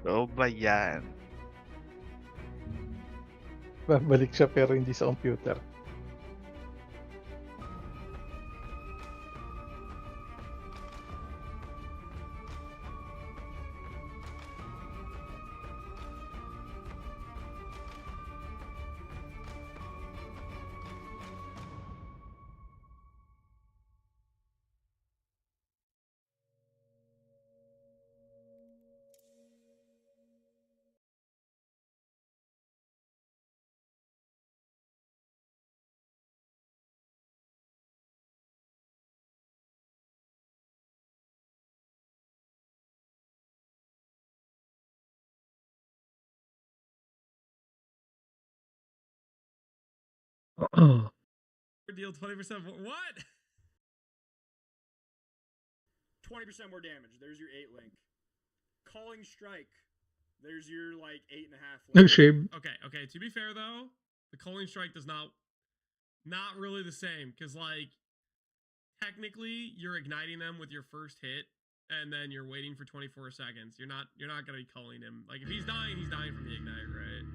Oo ba yan? Babalik siya pero hindi sa computer. Deal 20% more. What? 20% more damage. There's your 8 link. Calling Strike. There's your like 8.5 No link. shave. Okay. To be fair though, the Culling Strike does not really the same because like technically you're igniting them with your first hit and then you're waiting for 24 seconds. You're not gonna be culling him. Like if he's dying from the ignite, right?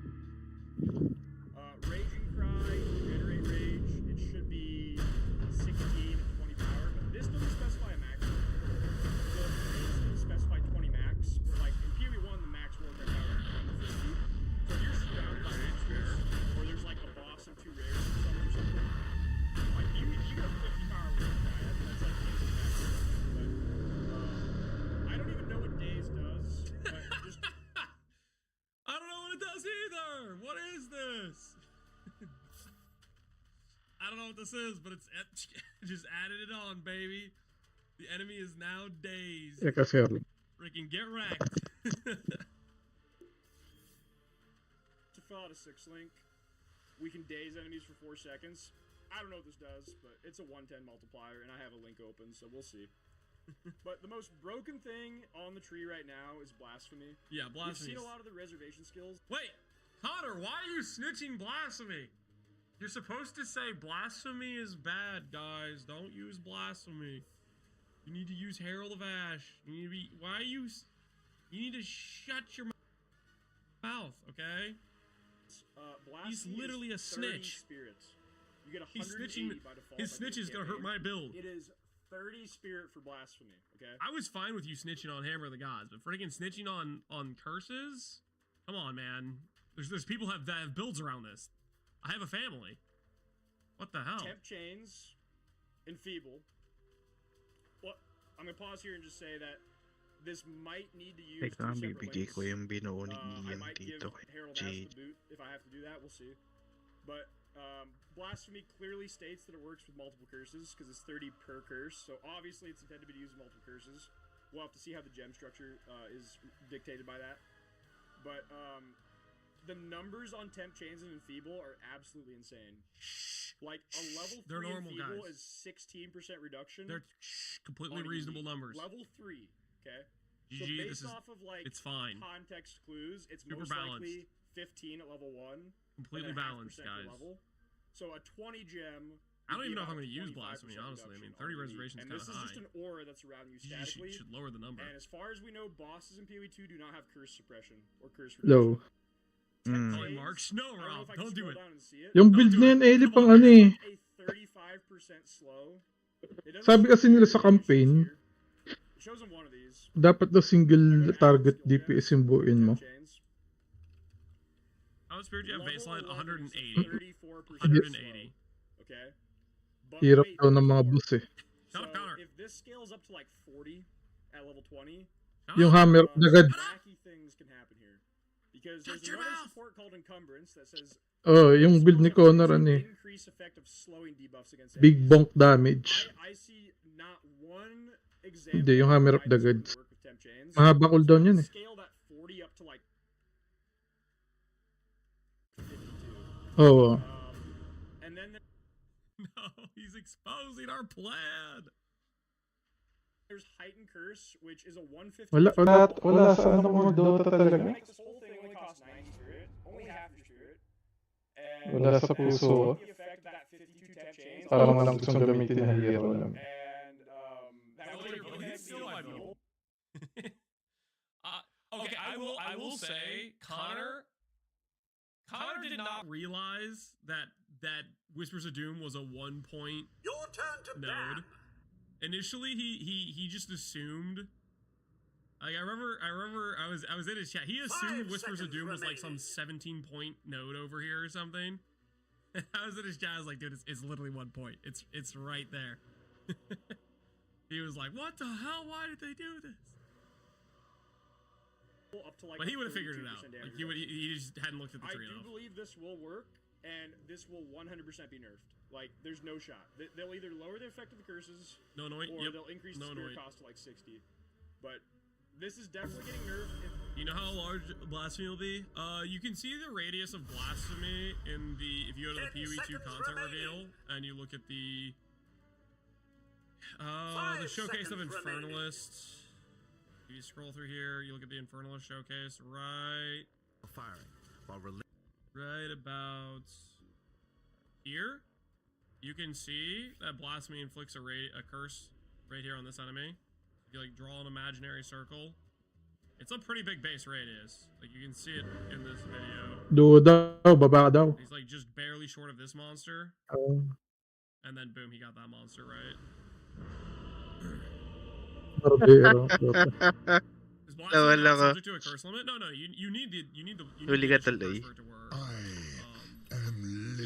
Raging Cry, Regenerate Rage. It should be 16 and 20 power, but this doesn't specify a max. The mains doesn't specify 20 max. But like in PoE1, the max warfare power is 150. So if you're surrounded by monsters, or there's like a boss and 2 rares or something, like you have 50 power Raging Cry. That's like easy max. But I don't even know what Daze does. But just I don't know what it does either. What is this? I don't know what this is, but it's just added it on, baby. The enemy is now dazed. Yeah, kasi Freaking get wrecked. to fill out a 6 link, we can daze enemies for 4 seconds. I don't know what this does, but it's a 110 multiplier, and I have a link open, so we'll see. But the most broken thing on the tree right now is Blasphemy. Yeah, Blasphemy. We've seen a lot of the reservation skills. Wait, Connor, why are you snitching Blasphemy? You're supposed to say Blasphemy is bad, guys. Don't use Blasphemy. You need to use Herald of Ash. You need to be. Why are you? You need to shut your mouth, okay? He's Blasphemy literally a is 30 snitch. spirits. You get 180 He's snitching. by default. His snitch is gonna hurt my build. It is 30 spirit for Blasphemy, okay? I was fine with you snitching on Hammer of the Gods, but freaking snitching on curses? Come on, man. There's people that have builds around this. I have a family. What the hell? Temp Chains, Enfeeble. Well, I'm gonna pause here and just say that this might need to use Teka, 2 separate bibigay links. ko yung binuo ni I Ian might give dito kay Herald Ash Jade. the boot if I have to do that. We'll see. But Blasphemy clearly states that it works with multiple curses because it's 30 per curse. So obviously it's intended to be used with multiple curses. We'll have to see how the gem structure is dictated by that. But the numbers on Temp Chains and Enfeeble are absolutely insane. Like a level 3 They're normal, Enfeeble guys. is 16% reduction. They're completely on reasonable ED. numbers. Level 3, okay? So GG, based this is off of like it's fine. context clues, it's Super most balanced. likely 15 at level 1. Completely and then balanced, 0.5% per guys. Level. So a 20 gem. I don't would be even know if I'm about going to use 25% Blasphemy, honestly. I mean, 30 reduction on ED. reservations And kind this of is high. just an aura that's around you You statically. should lower the number. And as far as we know, bosses in PoE2 do not have curse suppression or curse low. reduction. Calling Marks? No, I don't know Rob, if I can don't do scroll it. down and see it. Yung Don't build do na it. yan, Eli, Come pang on, ano eh. A 35% slow. It doesn't Sabi show kasi nila sa variations campaign, here. It shows on one of these. dapat daw single target DPS yung buuin mo. How much spirit do you have baseline? 180. 34% 180. Okay. But Hirap wait, daw ng there's mga more. boss eh. Shut up, So Connor. if this scales up to like 40 at level 20, Yung hammer, some agad. wacky things can happen here. Because there's Shut your another mouth! support called Encumbrance that says Oh, yung build ni Connor ano eh. increase effect of slowing debuffs against Big enemies. bonk damage. I see not one example. Hindi, yung Hammer of why the this wouldn't Gods. work with Temp Chains. Mahaba cooldown So yun eh. Scale that 40 up to like 52. Oo. And then No, he's exposing our plan. there's Heightened Curse, which is a 150. Wala sa ano mo Dota talaga. Make this whole thing only cost 90 spirit, only half your spirit. And Wala sa puso. the effect of that 52 Temp Chains. Para mo lang gustong gamitin na hero lang. And that Oh, was you're like really still my build. Okay, I will say Connor did not realize that Whispers of Doom was a 1 point Your turn to node. Initially, he just assumed. Like I remember I was in his chat. He assumed 5 Whispers of seconds Doom was like some remaining. 17-point node over here or something. I was in his chat. I was like, dude, it's literally 1 point. It's right there. He was like, what the hell? Why did they do this? Up to like But he would have figured it out. damage. Like he just hadn't looked at the I tree do enough. believe this will work, and this will 100% be nerfed. Like, there's no shot. They'll either lower the effect of the curses, No annoying. or Yep. they'll increase No the spirit annoying. cost to like 60. But this is definitely getting nerfed. You know how large blasphemy will be? You can see the radius of blasphemy in the if you go to the 10 PoE2 seconds content remaining. reveal and you look at the 5 showcase of seconds remaining. Infernalists. You scroll through here, you look at the Infernalist showcase right Firing while right about here. You can see that blasphemy inflicts a curse right here on this enemy. If you like draw an imaginary circle. It's a pretty big base radius. Like you can see it in this video. Duo daw, baba daw. He's like just barely short of this monster. And then boom, he got that monster right. Barbero. Is blasphemy Wala not ka. subject to a curse limit? No, you need the Huli ka additional tuloy. curse for it to work.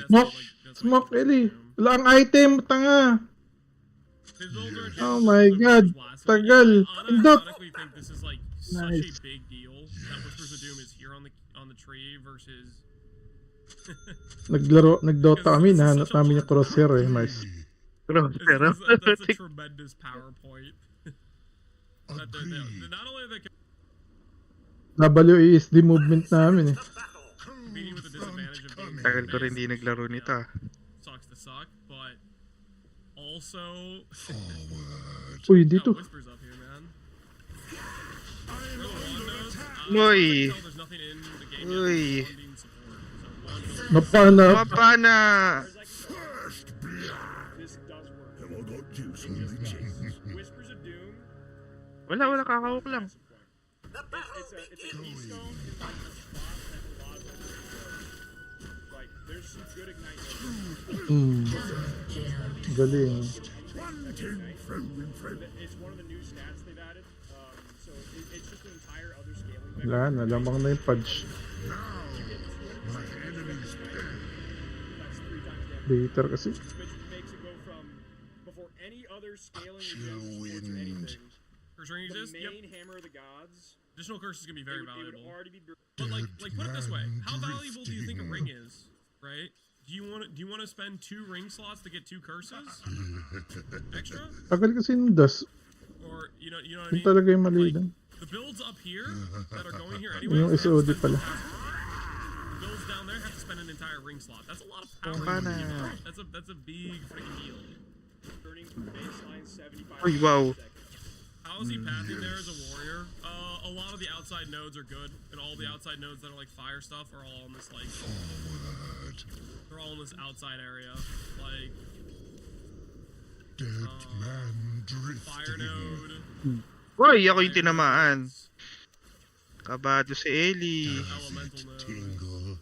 Smoke! That's Smoke, like Eli! Wala ang item, tanga! his builds are Oh just my the God, Whispers blasphemy. tagal. I Pindot. unironically think this is like such Nice. a big deal that Whispers of Doom is here on the tree versus Nagdota kami, nahanap namin yung crosshair eh, mais. Pero, that's a tremendous PowerPoint. That not only are they WASD movement namin eh. competing with the disadvantage of being tagal ko rin base, di naglaro nito ah. sucks to suck, but also Uy, got dito. Whispers up here, man. For the Wandos, Uy. there's nothing in the game yet. Uy. Wanding support. So Wando- Napana. Mapana! This does work. It just does. Whispers of Doom. Wala, kakahawak lang. The battle It's a begins. keystone in like a spot that a lot of them are. Like, there's some good ignite. Galing. It's one of the new stats they've added. So it's just an entire other scaling vector. Wala na, lamang na yung punch. That's 3 times damage. Later kasi. Which makes it go from before any other scaling exists to anything. Curse ring The exists? Yep. main hammer of the gods. Additional curse is gonna be very It would valuable. already be. But like put it this way: how valuable do you think a ring is? Right? Do you want to spend 2 ring slots to get 2 curses extra? Tagal kasi yung das. Or you know what I Yun mean? talaga yung mali dun. The builds up here that are going here anyway. Yung SOD pala. The builds down there have to spend an entire ring slot. That's a lot of power. Pana. That's a big freaking deal. Burning baseline 75. Uy, wow. How is he pathing there as a warrior? A lot of the outside nodes are good, and all the outside nodes that are like fire stuff are all in this like. They're all in this outside area, like. Fire node. Uy, ako yung tinamaan. Kabado si Ellie. Elemental node.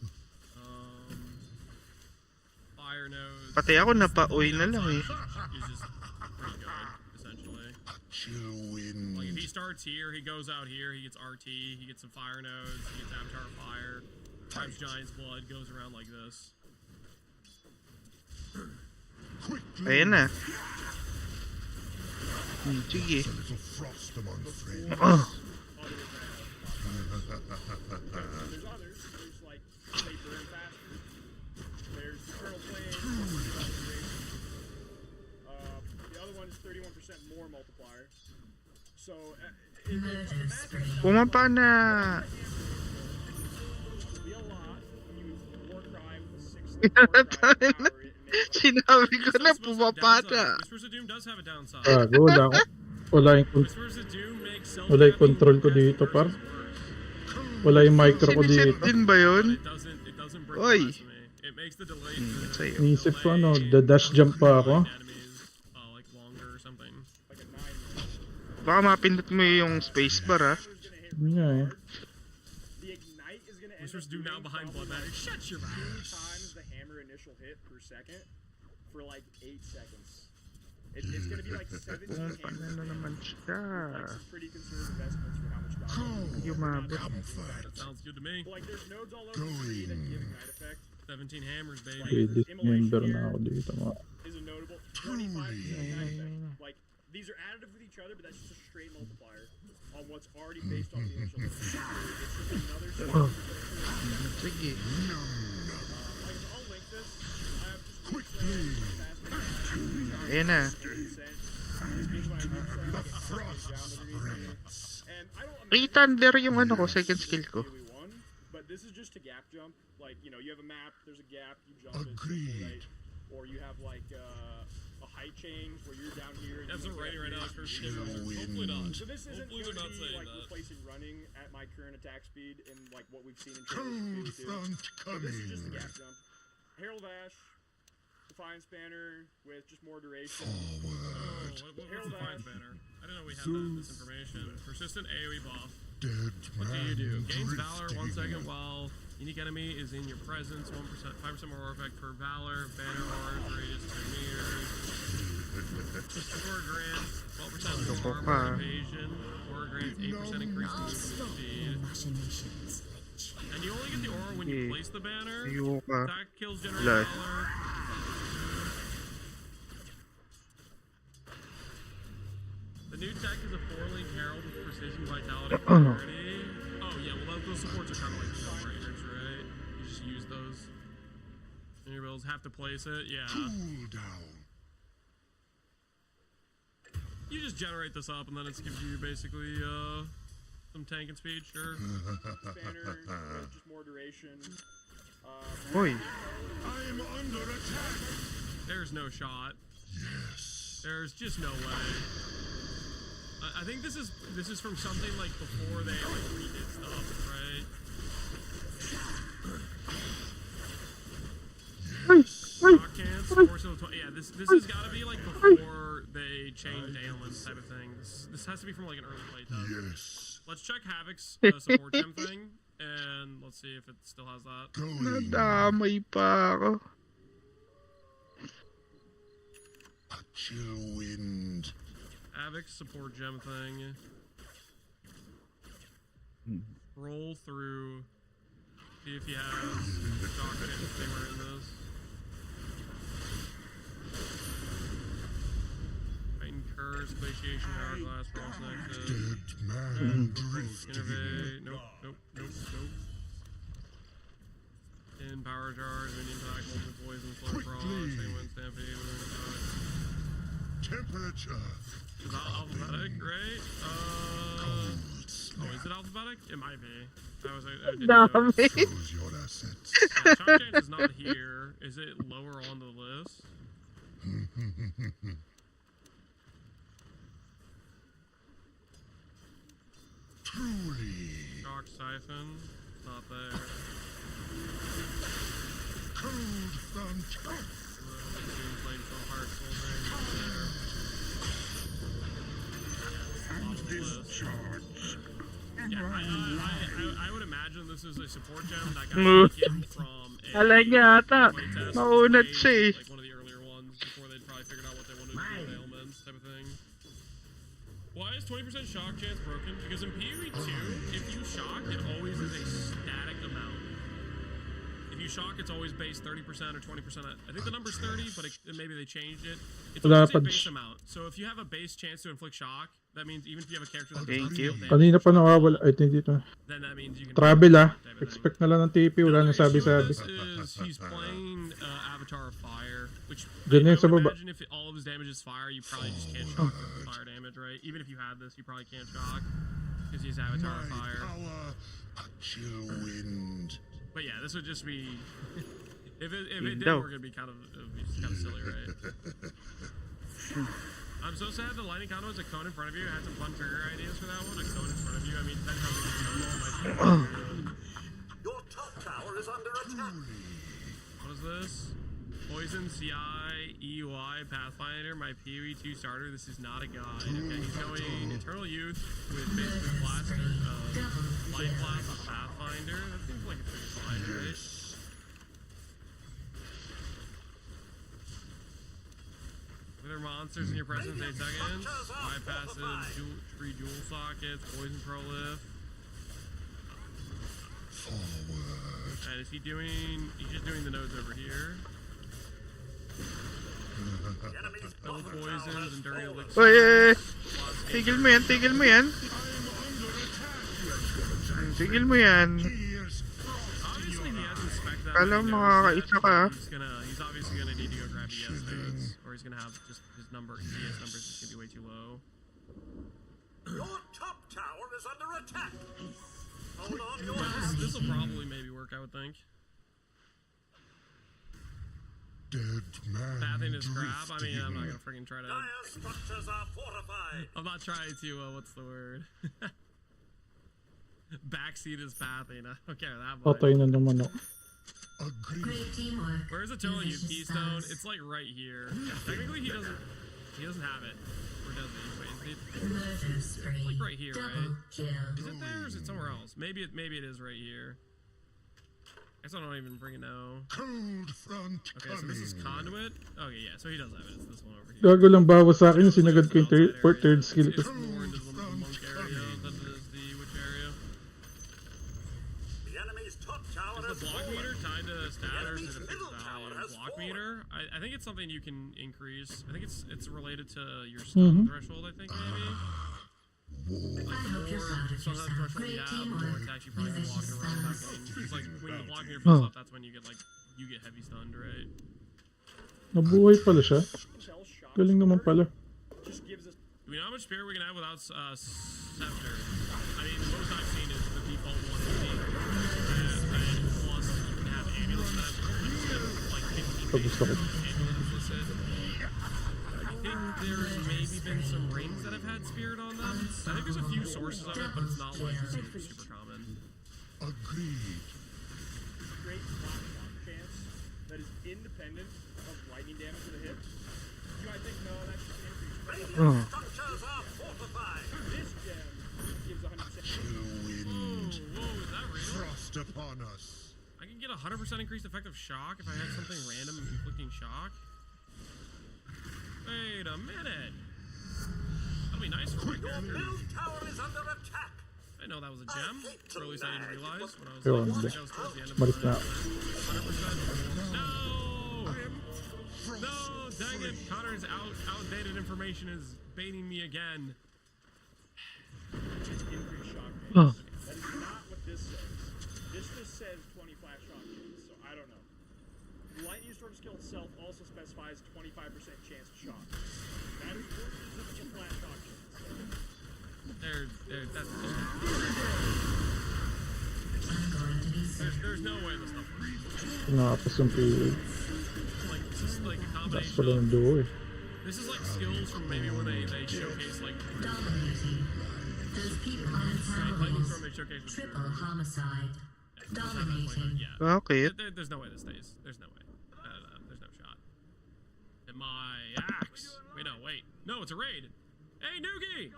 Fire node. Pati ako napauwi na lang eh. Is just pretty good, essentially. Like if he starts here, he goes out here, he gets RT, he gets some fire nodes, he gets Avatar of Fire, grabs Giant's Blood, goes around like this. Ayan na. Sige. There's Oh. others. There's like they burn faster. There's Eternal Flame. The other one is 31% more multiplier. So Pumapana. it'll be a lot. Use Warcry with a 6 Warcry power. Sinabi ko na pumapana. Whispers of Doom does have a downside. Wala yung Whispers of Doom makes wala yung control ko dito, par. Wala yung micro ko Siniset dito. din ba yun? It doesn't break Oy. blasphemy. It makes the delay. Sa'yo. Inisip ko ano, dash jump pa ako. Enemies, like longer or something. Like a 9. Baka mapindot mo yung spacebar ah. Yun nga eh. we're supposed to do now behind Blood Magic? Shut your mouth. Times the hammer initial hit per second for like 8 seconds. It's gonna be like 17 hammers. Paano naman siya? Like some pretty conservative estimates for how much damage. Yumabot. That sounds good to me. But like there's nodes all over the tree that give Ignite effect. 17 hammers, baby. Okay, dismember na ako dito mga. Is a notable 25% Ignite effect. Like these are additive with each other, but that's just a straight multiplier on what's already based on the initial hit. It's just another straight Sige. like I'll link this. I have just Ayan na. Thunder yung ano ko, second skill ko. But this is just a gap jump. Like, you know, you have a map, there's a gap, you jump it, right? Or you have like a height change where you're down here. That's a rating right now for sure. Hopefully not. So this isn't Hopefully going they're to not be saying like that. replacing running at my current attack speed in like what we've seen in Cold Front coming. This is just a gap jump. Herald of Ash, Defiance Banner with just more duration. What's Defiance Banner? I didn't know we had this information. Persistent AoE buff. What do you do? Gains Valor 1 second while unique enemy is in your presence. 1%, 5% more effect per Valor. Banner aura radius 10 meters. Aura grants 12% more armor evasion. Aura grants 8% increase in movement speed. And you only get the aura when you place the banner. Attack kills generate Valor. The new tech is a 4-link Herald with Precision, Vitality, and Clarity. Oh yeah, well those supports are kind of like no-brainers, right? You just use those. And your builds have to place it, yeah. Cool down. You just generate this up and then it gives you basically some tank and speed, sure. Banner with just more duration. Hoy. I am under attack. There's no shot. Yes. There's just no way. I think this is from something like before they like redid stuff, right? Shock chance, yeah, this has got to be like before they changed ailments type of thing. This has to be from like an early playtest. Yes. Let's check Havoc's support gem thing, and let's see if it still has that. Nadamay pa ako. A chill wind. Havoc's support gem thing. Roll through. See if he has shock chance anywhere in this. Titan Curse, Glaciation, Hourglass, Frost Nexus. Dead man drifting. Innovate. Nope. In Power Charge, Minion Pack, Multiple Poison, Flood Frost, Sanguine Stampede, Temperature. Is that alphabetic, right? Oh, is it alphabetic? It might be. I didn't know. Shows your assets. Yeah, Shock Chance is not here. Is it lower on the list? Truly. Shock Siphon, not there. Cold front. Flamestone Heart Soul Drain, not there. Discharge. Yeah, I would imagine this is a support gem that got taken from a Alay niya ata. playtest Maunat made, siya eh. like one of the earlier ones before they'd probably figured out what they wanted to do with ailments type of thing. Why is 20% shock chance broken? Because in PoE 2, if you shock, it always is a static amount. If you shock, it's always base 30% or 20%. I think the number's 30, but maybe they changed it. It's always a base amount. So if you have a base chance to inflict shock, that means even if you have a character that does not deal damage, Kanina pa nawawala. Ay, hindi dito. then that means you can Travel type of thing. Expect na lang ng TP. Wala nang sabi-sabi. This is he's playing Avatar of Fire, which Diyan I yun sa would baba. imagine if all of his damage is fire, you probably just can't shock with fire damage, right? Even if you had this, you probably can't shock because he's Avatar of Fire. Power. A chill wind. But yeah, this would just be if it did work, it'd be kind of silly, right? I'm so sad the lightning conduit was a cone in front of you. I had some fun trigger ideas for that one. A cone in front of you. I mean, that comes with Your top tower is under attack. What is this? Poison, CI, EUI, Pathfinder, my PoE 2 starter. This is not a guide. Okay, he's going Eternal Youth with basically Blast, Light Blast with Pathfinder. Seems like it's pretty fine, right? With their monsters in your presence 8 seconds. Bypasses, free dual sockets, poison prolif. And is he doing... He's just doing the nodes over here. Double poisons, enduring elixir. Oy, tigil mo yan, tigil mo yan. Tigil mo yan. Obviously he hasn't spec'd that Alam many mo, nodes makakaisa yet, ka. but he's obviously gonna need to go grab ES nodes, or he's gonna have just his ES numbers is gonna be way too low. Your top tower is under attack. Hold on your This will probably maybe work, I would think. Dead man. Pathing is crap. I mean, I'm not gonna freaking try to. dire structures are fortified. I'm not trying to. What's the word? Backseat is pathing. I don't care that much. Patay na naman ako. Agree. Great teamwork. Where's the total Delicious keystone? sauce. It's like right here. Technically, he doesn't have it, or does he? Wait, Murder spree. like right here, Double right? kill. Is it there, or is it somewhere else? Maybe it is right here. I guess I don't even freaking know. Cold front Okay, so this is coming. conduit. Okay, yeah, so he does have it. It's this one over here. Gago lang bawa sa akin, sinagad ko yung third skill ko. It's more into the monk area than it is the witch area. The enemy's top tower Is is the block fallen. meter tied to stat, or is it a fixed Middle tower value? has Block fallen. meter? I think it's something you can increase. I think it's related to your stun threshold, I think, maybe. Like, I hope you're proud of stun yourself. threshold Great you have, the more teamwork. attacks you probably get walking Delicious around sauce. without getting. It's like when the block meter fills up, that's when you get heavy stunned, right? Nabuhay pala siya. Shell shock Galing naman pala. just gives us Do we know how much spirit we can have without scepter? I mean, the most I've seen is the default 150. And plus, you can have amulets that have like 15 Ito gusto ko. amulet implicit. I think there's maybe been some rings that have had spirit on them. I think there's a few sources of it, but it's not like super common. Agreed. great flat shock chance that is independent of lightning damage to the hip. You might think, no, that's just an increase. Radiant structures are fortified. This gem gives 100%. Chill wind. Whoa, is that real? Frost upon us. I can get 100% increased effective shock if I have something random inflicting shock. Wait a minute. That'll be nice for my Your character. middle tower is under attack. I didn't know that was a gem, or at least I didn't realize when I was Ewan, like, hindi. that was towards the end of Balik my na. 100%. No! No, dang it. Connor's outdated information is baiting me again. Increased shock Oh. chance. That is not what this says. This just says 20 flat shock chance, so I don't know. The lightning storm skill itself also specifies 25% chance to shock. That is just a flat shock chance. That's I'm going to be sick. there's no way this stuff works. Nakapos yung period. Like, this is like a Taas combination pala ng of, duo eh. this is like skills from maybe when they showcase like Dominating. Those people on lightning storm, Samuels. they showcase with Triple homicide. Dominating. Yeah. Bakit? There's no way this stays. There's no way. There's no shot. And my axe. Wait, no, wait. No, it's a raid. Hey, Noogie!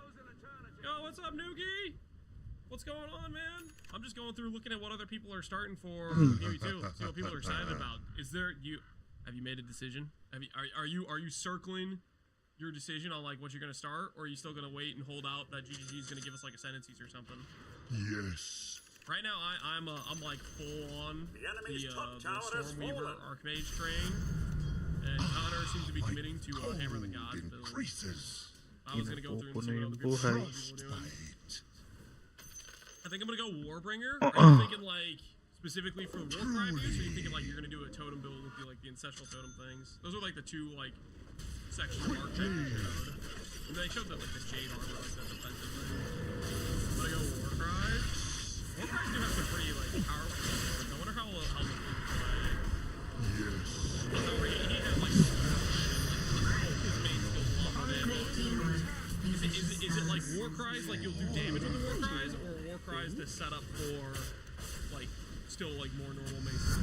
Yo, what's up, Noogie? What's going on, man? I'm just going through looking at what other people are starting for Maybe too. See what people are excited about. Is there have you made a decision? Are you circling your decision on like what you're gonna start, or are you still gonna wait and hold out that GGG is gonna give us like ascendancies or something? Yes. Right now, I'm like full on The enemy's top the tower is Stormweaver fallen. Archmage train, and Connor seems to be committing to Hammer of the Gods build. Increases. I was gonna go through and Inuupo see na what yung other people buhay. were doing. Fight. I think I'm gonna go Warbringer. Are you thinking like specifically for Warcry use, or are you thinking like you're gonna do a totem build with the ancestral totem things? Those are like the two like sections of Archmage they showed. And they showed that like the Jade armor, like the defensive thing. I'm gonna go Warcry. Warcry do have some pretty like powerful swords. I wonder how the play. Yes. Also, he has like his main skill off of it. Great teamwork. Is it like war cries, like you'll do damage with the war cries, or war cries to set up for like still like more normal maces?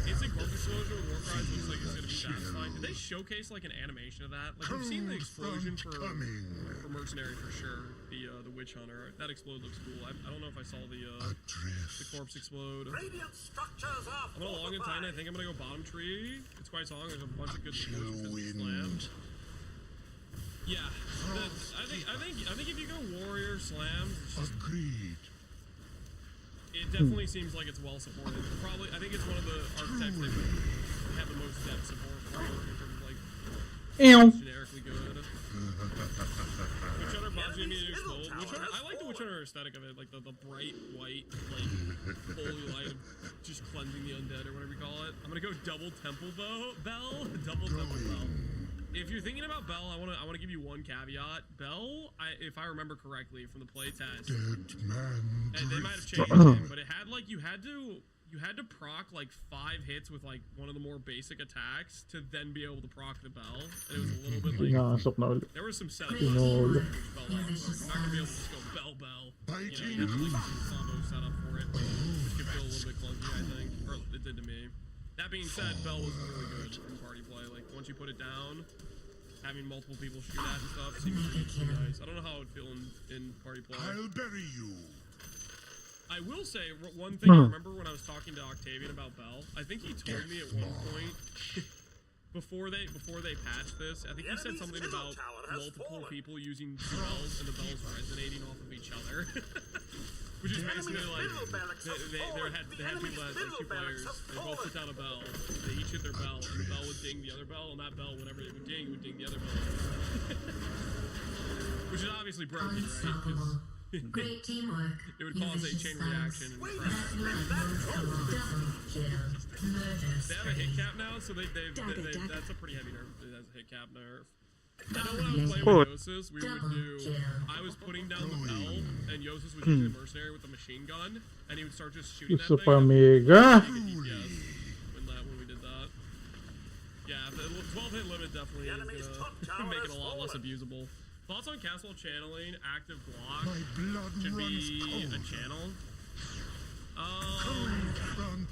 Instant close exposure with war cries looks like it's gonna be satisfying. Did they showcase like an animation of that? Like we've seen the explosion for mercenary for sure. the witch hunter. That explode looks cool. I don't know if I saw the Adrift. corpse explode. Radiant structures are I'm gonna log in time. I think I'm gonna go bottom tree. It's quite long. There's a bunch of good Chill supports because of the slam. wind. Yeah, I think if you go warrior slams, it's just, Agreed. it definitely seems like it's well supported. Probably, I think it's one of the archetypes that would have the most depth support for in terms of like Ew. generically good. Witch Hunter bothers me to use gold. I like the Witch Hunter aesthetic of it, like the bright white, like holy light of just cleansing the undead or whatever you call it. I'm gonna go double temple bell, double temple bell. If you're thinking about Bell, I wanna give you one caveat. Bell, if I remember correctly from the play test, Dead man. they might have drifts. changed it, but it had like you had to proc like 5 hits with like one of the more basic attacks to then be able to proc the Bell, and it was a little bit like Pinasok na ulit. there was some setup. Pinolo. You're not gonna be able to just go Bell. You know, you have to like do combo setup for it, which could feel a little bit clunky, I think, or it did to me. That being said, Bell was really good in party play. Like once you put it down, having multiple people shoot at and stuff seems pretty nice. I don't know how it would feel in party play. I'll bury you. I will say one thing. I remember when I was talking to Octavian about Bell. I think he told me at one point before they patched this. I think he said something about multiple people using the bells and the bells resonating off of each other, which is basically like they had people that like 2 players. They both put down a bell. They each hit their bell, and the bell would ding the other bell, and that bell, whenever it would ding the other bell. Which is obviously broken, right? 'Cause Unstoppable. Great teamwork. it would cause a chain reaction and crash. Double kill. Murder They have a hit spree. cap now, so that's a pretty heavy nerf. It has a hit cap nerf. I know when I was Dominating. playing with Yosis, we would Double do. kill. I was putting down the bell, and Yosis was using the mercenary with the machine gun, and he would start just shooting that Gusto thing. pa and mega. take a DPS when we did that. Yeah, the 12-hit limit definitely is gonna make it a lot less abusable. Thoughts on Castle channeling active block My blood should runs be a cold. channel. Front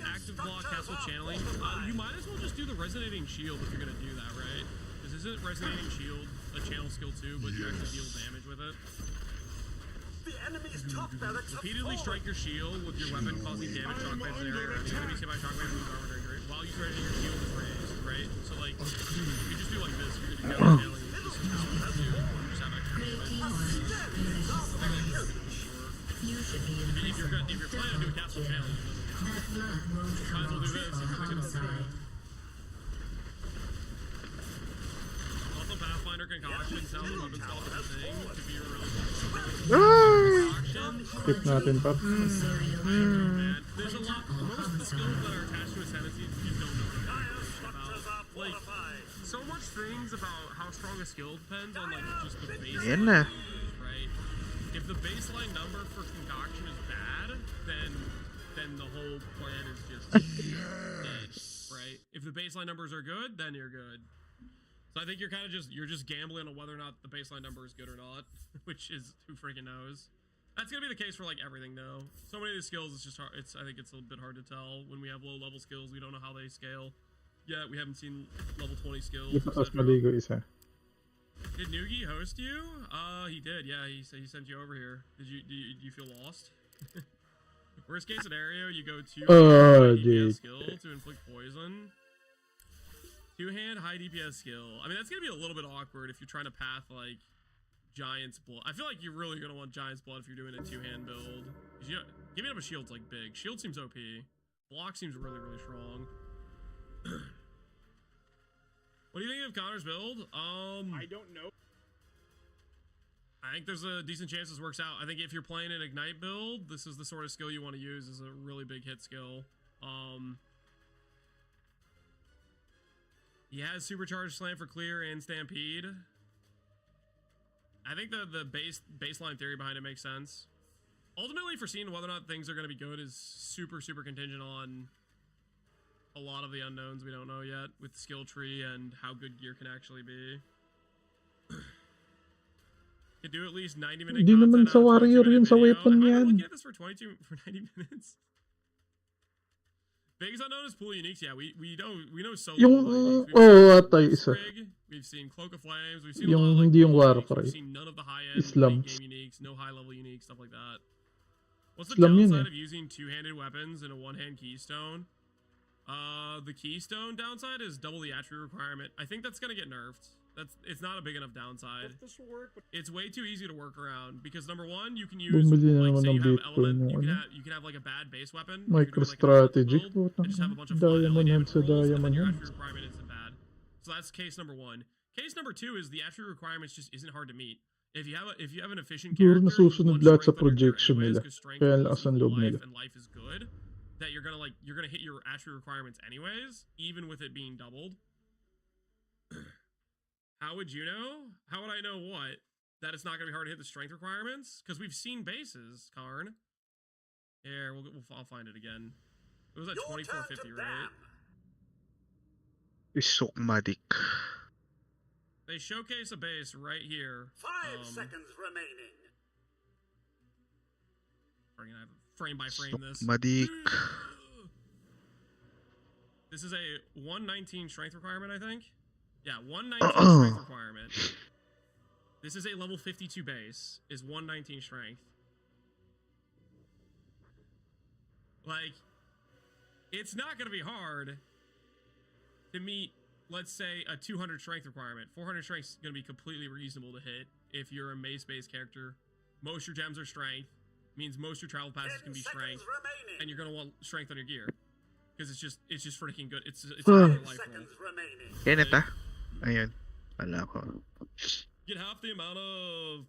Active block castle channeling. You might as well just do the resonating shield if you're gonna do that, right? Because isn't resonating shield a channel skill too, but you actually deal damage with it? The enemy's top barracks have Repeatedly fallen. strike your shield with your weapon, causing damage. Shockwaves in area. Enemies hit by shockwaves lose armor during duration. While you threaten your shield is raised, right? So like, you just do like this. You're gonna do channeling. This is how you do. You just have extra Great damage. teamwork. You should be in If you're planning on doing castle channeling, That blood won't might as come well off do this. for If you're thinking of homicide. also Pathfinder concoction sounds the weapon spell for the thing to be a really concoction. Skip natin pa. Man, there's a lot. Most of the skills that are attached to ascendancy you don't know Structures are like fortified. so much things about how strong a skill depends on like just the baseline. Ayan na. Right? If the baseline number for concoction is bad, then the whole plan is just dead, right? If the baseline numbers are good, then you're good. So I think you're kind of just gambling on whether or not the baseline number is good or not, which is who freaking knows. That's gonna be the case for like everything though. So many of these skills, it's just hard. I think it's a bit hard to tell when we have low level skills. We don't know how they scale. Yeah, we haven't seen level 20 skills. Di pa tas etc. maligo isa. Did Noogie host you? He did. Yeah, he said he sent you over here. Did you feel lost? Worst case scenario, you go 2 high dude. DPS skill to inflict poison. 2-hand high DPS skill. I mean, that's gonna be a little bit awkward if you're trying to path like Giant's Blood. I feel like you're really gonna want Giant's Blood if you're doing a 2-hand build. Giving up a shield's like big. Shield seems OP. Block seems really strong. What do you think of Connor's build? I don't know. I think there's a decent chance this works out. I think if you're playing an Ignite build, this is the sort of skill you want to use as a really big hit skill. He has Supercharged Slam for Clear and Stampede. I think the baseline theory behind it makes sense. Ultimately, for seeing whether or not things are going to be good is super contingent on a lot of the unknowns we don't know yet with the skill tree and how good gear can actually be. Could do at least 90-minute Hindi naman content sa out of a warrior 22-minute yun sa video. weapon I've been yan. looking at this for 90 minutes. Biggest unknown is pool uniques. Yeah, we know so Yung, little about uniques. oo, atay isa. We We've seen Cloak of Flames. We've seen a Yung lot of, like, hindi yung low uniques. Warcry. We've seen none of the high-end Islam. late game uniques, no high-level uniques, stuff like that. What's the Islam yun downside eh. of using two-handed weapons and a one-hand keystone? The keystone downside is double the attribute requirement. I think that's gonna get nerfed. It's not a big enough downside. This will work, but It's way too easy to work around because number one, you can use Bumili na like naman say ng you have Bitcoin element, yung ano. you can have like a bad base weapon. If you're doing, like, an MicroStrategy. elemental build, and just have a bunch of Diamond damage Head sa rolls, and then Diamond your Head. attribute requirement isn't bad. So that's case number one. Case number two is the attribute requirements just isn't hard to meet. If you have an efficient Siguro character, nasusunod you want lahat sa strength on your gear projection anyways, nila. 'cause strength Kaya equals lakas ang equal loob life, nila. and life is good. That you're gonna hit your attribute requirements anyways, even with it being doubled. How would you know? How would I know what? That it's not gonna be hard to hit the strength requirements? Because we've seen bases, Karn. Here, I'll find it again. It was at Your turn to 2450, right? ban. Isokmatic. They showcase a base right here. 5 seconds remaining. We're gonna have frame by frame this. Isokmatic. This is a 119 strength requirement, I think. Yeah, 119 strength requirement. This is a level 52 base. Is 119 strength. Like, it's not gonna be hard to meet, let's say, a 200 strength requirement. 400 strength is gonna be completely reasonable to hit if you're a mace-based character. Most your gems are strength. Means most your travel passes 10 can be seconds strength, remaining. and you're gonna want strength on your gear because it's just freaking good. It's a 5 life roll. seconds remaining. Kenneth ah. Ayun. Wala ko. Get half the amount of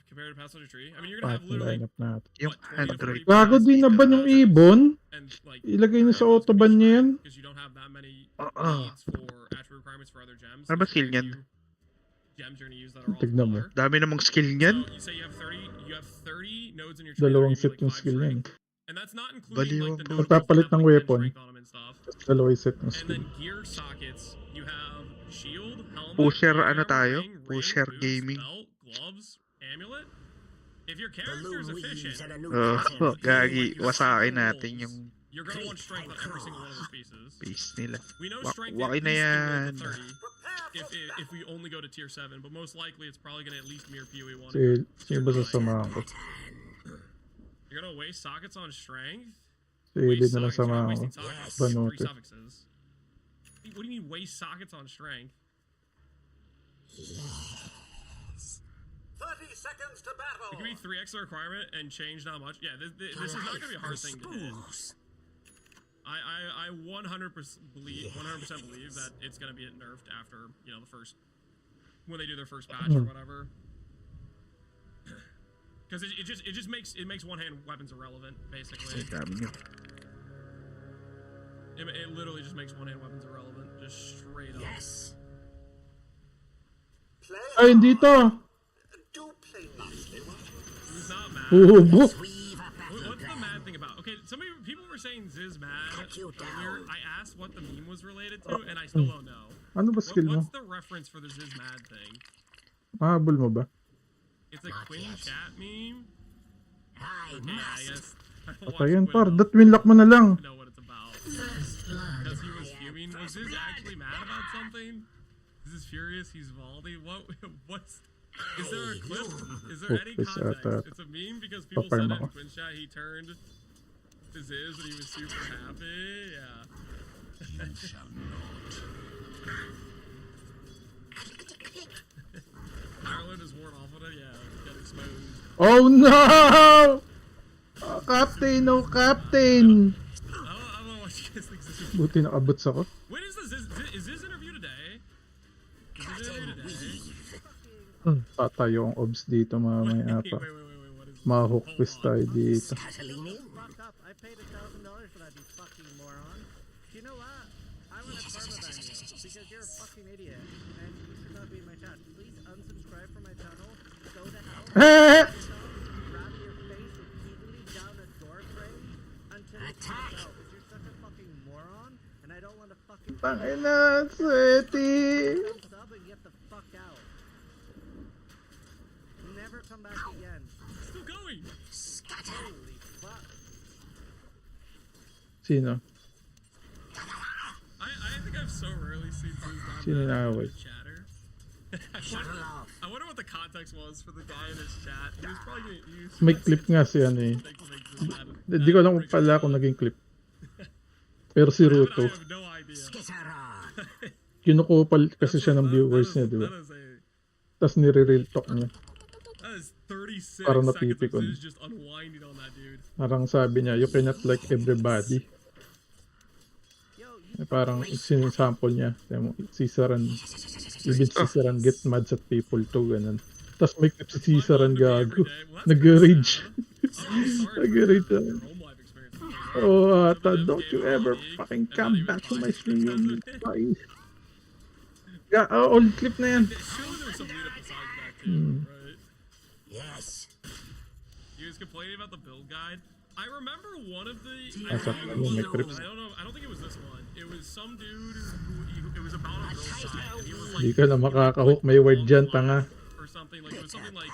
compared to passenger tree. I mean, you're gonna have Path literally lineup natin. Yung what, 20 to 40 Android. Gago din na ba yung ibon? and like Ilagay niyo sa autoban niya yan. because you don't have that many Oo. needs for attribute requirements for other gems. Ano ba There's skill very niyan? few Gems you're gonna use that are all Tignan mo. filler. Dami namang skill niyan. So you say you have 30 nodes in your tree. that Dalawang give you, set yung 5 skill yan. strength. And that's not including Baliw like the ang nodes Magpapalit that have, ng like, 10 weapon. strength on them and stuff. Dalawang set ng And skill. then gear sockets, you have shield, helmet, Pusher, body ano armor, tayo? ring, Pusher boots, gaming. belt, gloves, amulet. If your character is efficient, Oh, gagi. Wasakin natin yung you're gonna want strength on every single one of those pieces. base nila. We know strength Waki at na least can go yan. to 30 Prepare for if we only go to tier 7, but most likely it's probably gonna at least mirror PoE 1. Sino ba sasamahan ko? You're gonna waste sockets on strength? Silid na lang You're not samahan ko. wasting sockets. You have 3 Banote. suffixes. What do you mean waste sockets on strength? 30 seconds to battle. It could be 3x the requirement and change not much. Yeah, this is not gonna be a hard thing to hit. I 100% believe that it's gonna be nerfed after, you know, when they do their first patch or whatever. Because it just makes one-hand weapons irrelevant, basically. Dami nyo. It literally just makes one-hand weapons irrelevant, just straight up. Play Ay, hindi to! Do play nicely. Who's not mad? Ubo! What's the mad thing about? Okay, people were saying Ziz mad earlier. I asked what the meme was related to, and I still don't know. Ano ba skill mo? What's the reference for the Ziz mad thing? Mahabol mo ba? It's a Quinn chat meme. Okay, I guess. Patayan par, that winlock mo na lang. I know what it's about. Because he was fuming. Was Ziz actually mad about something? Is this furious? He's Valdi. What's? Is there a clip? Is there any Focus context? ata. It's a meme because people Papay said mo it in ako. Twin chat. He turned to Ziz and he was super happy. Yeah. Ireland is more off on it. Yeah, get exposed. Oh no! Captain, no captain! I don't know what you guys think. Ziz. Buti nakabots ako. When is the Ziz? Is this interview today? Is this interview today? Tatayo ang obs dito mamaya pa. Wait. What is? Mahook Hold twist on. tayo dito. Fucked up. I paid $1,000 for that, you fucking moron. You know what? I want to permaban you because you're a fucking idiot and you should not be in my chat. Please unsubscribe from my channel. Go to hell. Grab your face repeatedly down a door frame until it comes out. Because you're such a fucking moron and I don't want to fucking Tangin na, sweaty! sub and get the fuck out. Never come back again. Still going. Holy fuck. Sino? I think I've so rarely seen Ziz not Sino mad na at away? chatter. I wonder what the context was for the guy in his chat. He was probably gonna use. May clip nga si ano eh. Hindi ko alam kung pala kung naging clip. Pero si Ruto, I have no idea. kinukupal kasi siya ng viewers niya, di ba? Tapos nire-real talk niya. That is 36 Parang seconds of napipikon. Zeus just unwinding on that dude. Parang sabi niya, you cannot like everybody. Parang sinisample niya. Ciceran, even Ciceran get mad at people too, ganun. Tapos may clip si Ciceran gago. Nag-rage. Nag-rage. Oh, don't you ever fucking come back to my stream, you guys. Yeah, old clip na yan. Surely there was some lead up besides that too, right? Yes. He was complaining about the build guide. I remember one of the. Nasa may clips. I don't know. I don't think it was this one. It was some dude who it was about a build guide, and he was like. Hindi ka na makakahook, may word dyan, tanga. Or something like it was something like.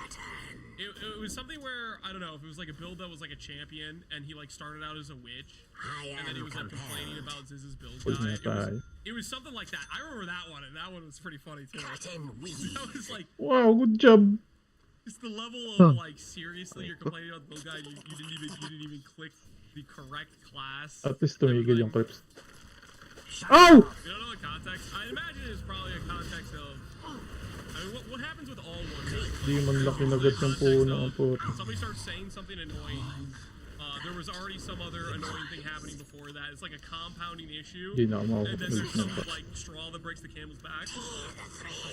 It was something where I don't know if it was like a build that was like a champion, and he like started out as a witch, and then he was like complaining about Ziz's build guide. It was something like that. I remember that one, and that one was pretty funny too. That was like. Wow, good job. It's the level of like seriously you're complaining about the build guide. You didn't even click the correct class. At least tumigil yung clips. Oh! You don't know the context? I imagine it's probably a context of. I mean, what happens with all one guys? Di man lang kinagat yung puno ang puto. Somebody starts saying something annoying. There was already some other annoying thing happening before that. It's like a compounding issue. Di na ako And then there's some makakalit. like straw that breaks the camel's back.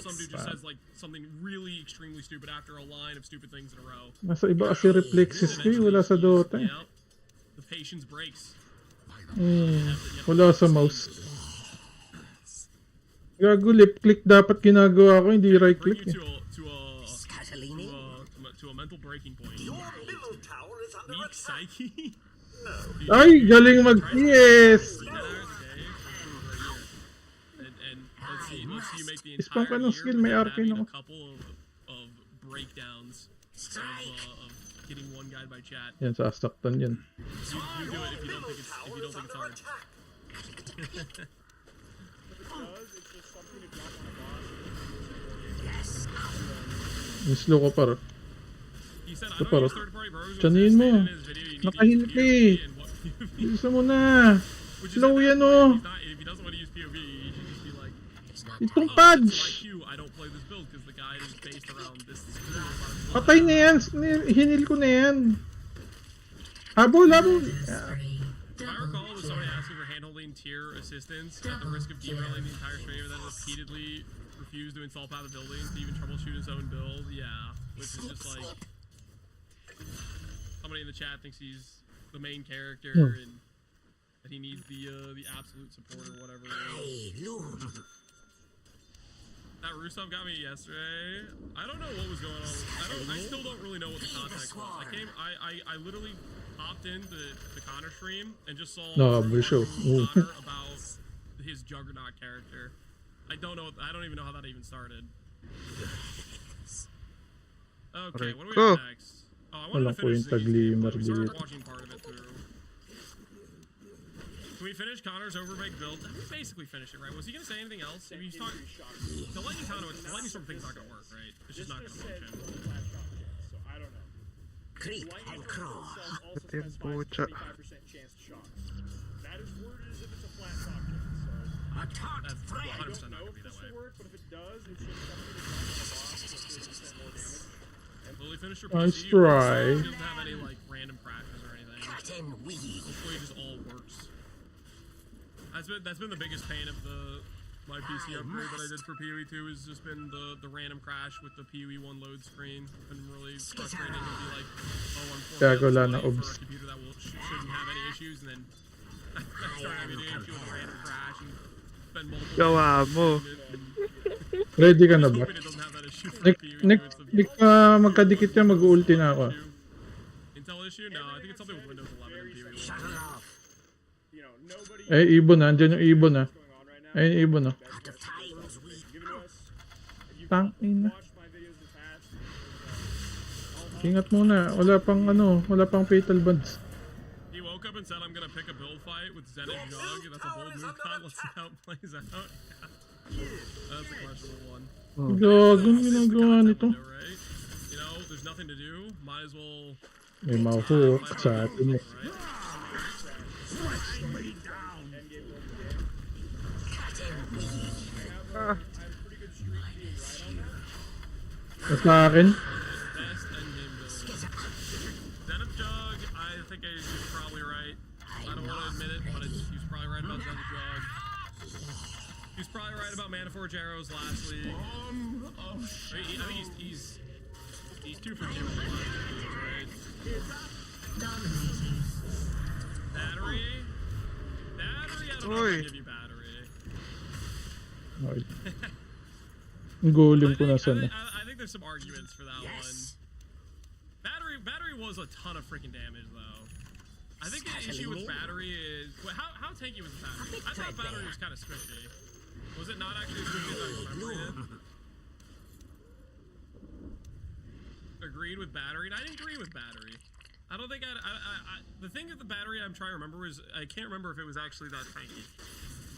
Some dude just says like something really extremely stupid after a line of stupid things in a row. Nasa iba kasi reflexes ko eh, wala sa Dota eh. Yeah. The patience breaks. Wala sa mouse. Gago, left click dapat ginagawa ko, hindi right Bring click you eh. to a mental breaking point. Your middle tower is under Weak attack. psyche. Ay, galing mag-yes! And let's see you make the Spam ka entire ng year skill, may without arcane having ako. a couple of breakdowns of getting one guy by chat. Yan, sasaktan yan. You do it if you don't think it's hard. If it does, it's just something to drop on a boss. Yung slow ko par. He said, I Ito don't para. use third-party programs. Tiyanin mo. In his video, you need to Nakahilip use eh. POV and what POV. Bisa mo na. Which is Slow at that yan point, oh. if he doesn't want to use POV, he should just be like, Itong oh, Pudge. it's like you, I don't play this build because the guide is based around this. Patay na yan. Hinil ko na yan. Habol, habol. If I recall, it was somebody asking for handholding tier assistance at the risk of derailing the entire stream and then repeatedly refused to install Path of Buildings to even troubleshoot his own build. Yeah, which is just like somebody in the chat thinks he's the main character and that he needs the absolute support or whatever. That Rusev got me yesterday. I don't know what was going on. I still don't really know what the context was. I literally hopped into the Connor stream and just saw No, Busho. Connor about his Juggernaut character. I don't even know how that even started. Okay, what do we have next? Oh, I wanted Walang to finish kwenta glimmer we started dito. watching part of it through. Can we finish Connor's overbaked build? We basically finished it, right? Was he gonna say anything else? If he's talking, the lightning storm thing's not gonna work, right? It's just not gonna function. So I don't know. Creep and crawl. Also Tempo, specifies a 25% chance to shock. That is worded as if it's a flat shock chance. So Attack That's threat. 100% not I don't know gonna be if that this way. will work, but if it does, it's just something to drop on the boss for 50% more damage. Lily finished her Nice PC. try. She doesn't have any like random crashes or anything. Curtain weave. Hopefully it just all works. That's been the biggest pain of my PC upgrade that I did for PoE 2 has just been the random crash with the PoE 1 load screen. It's been really frustrating to be like, oh, Gago unfortunately, lang na for a obs. computer that shouldn't have any issues, and then I start having an issue with a random crash and spend multiple Gawa days mo. fixing it, and Ready ka I'm na just ba? hoping it doesn't have that issue for Nek, PoE 2. nek, It's a nek, magkadikit yan, mag-ulti na ako. Intel issue? No, I think it's something with Windows 11 and PoE 1. Shut it off. You know, nobody Eh, ibon na. Andyan yung ibon na. going on right now. Ayun, ibon na. Out of times we Give it to us. If you've Tangina. watched my videos in the past, Ingat muna. Wala pang fatal bands. He woke up and said, I'm gonna pick a build fight with Zen and Jug. That's a bold move, Con. Let's see how it plays out. That's a questionable one. Gago, ang ginagawa nito. Window, right? You know, there's nothing to do. Might as well. May mahuhulog sa atin eh. Right? Ah, I have a pretty good streak being right on that. At sa akin, Best endgame build. Zenith Jug, I think he's probably right. I don't want to admit it, but he's probably right about Zenith Jug. He's probably right about Mana Forge Arrows last week. I think he's 2 for 2 on the last week, right? Dominating. Battery? Battery? I don't know if Oy. I give you battery. okay. Ang golem ko nasa na. I think there's some arguments for that one. Battery was a ton of freaking damage though. I think the issue with battery is how tanky was the battery? I thought battery was kind of squishy. Was it not actually as squishy as I remember it? Agreed with battery, and I didn't agree with battery. I don't think the thing with the battery I'm trying to remember is I can't remember if it was actually that tanky.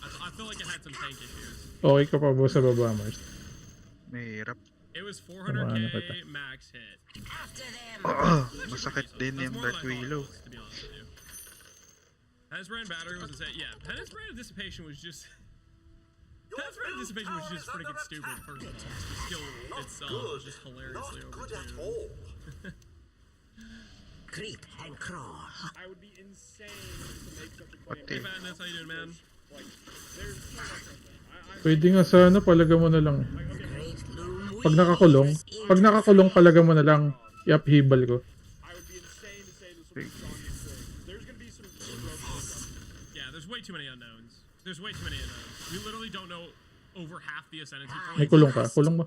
I feel like it had some tank issues. Okay ka pa ba sa baba, Mars? mahirap. It was Ano 400k kita? max hit. After them. Masakit din That's yung more Dark than I thought it Willow. was, to be honest with you. Penance Brand battery was insane. Yeah, Penance Brand dissipation was just. Penance Brand dissipation was just freaking stupid. First of all, the skill itself was just hilariously Not good at overtuned. all. Creep and crawl. I would be insane to make such a claim. Hey Fatness, how you doing, man? Like, there's so much of it. Pwede nga sana, palaga mo na lang. Like, okay, Great loom Pag nakakulong, palaga mo na lang. I-upheaval ko. I would be insane to say this will be strongest thing. There's gonna be some broken. Yeah, there's way too many unknowns. There's way too many unknowns. We literally don't know over half the ascendancy May points. kulong ka. Kulong mo.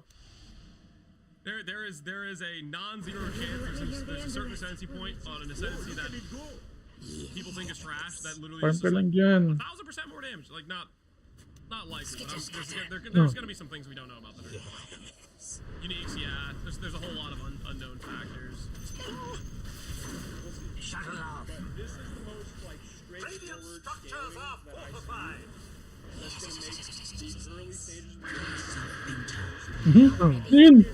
There is a non-zero chance. There's a certain ascendancy point on an ascendancy that people think is trash. That literally Farm is ka just lang like dyan. 1,000% more damage. Like not likely. But there's gonna be some things we don't know about that are uniques. Yeah, there's a whole lot of unknown factors. shuttle off. This is the most like Radiant straightforward structures scaling are that I see. fortified. That's gonna make the early stages of the Yun!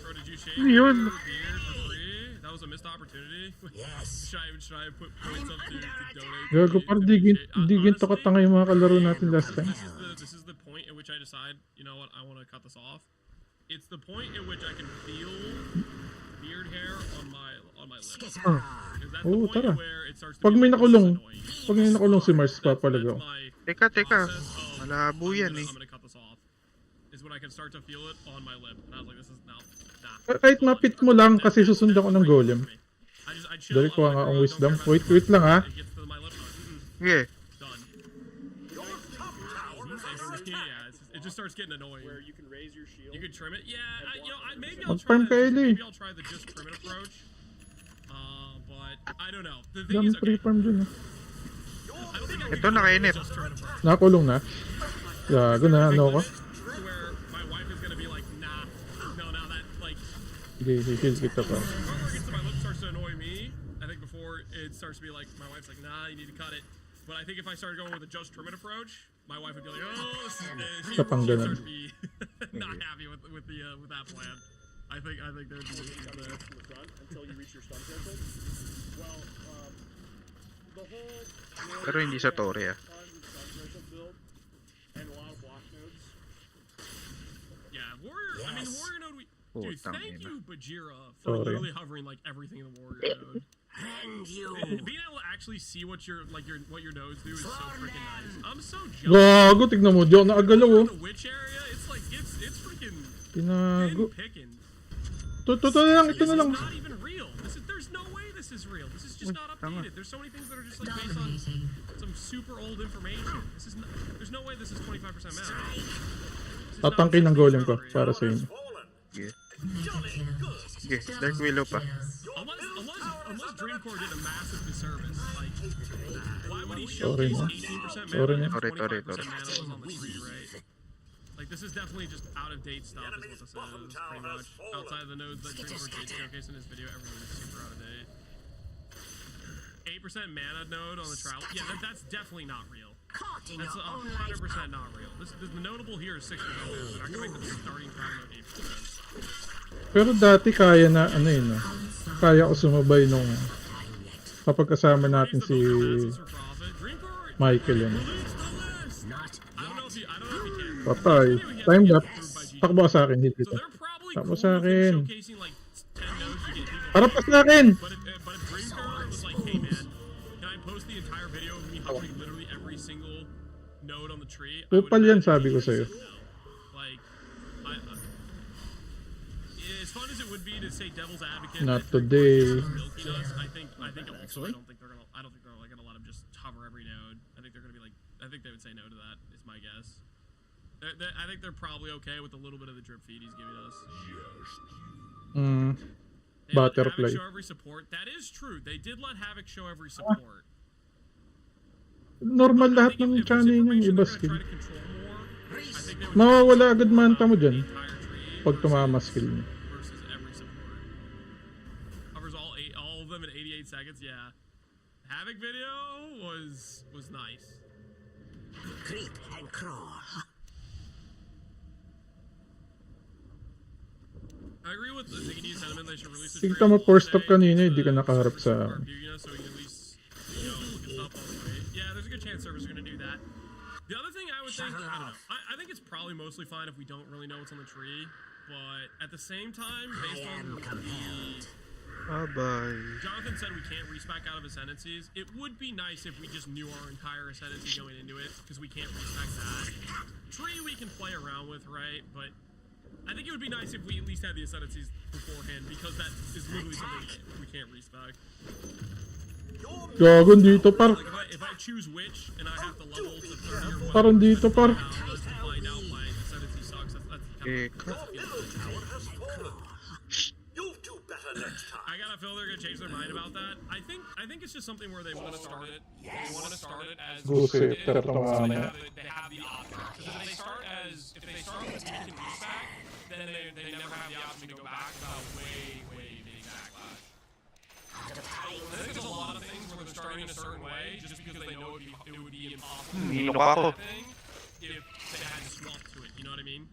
Bro, did you shave Yun. your beard for free? That was a missed opportunity. Yes. Should I put points up to donate? Gago, parang di ginto ka tanga yung mga kalaro natin last time. This is the point at which I decide, you know what, I want to cut this off. It's the point at which I can feel beard hair on my lip. Skitter. Ah. Because that's Oo, the point tara. where it starts to Pag be may like, nakulong, this is annoying. pag may nakulong si Mars, That's papalaga ko. my Teka. process of, Malabo yan eh. I'm gonna cut this off. Is when I can start to feel it on my lip. And I was like, this is nah. Kahit mapit mo lang kasi susundan ko ng golem. I chill, Dali ko I'm nga like, ang bro, wisdom. don't care about Wait lang ha. it gets to my lip. Sige. Done. Your top tower is under attack. Yeah, it just starts getting annoying. where you can raise your shield. You could trim it. Yeah, maybe I'll Mag-farm try ka, Eli. maybe I'll try the just trim it approach. But I don't know. The thing Dami is, okay, pre-farm dyan. I don't think I Ito can go nakainit. just trim it approach. Nakakulong na. Gago na, ano ko? To where my wife is gonna be like, nah, no, now that like Sige, heal kita pa. where it gets to my lip starts to annoy me. I think before it starts to be like, my wife's like, nah, you need to cut it. But I think if I started going with a just trim it approach, my wife would be like, oh, this is she Tapang would ganun. start to be not happy with that plan. I think there would be issues there. from the front until you reach your stun threshold. Well, the whole Pero hindi sa Torre ah. tons of stun threshold build and a lot of block nodes. Yeah, Warrior. I mean, the Warrior node. Dude, Putang thank ina. you, Bajira, for Sorry. literally hovering like everything in the Warrior node. And you. Being able to actually see what your nodes do is so freaking nice. I'm so jealous. Gago, tignan mo. Di ako nakagalaw oh. In the witch area, it's like it's freaking Tinago. thin pickings. Ito na lang, ito This na is lang. not even real. There's no way this is real. This is just not tama. updated. There's so many things that are just like based on Dominating. some super old information. There's no way this is 25% math. Tatangkin ng golem ko para sa inyo. Fallen. Sige. Jolly good. Sige, Dark Willow pa. Unless Dreamcore did a massive disservice, like why would he Sorry, showcase no. 18% Sorry, mana no. and Sorry. 25% mana was on the tree, right? Like this is definitely just out of date stuff, is what this is, pretty much. Outside of the nodes that Dreamcore did showcase in his video, everything is super out of date. 8% mana node on the trial. Yeah, that's definitely not real. Caught in That's your own 100% not real. The notable here is 6% mana. They're not gonna make the starting trial node 8%. Pero dati kaya na, ano yun, no? Kaya ko sumabay nung kapag kasama natin si Michael yun. Patay. Time lapse. Takbo ka sa akin, hit ito. Takbo sa akin. Harap ka sa akin! But if Dreamcar was like, hey man, can I post the entire video of me hovering literally every single node on the tree? Kupal yan, sabi ko sa'yo. Like, as fun as it would be to say devil's advocate, Not today. I think also I don't think they're gonna let him just hover every node. I think they're gonna be like, I think they would say no to that. Is my guess. I think they're probably okay with a little bit of the drip feed he's giving us. Butterfly. Show every support. That is true. They did let Havoc show every support. Normal lahat ng channel niya, iba skill. Mawawala agad manta mo dyan. Pag tumama skill niya. Versus every support. Covers all of them in 88 seconds. Yeah. Havoc video was nice. Creep and crawl. I agree with the Diggity sentiment. They should release a Tignan mo, first stop kanina, hindi ka nakaharap sa... So we can at least, look at stuff all the way. Yeah, there's a good chance servers are going to do that. The other thing I would think, I don't know, I think it's probably mostly fine if we don't really know what's on the tree, but at the same time, based on the... Bye-bye. Jonathan said we can't respec out of ascendancies. It would be nice if we just knew our entire ascendancy going into it, because we can't respec that. Tree we can play around with, right? But I think it would be nice if we at least had the ascendancies beforehand, because that is literally something we can't respec. Gago dito, par. Like if I choose which and I have to level to 30 or whatever, Parang dito, par. to find out my ascendancy sucks. That's You'll do better next time. I gotta feel they're gonna change their mind about that. I think it's just something where they want to start it. They want to start it as Bullshit, so tara tama they na. have the option. Because if they start with we can respec, then they never have the option to go back without way big backlash. I think there's a lot of things where they're starting in a certain way just because they know it would be impossible to Hilo do pa ako. that thing if they had to swap to it. You know what I mean?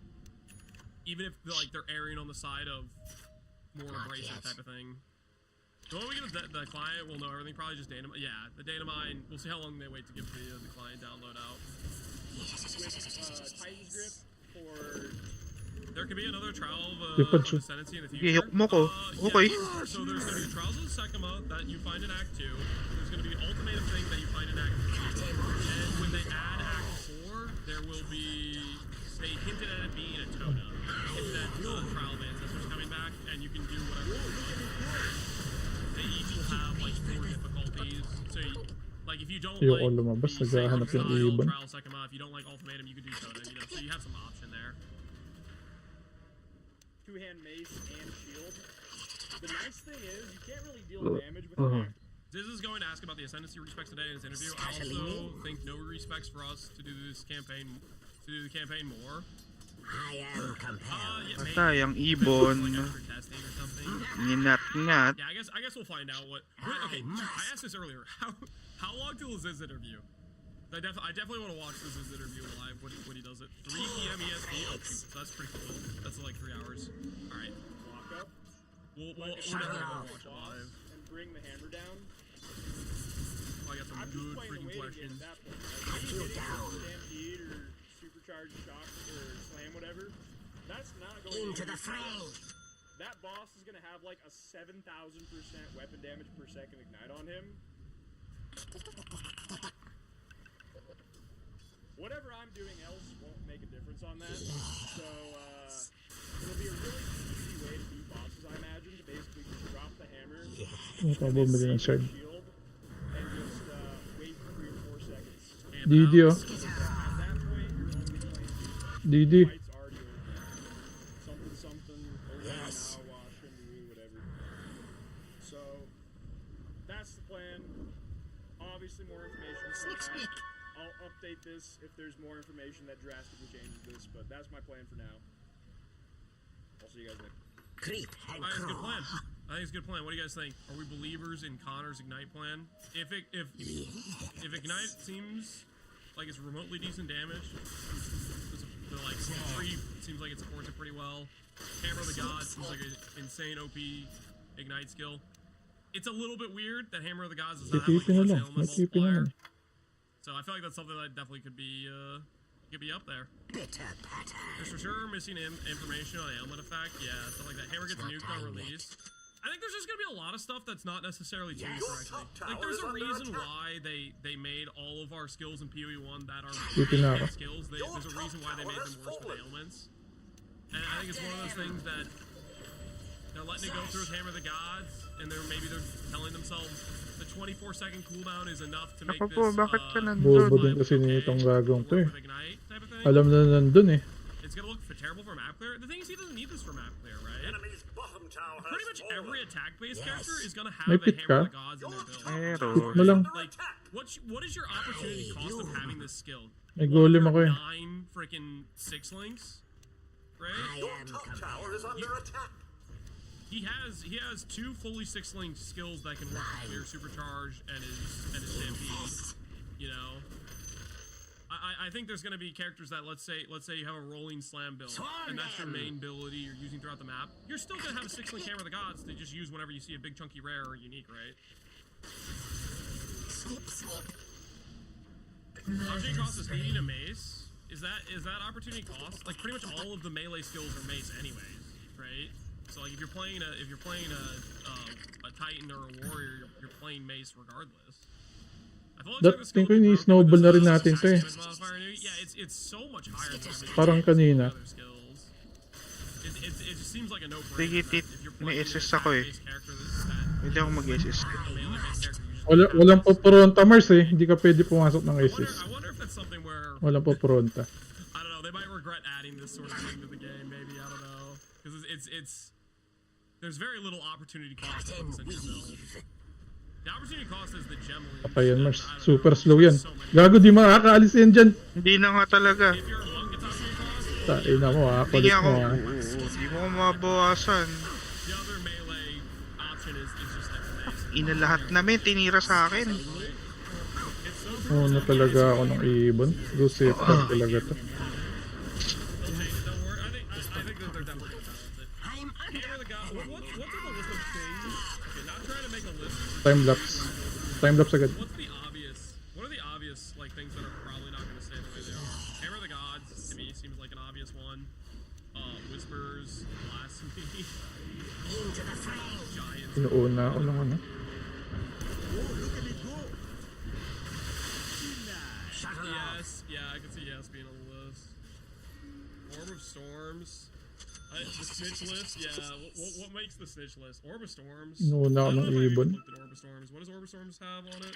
Even if they're erring on the side of more abrasive type of thing. So when we get the client, we'll know everything. Probably just data. Yeah, the data mine. We'll see how long they wait to give the client download out. With Titan's Grip for... There could be another trial of Different. ascendancy in the future. Ihok mo ko. Okay. Yeah. So there's going to be Trials of Sekima that you find in Act 2. There's going to be the Ultimatum thing that you find in Act 3. And when they add Act 4, there will be... They hinted at it being a Toda. They hinted at Trial of Ancestors coming back, and you can do whatever you want. They each will have, like, 4 difficulties. So, like, if you don't Ayoko like lumabas, the naghahanap Sekima yung style, ibon. Trial of Sekima, if you don't like Ultimatum, you can do Toda, you know, so you have some option there. Two-hand mace and shield. The nice thing is, you can't really deal damage with an active. Diz is going to ask about the Ascendancy respects today in his interview. I also think no respects for us to do this campaign, more. I am compelled. Yeah, maybe. Patay ang ibon. Like after testing or something. Nginat-ngat. Yeah, I guess we'll find out what. Okay, I asked this earlier. How long till is this interview? I definitely want to watch this interview live when he does it. 3 p.m. EST. Oh, shoot, that's pretty cool. That's like 3 hours. All right. Walk up. We're definitely gonna watch it live. And bring the hammer down. Oh, I got some I'm just good playing freaking the waiting game questions. at that point. Like, maybe hitting some stampede or supercharged shock or slam, whatever. That's not going Into the fray. That boss is gonna have like a 7,000% weapon damage per second ignite on him. Whatever I'm doing else won't make a difference on that. So, it'll be a really easy way to beat bosses, I imagine, to basically just drop the hammer, Bumili ng shard. shield, and just wait 3 or 4 seconds. DD oh. At that point, you're only playing DD. fight's already over. Something, over now, wash, and whatever. So, that's the plan. Obviously, more information is coming out. I'll update this if there's more information that drastically changes this, but that's my plan for now. I'll see you guys next. Creep and Alright, that's a good crawl. plan. I think it's a good plan. What do you guys think? Are we believers in Connor's Ignite plan? If Ignite seems like it's remotely decent damage, the like tree seems like it supports it pretty well. Hammer of the Gods seems like an insane OP Ignite skill. It's a little bit weird that Hammer of the Gods does not have like Titipin na much lang. element Matipin multiplier. naman. So I feel like that's something that definitely could be up there. Bitter patter. There's for sure missing information on ailment effect. Yeah, stuff like that. Hammer gets nuked on release. I think there's just gonna be a lot of stuff that's not necessarily tuned correctly. Like there's a reason why they made all of our skills in PoE 1 that are Keeping up. skills. There's a reason why they made them worse with ailments. And I think it's one of those things that they're letting it go through with Hammer of the Gods, and they're telling themselves the 24-second cooldown is enough to make Ako this po, bakit ka Bobo nandun? din kasi nitong gagawin to eh. with Ignite type of thing. Alam na nandun eh. It's gonna look terrible for map clear. The thing is, he doesn't need this for map clear, right? Enemy's bottom tower has Pretty much every fallen. attack-based character is gonna have May a pit Hammer of ka? the Gods in their build. Meron. Mo lang. Like, what is your opportunity cost of having this skill? May golem ako eh. 9 freaking 6 links, right? Your top tower is under attack. He has 2 fully 6-linked skills that can work with clear supercharge and his stampede. You know, I think there's gonna be characters that let's say you have a rolling slam build and that's your main ability you're using throughout the map. You're still gonna have a 6-link Hammer of the Gods they just use whenever you see a big chunky rare or unique, right? Snip, snip. Opportunity cost is needing a mace. Is that opportunity cost? Like pretty much all of the melee skills are mace anyways, right? So like if you're playing a Titan or a warrior, you're playing mace regardless. I feel like That the thing skill ko would be ini-snowball broken na with rin this, natin to eh. attack modifier. Yeah, it's so much higher than everything Parang else with kanina. other skills. It just seems like a no-brainer. Sige, that tit. if you're May playing an SS ako eh. attack-based character that Hindi ako mag-SS. a melee-based character usually Walang poporonta Mars eh. Hindi ka pwede pumasok ng I SS. wonder if that's something where Walang poporonta. I don't know. They might regret adding this sort of thing to the game. Maybe I don't know because it's there's very little opportunity cost to put this in your build. The opportunity cost is the gem leash. Patayan and Mars. I don't Super know, slow there's yan. so many- Gago di makakaalis yan dyan. Hindi na nga talaga. If you're a monk, it's opportunity cost. Tain na mo ha. Hindi Kulit ako. mo ha. Hindi mo ko mabawasan. The other melee option is just like mace. Ina lahat namin, tinira sa akin. It's so Oo na talaga ako ng ibon. Go safe lang talaga to. okay. Don't worry. I think that they're definitely gonna balance it. I'm under Hammer the God. What's on the list of things? Okay, not trying to make a list. Time lapse. Time lapse agad. What's the obvious? What are the obvious like things that are probably not going to stay the way they are? Hammer of the Gods to me seems like an obvious one. Whispers, blasphemy, into the fray. giants. Inuuna ako ng ano. Shuttle off. Yes, yeah, I can see yes being on the list. Orb of Storms. The snitch list, yeah. What makes the snitch list? Orb of Storms. Inuuna ako I don't ng know if I even ibon. looked at Orb of Storms. What does Orb of Storms have on it?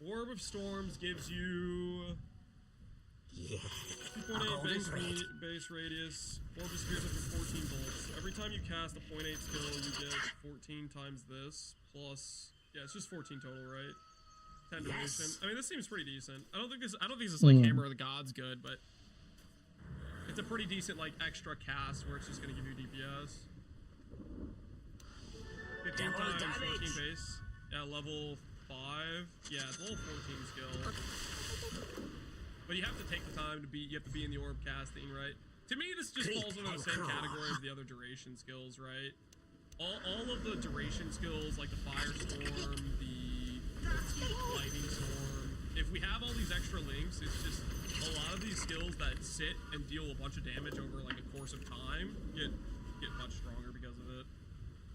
Orb of Storms gives you 2.8 base radius. Orb of Spears up to 14 bolts. Every time you cast a 0.8 skill, you get 14 times this plus. Yeah, it's just 14 total, right? 10 duration. I mean, this seems pretty decent. I don't think this is like Hammer of the Gods good, but it's a pretty decent like extra cast where it's just gonna give you DPS. 15 times 14 base. Yeah, level 5. Yeah, it's level 14 skill. But you have to take the time to be. You have to be in the orb casting, right? To me, this just falls under the same category as the other duration skills, right? All of the duration skills, like the Firestorm, the Lightning Storm. If we have all these extra links, it's just a lot of these skills that sit and deal a bunch of damage over like a course of time get much stronger because of it.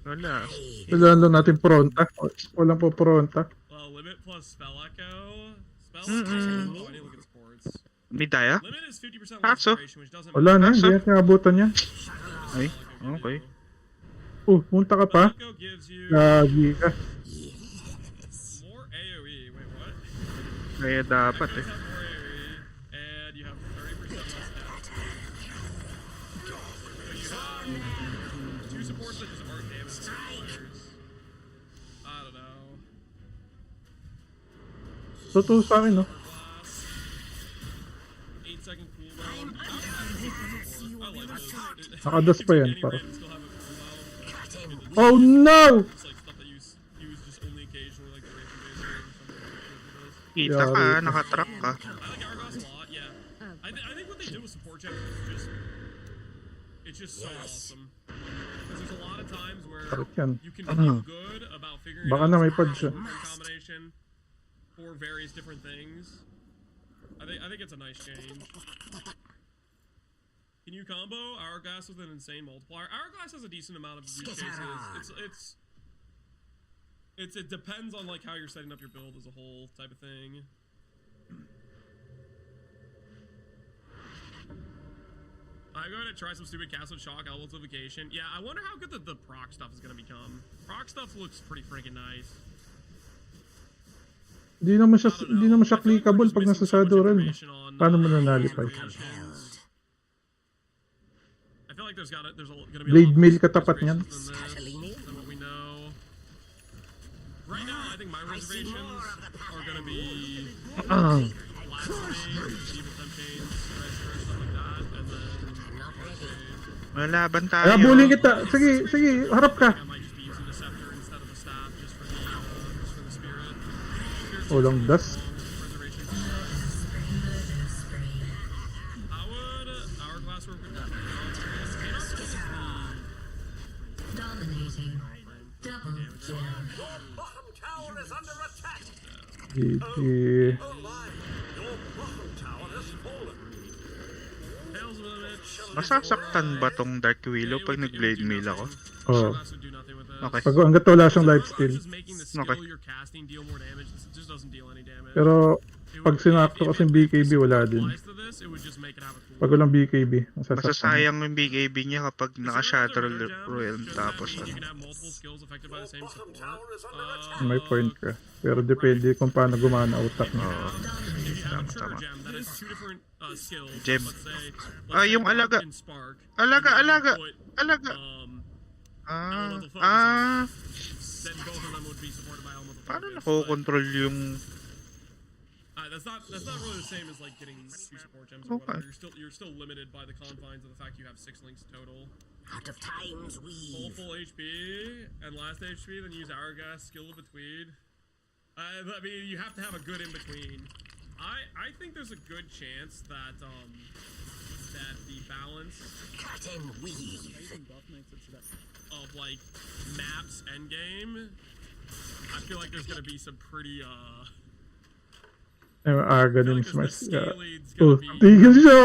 Wala. Kailangan lang natin pronta. Walang poporonta. Well, limit plus spell echo. Oh, I need to look at sports. Hindi tayo? Limit is 50% less Kaso? duration, which doesn't Wala na, Kaso? hindi natin abutan yan. Ay, okay. Punta ka pa. Echo gives you Gagi ka. more AoE. Wait, what? Kaya dapat Echoes eh. have more AoE, and you have 30% less health. But you have 2 supports that just aren't damage to players. I don't know. Totoo sa akin, no? Blast. 8-second cooldown. I like this. Nakadas pa yan, Any para. random still have a cooldown. Oh no! It's like stuff that you use just only occasionally, like the racing base or something like Kita Yeah, ka, right. nakatrack ka. I like Argos a lot, yeah. I think what they did with support gems is just... It's just so awesome. Because there's a lot of times where Sakit yan. you can feel good about figuring Baka out na may some pod siya. short-term combination for various different things. I think it's a nice change. Can you combo Hourglass with an insane multiplier? Hourglass has a decent amount of use cases. It depends on like how you're setting up your build as a whole type of thing. I'm going to try some stupid Castle Shock Elemental Vacation. Yeah, I wonder how good the proc stuff is going to become. Proc stuff looks pretty freaking nice. Hindi naman siya clickable pag nasa shadow realm. Paano mo nanalipay? I feel like there's gonna be Blade a lot mail more katapat niyan. reservations than what we know. Right now, I think my reservations are gonna be Blasphemy, Evil Temptations, stuff like that, and then Malaban tayo. Ah, bullying kita! Sige, harap ka! I might just be using the scepter instead of the staff just for the spirit. Walang dust. Reservations. How would Hourglass work with that? Dominating. Double kill. Your bottom tower is under attack. GG. Oh my, your bottom tower has fallen. Tails of the Mitch. Masasaktan ba tong Dark Willow pag nag-blade mail ako? Oh. Hourglass would do nothing with this. Okay. Pag hanggat wala siyang lifesteal. Just making the skill Okay. you're casting deal more damage. It just doesn't deal any damage. Pero It pag would- sinakto if kasing it BKB wala din. applies to this, it would just make it have a cool. Pag walang BKB, masasaktan. Masasayang yung BKB niya kapag Is there naka-Shadow another gem? Realm Shouldn't tapos that mean ano. you can have multiple skills affected by the same Bottom support? tower is under attack. May point ka. Pero depende kung paano gumana utak niya. Oo. If you have a trigger Tama. gem that has two different skills, Gem. let's say Yung Arc alaga. and Spark, Alaga, and then alaga, put, alaga. elemental focus Ah, then both of them would be supported by elemental paano focus. nakokontrol yung... That's not really the same as like getting two support gems Okay. or whatever. You're still limited by the confines of the fact you have 6 links total. Out of time's weave. Full HP and last HP, then use Hourglass, skill of between. I mean, you have to have a good in between. I think there's a good chance that that the balance Cut and weave. of like maps endgame, I feel like there's gonna be some pretty Ay, I aga feel din like the smash. scale lead's Oh, gonna be. tigil siya!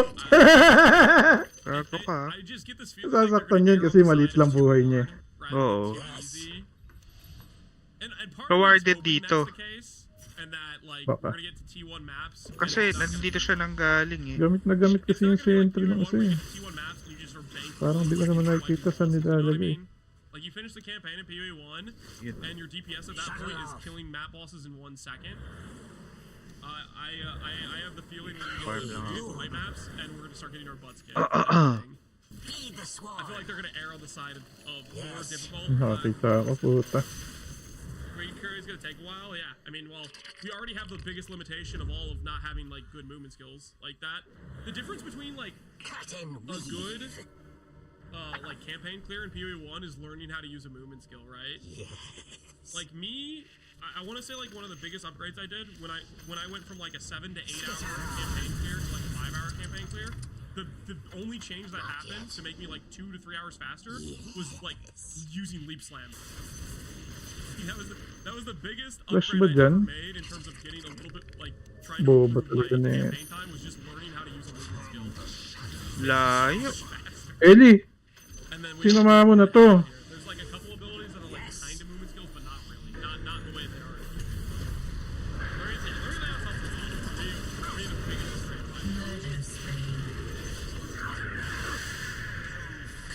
Gago ka. I just get this feeling like they're Sasaktan gonna yan err kasi on the maliit side lang of buhay support niya. rather than Oo. too easy. And part of me is Rewarded hoping dito. that's the case, and that like Baka. we're gonna get to T1 maps. and Kasi it's not gonna nandito be- siya nanggaling eh. Gamit na gamit it's kasi not yung gonna be like sentry ng T1 isa where you eh. get to T1 maps and you just sort of bank Parang di ko naman nakikita saan nilalagay. Like you finish the campaign in PoE 1, Yun. and your DPS at that point is killing map bosses in 1 second. I have the feeling we're Farm gonna lang get ako. the right maps, and we're gonna start getting our butts kicked. Feed the I swarm. feel like they're gonna err on the side of more difficult. Nakakita ako, puta. Green Curry is gonna take a while. Yeah, I mean, well, we already have the biggest limitation of all of not having like good movement skills like that. The difference between like Cut and a weave. good like campaign clear in PoE 1 is learning how to use a movement skill, right? Like me, I want to say like one of the biggest upgrades I did when I went from like a 7 to 8 hour campaign clear to like a 5 hour campaign clear. The only change that happened to make me like 2 to 3 hours faster was like using leap slam. That was the biggest Flash upgrade ba I ever dyan? made in terms of getting a little bit like trying to Boba improve talaga my na eh. campaign time was just learning how to use a movement skill. Layo. Eli! And then Sinama mo na to. There's like a couple abilities that are like kind of movement skills, but not really. Not in the way they are. Learning that helps a lot. Being the biggest upgrade in my life. Murder spree.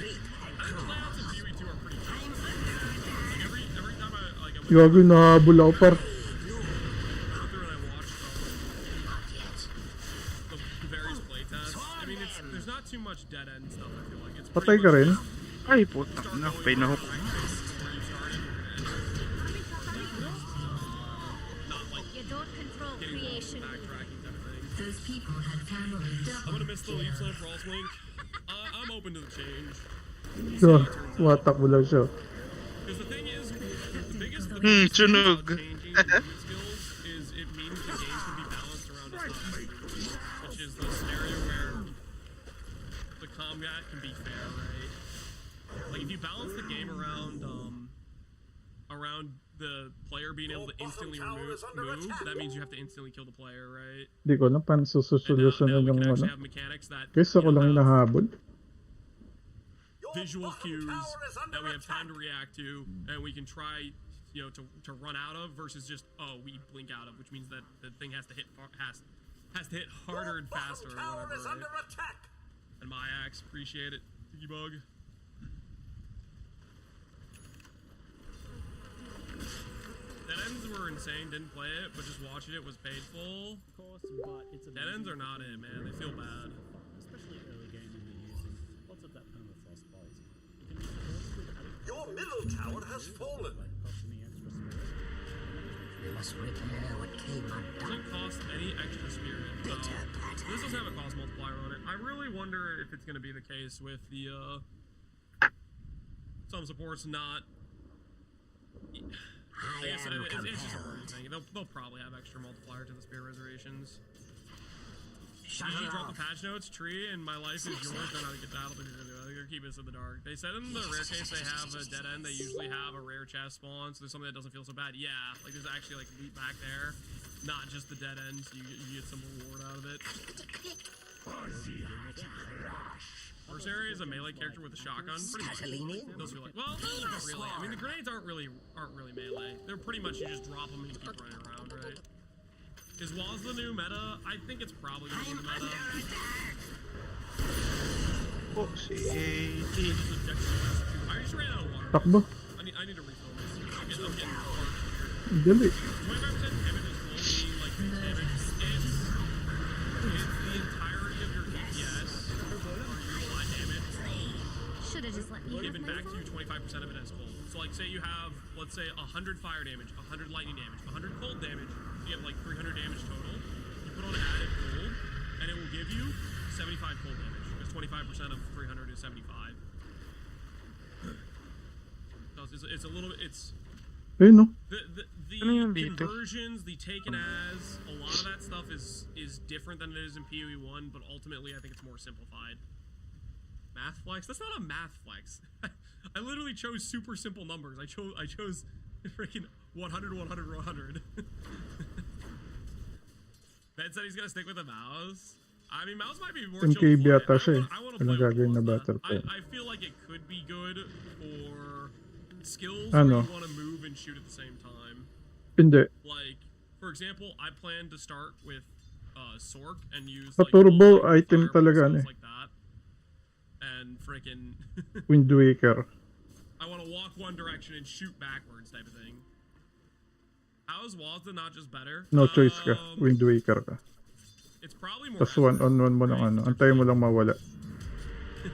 I think the layouts in PoE 2 are pretty good. Like every time I went Gago, nahabol ako par. through and I watched the various playtests, I mean there's not too much dead end stuff. I feel like it's Patay pretty ka much rin? Ay, putang na. Pinahook. where you started. Not like You don't control getting creation. backtracking type of thing. Those people had family I'm double gonna miss the leap kill. slam for all swing. I'm open to the change. So, watak mo lang siya. Because Because the thing is, the biggest thing Sunog. about changing movement skills is it means the game can be balanced around a style, which is the scenario where the combat can be fair, right? Like if you balance the game around the player being able to instantly move, that means you have to instantly kill the player, right? Di ko alam paano And now susolusyonan we yung can ano. actually have mechanics that Kaysa ko lang hinahabol. Your visual bottom cues tower is under that we have time to attack. react to, and we can try, to run out of versus just we blink out of, which means that the thing has to hit has to hit harder and Your faster bottom or tower whatever. is Right? under attack. And my axe, appreciate it, Tiki Bug. Dead ends were insane. Didn't play it, but just watching it was painful. Of course, but it's Dead ends are not it, man. They feel bad. especially early game when you're using lots of that permafrost poison. It can be forced with added Your middle tower has fallen. costing me extra spirit. We must repair what came undone. Doesn't cost any extra spirit. This doesn't have a cost multiplier on it. I really wonder if it's going to be the case with the some supports not. I guess it's just a weird thing. They'll probably have extra multiplier to the spirit reservations. Shut You it drop the off. patch notes, tree, and my life is yours. They're not gonna get that. I don't think they're gonna do it. I think they're keeping us in the dark. They said in the rare case they have a dead end, they usually have a rare chest spawn, so there's something that doesn't feel so bad. Yeah, like there's actually like loot back there, not just the dead end. So you get some reward out of it. Mercenary is a melee character with a shotgun. Pretty much. Those feel like, well, not really. I mean, the grenades aren't really melee. They're pretty much you just drop them and you keep running around, right? Is Waz the new meta? I think it's probably gonna be the meta. Oh, si Just objective. I just ran out of water. Takbo. I need to refill this. I'm getting parched here. Dali. 25% damage is only like damage. It's the entirety of your DPS or your flat damage Should have just let me given back to you. 25% of it as cold. So like say you have, let's say 100 fire damage, 100 lightning damage, 100 cold damage. You have like 300 damage total. You put on added cold, and it will give you 75 cold damage. Because 25% of 300 is 75. So it's a little bit. It's Ayun no. the Ano yun dito? conversions, the taken as, a lot of that stuff is different than it is in PoE 1, but ultimately I think it's more simplified. Math flex? That's not a math flex. I literally chose super simple numbers. I chose freaking 100, 100, 100. Ben said he's gonna stick with the mouse. I mean, mouse might be more chill. MKB to play. ata siya eh. I wanna Ano play with gagawin na mouse, battle man. pass? I feel like it could be good for skills Ano? where you want to move and shoot at the same time. Hindi. Like, for example, I plan to start with Sork and use Sa like turbo full, like, item fireball talaga skills ano eh. like that. And freaking Wind Waker. I want to walk one direction and shoot backwards type of thing. How is Wazda not just better? No choice ka. Wind Waker ka. It's probably more Tapos one on one mo ng ano. Antayin mo lang mawala. in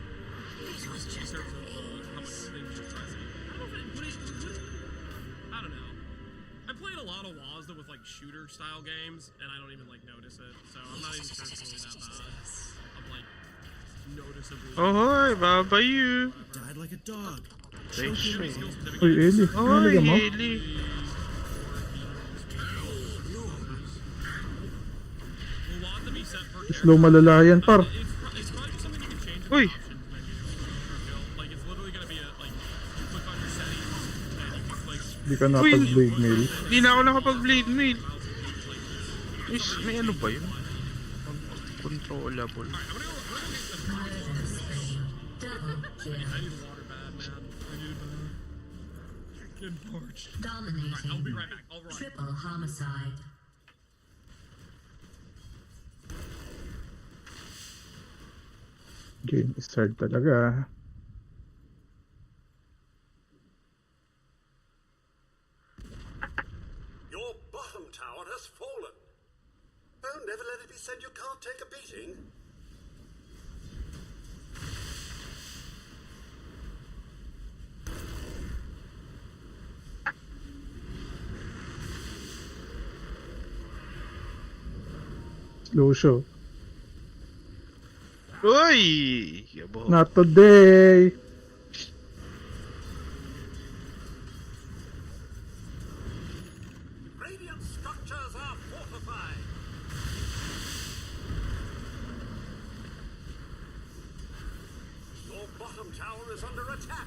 terms of how much things you're pressing. I don't know. I played a lot of Wazda with like shooter style games, and I don't even like notice it. So I'm not even sure it's really that bad. I'm like noticeably. Ahoy, babayu. Died like a dog. Say shit. Uy, Eli. Ahoy, Nalaga mo? Eli. Slow malala yan, par. It's probably just something you can change in Uy. the options menu. Like it's literally gonna be a like you click on your settings and you can like Di ka napag-blade mail. Di na ako nakapag-blade mail. Is, may ano ba yun? Controllable. I'm gonna go get some I need water bad, man. I need it bad. Getting parched. Dominating. I'll be right back. I'll run. Triple homicide. Game is hard talaga. Your bottom tower has fallen. Oh, never let it be said you can't take a beating. Slow show. Uy! Yabo. Not today! structures are fortified. Your bottom tower is under attack.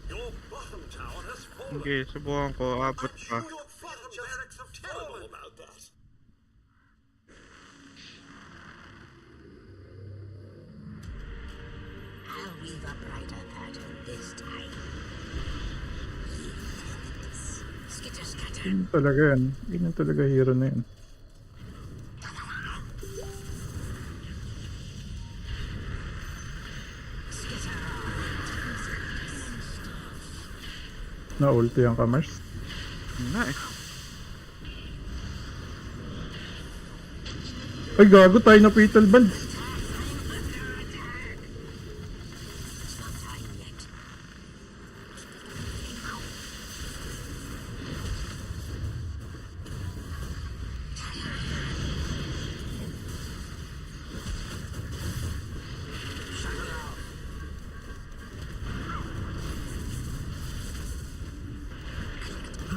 Your bottom tower has fallen. Okay, subukan ko. Abot I'm pa. sure your bottom barracks have terrible about that. I'll weave a brighter pattern this time. Skitter scatter. Ganyan talaga yan. Ganyan talaga hero na yan. Na-ulti ang kamers. Na eh. Ay gago tayo na fatal band.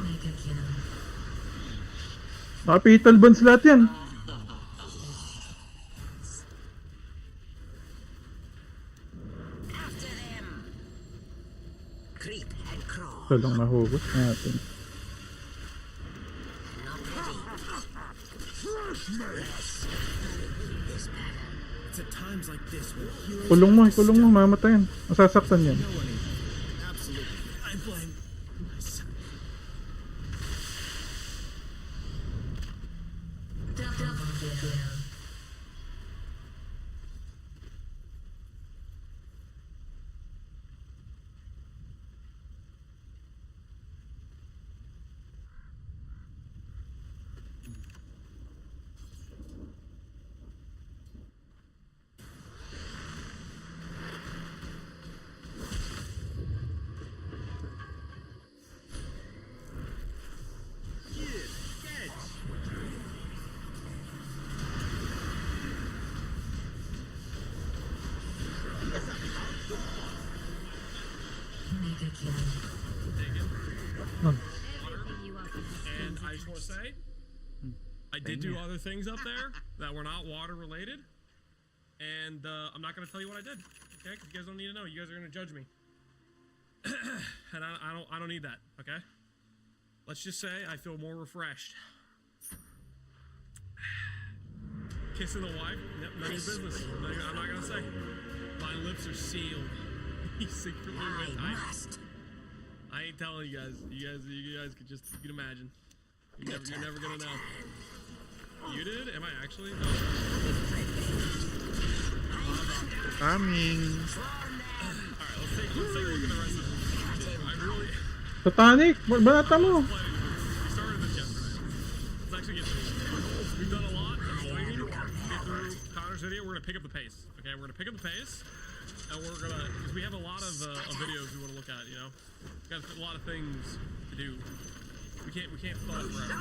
Mega kill. Naka-fatal bands lahat yan. After them. Creep and crawl. Ito lang nahugot natin. Not ready. This pattern. It's at times like this when heroes Kulong mo, mamatayan. Masasaktan yan. no one is. Absolutely. I blame myself. Double kill. Mega kill. Everything you offer has And strings I just want to say, I did do other things up there that were not water related, and I'm not going to tell you what I did. Okay, 'cause you guys don't need to know. You guys are going to judge me, and I don't need that. Okay. Let's just say I feel more refreshed. Kissing the wife? Yep, none of your business. I'm not gonna say. My lips are sealed. He secretly went. I must. I ain't telling you guys. You guys could just, you can imagine. You're never gonna know. You did? Am I actually? No. Coming. Alright, let's take a look at the rest of this. I really Satanic! Banata mo! we started this yesterday. Let's actually get through it. We've done a lot of streaming. Get through Connor's video. We're gonna pick up the pace. Okay, we're gonna pick up the pace. And we're gonna, because we have a lot of videos we want to look at, you know? Got a lot of things to do. We can't thought forever.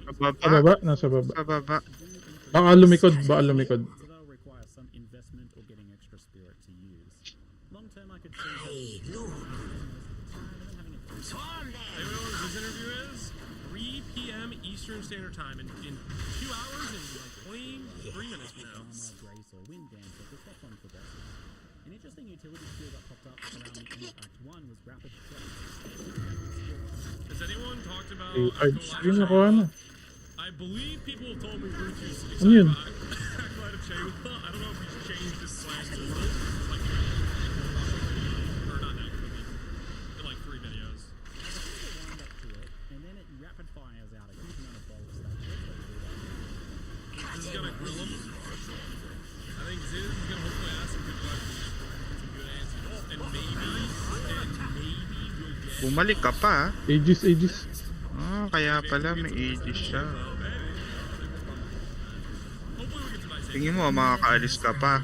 Sa baba? Nasa baba. Sa baba. Baka lumikod. So that'll require some investment or getting extra spirit to use. Long term, I could see Hey, look. Anyone know what this interview is? 3 p.m. Eastern Standard Time in 2 hours and like 23 minutes from now. Armor, Grace, or Wind Dancer to step on progresses. An interesting utility skill that popped up around the end of Act 1 was Rapid Flex. Has anyone talked about Yun nakuha na. I believe people have told me Brutus is Ano yun? Acolyte of Shayla. I don't know if he's changed his plan system. Like, or not actually. In like 3 videos. Wind up to it, and then it rapid fires out a huge amount of bolts that This is gonna grill him. I think Ziz is gonna hopefully ask some good questions. Some good answers. And maybe we'll get... Bumalik ka pa, ah. Aegis. Ah, kaya pala may Aegis siya. Hopefully we get some nice Tingin mo, makakaalis ka pa.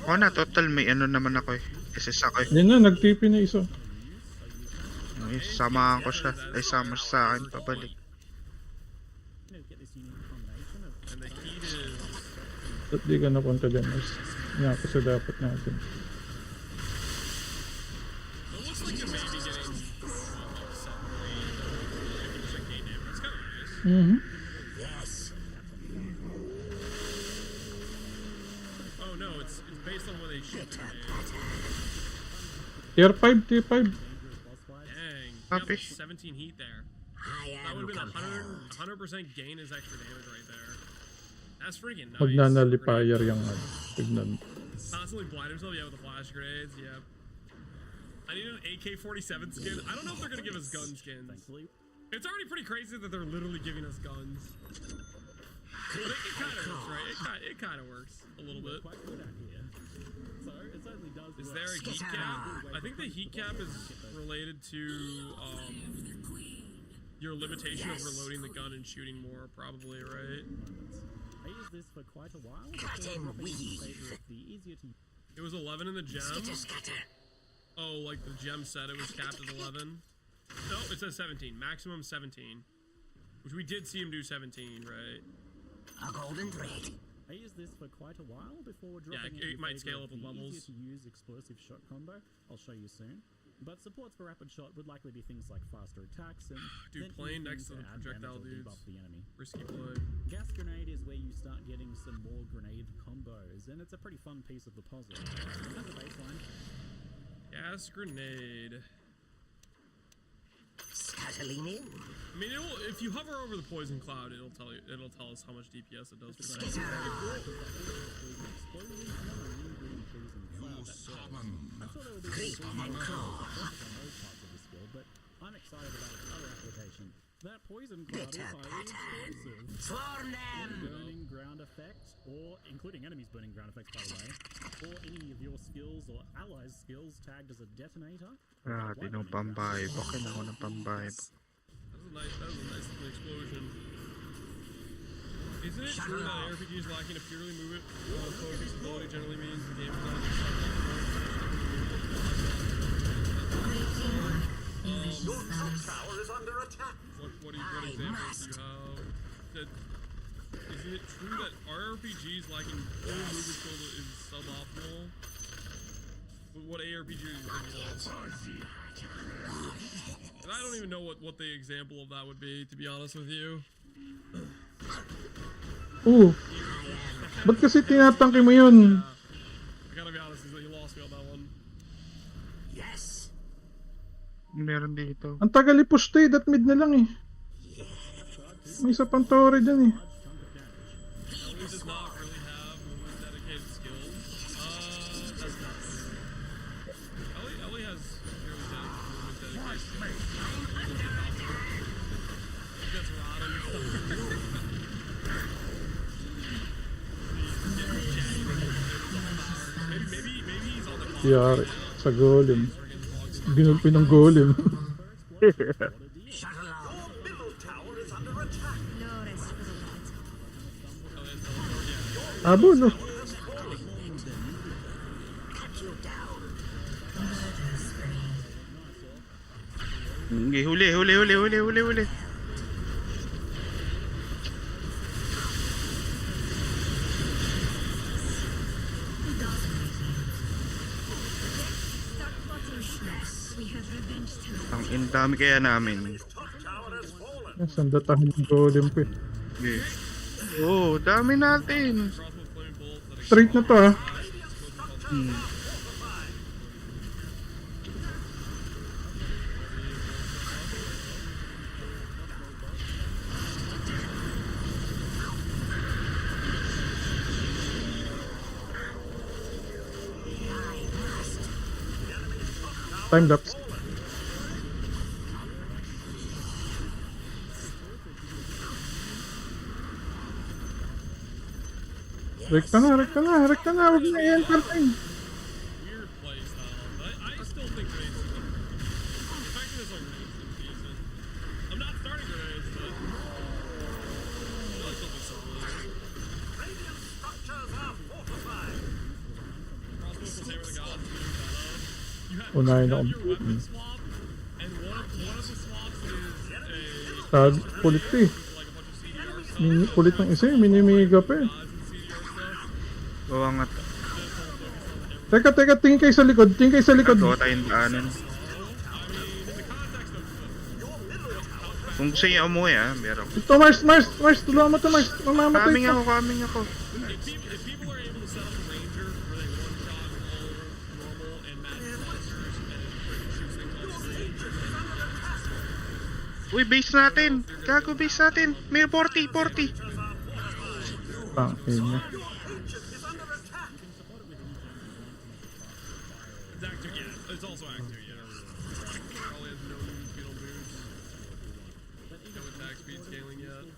Oo na, total may ano naman ako eh. SS ako eh. Yan na, nag-TP na isa. Ay, samahan ko siya. Ay, sama siya sa akin pabalik. And the key is... Ba't di ka napunta dyan? Nga kasi dapat natin. like the maybe getting like 7% gain damage. That's kind of nice. Mhm. Oh no, it's based on when they shoot the grenade. Tier 5, tier 5. Dang, you got Copy. like 17 heat there. That would have been 100% gain is extra damage right there. That's freaking nice. Magnanalifier yung ano. Tignan. Constantly blind himself, yeah, with the flash grenades, yeah. I need an AK-47 skin. I don't know if they're gonna give us gun skins. Thankfully, It's already pretty crazy that they're literally giving us guns. But it kind of works, right? It kind of works a little bit. quite good at here. So it certainly does Is work. there a heat cap? I think the heat cap is related to your limitation of reloading the gun and shooting more, probably, right? I used this for quite a while before dropping in favor of the easier to It was 11 in the gem. Oh, like the gem said it was capped at 11. No, it says 17. Maximum 17. Which we did see him do 17, right? A golden thread. I used this for quite a while before Yeah, dropping it in might favor scale of up with the levels. easier to use explosive shot combo. I'll show you soon. But supports for rapid shot would likely be things like faster attacks and Dude, then playing things next to the add projectile damage or dudes. debuff the enemy. Risky play. Gas grenade is where you start getting some more grenade combos, and it's a pretty fun piece of the puzzle. As a baseline, Gas grenade. Scuttling in. I mean, if you hover over the poison cloud, it'll tell us how much DPS it does. For that. explosions and a lingering poison cloud that Summon. I'm sure there will be some cool on those parts of the skill, but I'm excited about its other application. That poison cloud is highly explosive. Swarm them. Burning ground effect, or including enemies burning ground effects, by the way, or any of your skills or allies' skills tagged as a detonator. Grabe nung pambayad. Okay na ako ng pambayad. That was a nice little explosion. Isn't it true that ARPGs lacking a purely movement focused ability generally means the game is not Your top tower is under attack. what examples do you have? Isn't it true that RPGs lacking pure movement skill is suboptimal? But what ARPG are you thinking of? And I don't even know what the example of that would be, to be honest with you. Ba't kasi tinatangke mo yun? I gotta be honest, you lost me on that one. Yes. Meron dito. Ang tagal i-push to eh, that mid na lang eh. May isa pang torre dyan eh. Ellie does not really have movement dedicated skills. That's not true. Ellie has purely movement dedicated skills. That's rotten. Maybe he's on the clock. Yari, sa golem. Ginulpi ng golem. Shuttle out. Your middle tower is under attack. No rest for the wicked. Abo, no. Cut you down. Huli, huli. Start plotting snaps. We have revenge time. Ang dami kaya namin. Top tower has fallen. Sandatahan ng golem ko eh. Okay. Oh, dami natin. Crossbow flaming bolt that Straight na to ah. Time lapse. Rekta na. Huwag na i-enter time. weird play style, but I still think grenades are good. Effectiveness on grenades is decent. I'm not starting grenades, but they'll be solid. Radiant structures are fortified. Crossbow from Hammer the Gods, you have Unahin your ako. weapon swap, and one of the swaps is Tag, kulit to eh. like a bunch of CDR stuff. Kulit ng isa eh, minimiga pa eh. Odds and CDR stuff. Gawa nga. Teka, tingin kayo sa likod. Ito tayong daanan. Kung gusto niya umuwi meron. Ito, Mars, tulungan mo to, Mars. Mamamatay Coming to. ako. If people are able to set up a ranger where they one shot all normal and magic monsters and it shoots things off screen. Uy, base natin. Gago, base natin. May 40. Tangin niya. It's Act 2, yeah. It's also Act 2, yeah. Probably has no movement speed on boots. No attack speed scaling yet.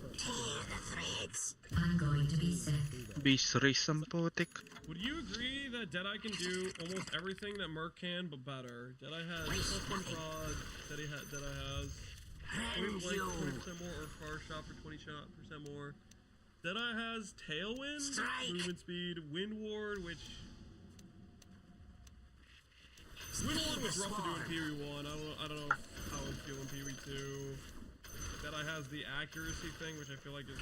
I'm going to be sick. Base race ang putik. Would you agree that Deadeye can do almost everything that Merc can, but better? Deadeye has +1 prod. Deadeye has point blank 20% more, or far shot for 20% more. Deadeye has Tailwind, movement speed, Wind Ward, which Wind Ward was rough to do in Pee-wee 1. I don't know how it would feel in Pee-wee 2. Deadeye has the accuracy thing, which I feel like is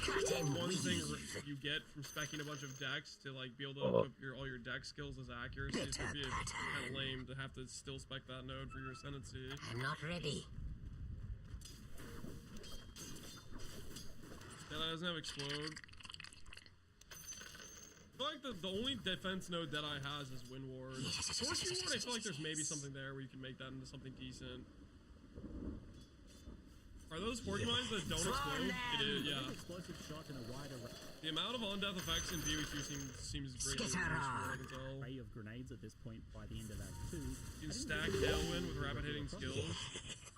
one thing you get from specking a bunch of decks to like be able to equip all your deck skills as accuracy. It's gonna be kind of lame to have to still spec that node for your ascendancy. I'm not ready. Deadeye doesn't have explode. I feel like the only defense node Deadeye has is Wind Ward. Fortune Ward, I feel like there's maybe something there where you can make that into something decent. Are those Fortune Mines that don't explode? It is, yeah. Explosive shot in a wide The amount of on-death effects in Pee-wee 2 seems greatly reduced from what I can tell. array of grenades at this point by the end of Act 2. You can stack Tailwind with rapid hitting skills.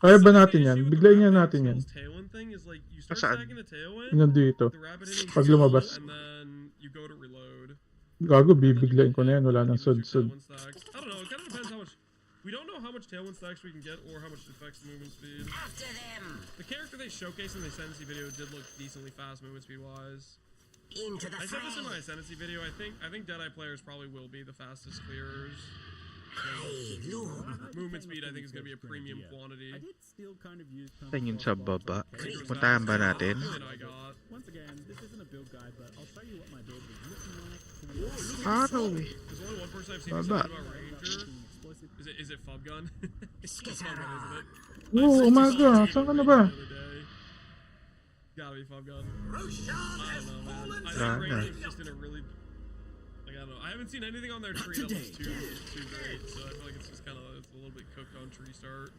Kaya ba natin yan? Biglayin nga natin yan. Tailwind thing is like you start Saan? stacking the Tailwind, Nandito. the rapid hitting Pag skills, lumabas. and then you go to reload. Gago, bibiglayin ko na yan. Wala nang sud-sud. Tailwind stacks. I don't know, it kind of depends how much. We don't know how much Tailwind stacks we can get or how much it affects the movement speed. After them! The character they showcased in the Ascendancy video did look decently fast movement speed wise. Into the I said this in my fray! Ascendancy video. I think Deadeye players probably will be the fastest clearers. Hey, look! Movement speed I think is going to be a premium quantity. I did still kind of use Tingin sa baba. Great. Puntahan ba natin? Really I got. Once again, this isn't a build guide, but I'll show you what my build was looking like. Araw eh. There's only one person I've seen who Baba. said about Ranger. Is it Fub Gun? It's Fub Gun, isn't it? Oo, umaga. Saan ka na ba? Gotta be Fub Gun. I don't know, man. I think Ranger's just in a really... Like, I don't know. I haven't seen anything on their tree that looks too great, so I feel like it's just kind of it's a little bit cooked on tree start.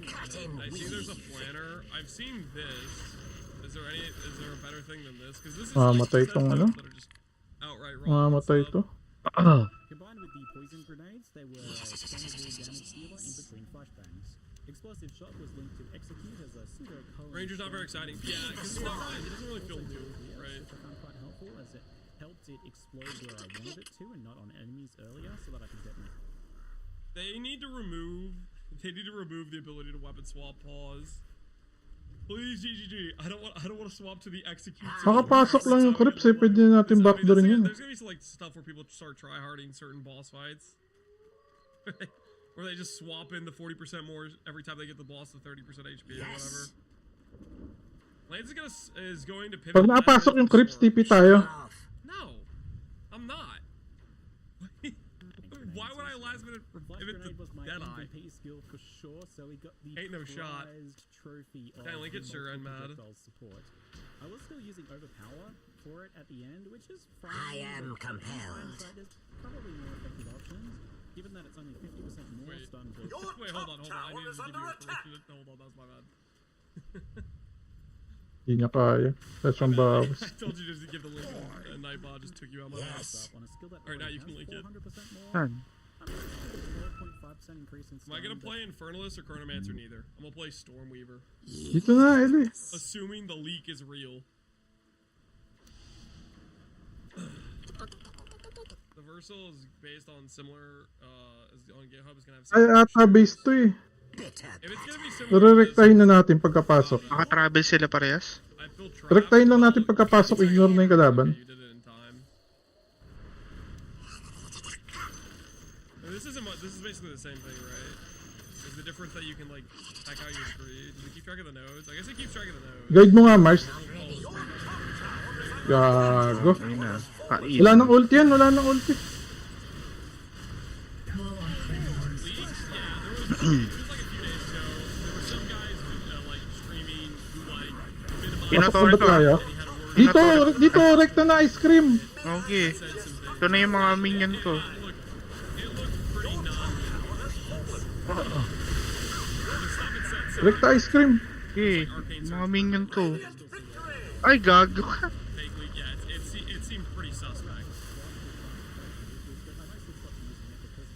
I see there's a planner. I've seen this. Is there a better thing than this? Because this is Matay like tong ano? that are just outright wrong. Matay to. Combined with the poison grenades, they were a expendable damage dealer in between flashbangs. Explosive shot was linked to execute as a pseudo Ranger's not very exciting. Yeah, because it doesn't really feel new, right? Which I found quite helpful as it helped it explode where I wanted it to and not on enemies earlier so that I could detonate. They need to remove the ability to weapon swap pause. Please, GGG. I don't want to swap to the execute. Makapasok lang yung creeps eh. Pwede natin backdoorin yun. There's gonna be some like stuff where people start tryharding certain boss fights. Where they just swap in the 40% more every time they get the boss to 30% HP or whatever. Lance is going to pivot. Pag nakapasok yung creeps, TP tayo. No, I'm not. Why would I last minute pivot to Deadeye? MVP skill for sure, so he got the Ain't no shot. prized trophy of Can I link it? Sure, I'm mad. projectile support. I was still using overpower for it at the end, which is fine. I am but compelled. There's probably more effective options, given that it's only 50% more Wait. stun boost. Wait, hold on. I needed to give you information. Hold on, that was my bad. Hindi niya kaya. That's from bawas. I told you just to give the link and Nightbot just took you out my mouth. On a skill that Alright, now already you can has link it. 400% more. Saan? 12.5% increase in Am I gonna stun, play Infernalist or Chronomancer? Neither. I'm gonna play Stormweaver. Dito na, Eli. Assuming the leak is real. The Versal is based on similar, on GitHub is gonna have Ay, ata base to eh. If it's gonna be similar to Nare-rectahin na natin pagkapasok. Naka-travel sila parehas? I feel trapped. Rectahin lang natin pagkapasok, ignore na yung kalaban. You did it in time. This is basically the same thing, right? Is the difference that you can like hack out your tree? Does it keep track of the nodes? I guess it keeps track of the nodes. Guide mo nga, Mars. Gago. Ayun na. Wala nang ulti yan, wala nang ulti. Leaks? Yeah, there was like a few days ago. There were some guys Pinatol ba ko ah. tayo? Dito, rekta na ice cream. Okay. Ito na yung mga minion ko. Rekta ice cream. Okay. Mga minion ko. Ay, gago ka. Vaguely, yeah, it seemed pretty suspect.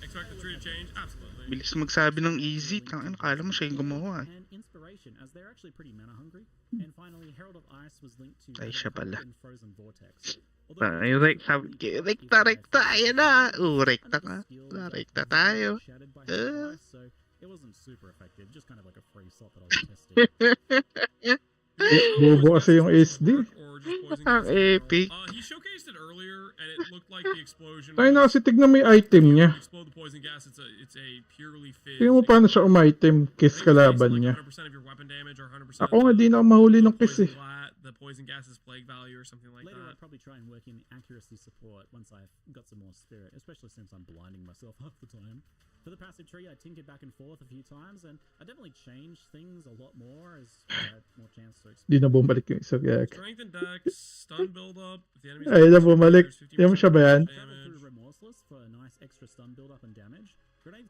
Expect the tree to change? Absolutely. Bilis magsabi ng easy. Tangin, kala mo siya yung gumawa. And inspiration, as they're actually pretty mana hungry. And finally, Herald of Ice was linked to Ay, siya pala. and Frozen Vortex. Ay, rekta. Ayan na. Rekta ka. Rekta tayo. It wasn't super effective, just kind of like a free slot that I was testing. Bobo kasi yung SD. Ang epic. He showcased it earlier, and it looked like the explosion. Tayo na kasi tignan mo yung item niya. Explode the poison gas. It's a purely fizz. Tignan mo paano siya umitem. Kiss kalaban niya. 100% of your weapon damage or 100% Ako nga di na ako mahuli ng kiss eh. The poison gas is plague value or something like Later, that. I'd probably try and work in the accuracy support once I've got some more spirit, especially since I'm blinding myself half the time. For the passive tree, I tinkered back and forth a few times, and I definitely changed things a lot more as I had more chance to explore. Di na bumalik yung isa gag. Strength and dex, stun build up. If the enemy's Ay na bumalik. Di mo siya ba yan? Travel through Remorseless for a nice extra stun build up and damage. Grenade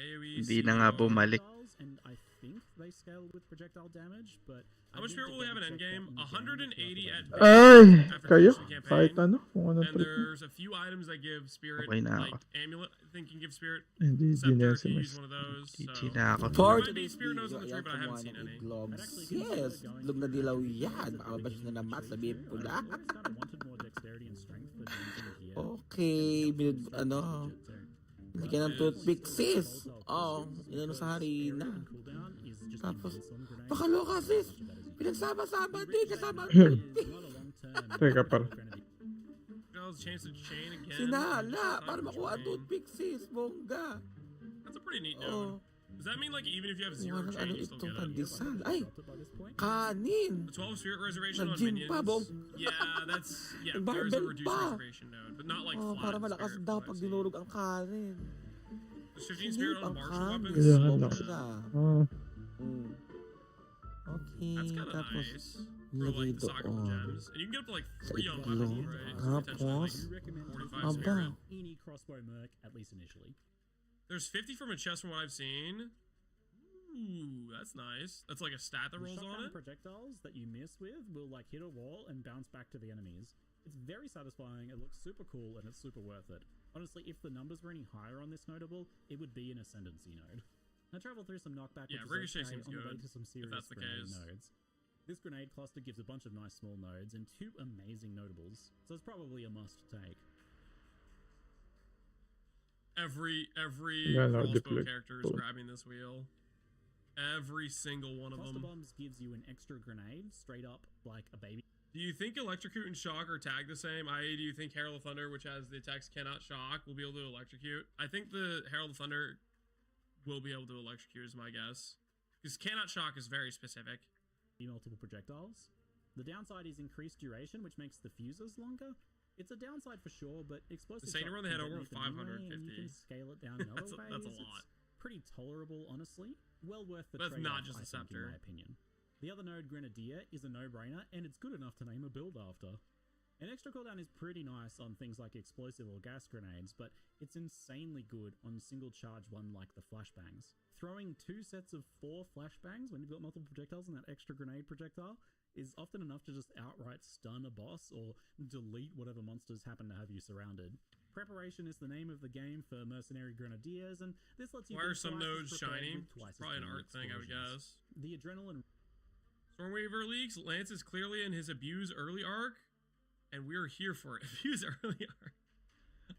AoE, Hindi na nga bumalik. projectiles, and I think they scale with projectile damage, but How much spirit will we have in endgame? 180 at Ay, after kayo? finishing the campaign. Kahit ano, kung ano And trip. there's a few items that give spirit, Okay na like ako. amulet. I think can give spirit. Hindi, di Scepter, niya if you use simas. one of those. GG So. na ako. For Might be today's spirit video, nose on the tree, ayan but I haven't kumuha seen ng any. iglogs. Yes, lug na dilaw yan. Makabash na naman, sabihin ko na. Okay, ano, lagyan ng toothpick sis. Oh, inano sa harina. Tapos, pakaloka sis. Pinagsama-sama din, kasama. Teka par. Girls, chance to chain again. Sinala, para makuha ang toothpick sis. Bongga. That's a pretty neat node. Oh. Does that mean like even if you have zero Ano chain, you still itong get it? pandesal? Ay, kanin. The 12 spirit reservation on Nag-gym minions. pa, Bong. Yeah, that's yeah. Nagbarbell There's a reduced pa. reservation node, but not like Oh, flat para malakas spirit, daw from what pag I've seen. dinurog ang kanin. There's 15 spirit on Sinip ang martial kanin. weapons. Kailangan lang. Bongga. Oh, Okay, That's kind of tapos nice. For lagay like the soccer doon. gems, and you can get up to like Sa 3 on weapons, itlog. right? So potentially like Tapos, 45 aba, spirit. Any crossbow merc, at least initially. There's 50 from a chest from what I've seen. Ooh, that's nice. That's like a stat that The rolls on shotgun it. projectiles that you miss with will like hit a wall and bounce back to the enemies. It's very satisfying, it looks super cool, and it's super worth it. Honestly, if the numbers were any higher on this notable, it would be an ascendancy node. I traveled through some knockback, Yeah, which is Ricochet okay seems on the way good, to some if serious that's the grenade case. nodes. This grenade cluster gives a bunch of nice small nodes and 2 amazing notables, so it's probably a must take. Every Yeah, no, crossbow deploy. character is grabbing this wheel. Every single one of Cluster them. bombs gives you an extra grenade, straight up like a baby. Do you think Electrocute and Shock are tagged the same? I.e., do you think Herald of Thunder, which has the attacks cannot shock, will be able to electrocute? I think the Herald of Thunder will be able to electrocute, is my guess. Because cannot shock is very specific. Multiple projectiles. The downside is increased duration, which makes the fuses longer. It's a downside for sure, but explosive Saying shock around the head can over detonate them anyway, and you 550. can scale it down in other That's ways. a lot. It's pretty tolerable, honestly. Well worth the That's trade-off, not just I a think, in scepter. my opinion. The other node, Grenadier, is a no-brainer, and it's good enough to name a build after. An extra cooldown is pretty nice on things like explosive or gas grenades, but it's insanely good on single charge one like the flashbangs. Throwing 2 sets of 4 flashbangs when you've got multiple projectiles and that extra grenade projectile is often enough to just outright stun a boss or delete whatever monsters happen to have you surrounded. Preparation is the name of the game for mercenary grenadiers, and this lets you Why be are some twice as nodes prepared shiny? with twice as Probably an many art thing, I would explosions. guess. The adrenaline Stormweaver leaks. Lance is clearly in his abuse early arc, and we're here for it. Abuse early arc.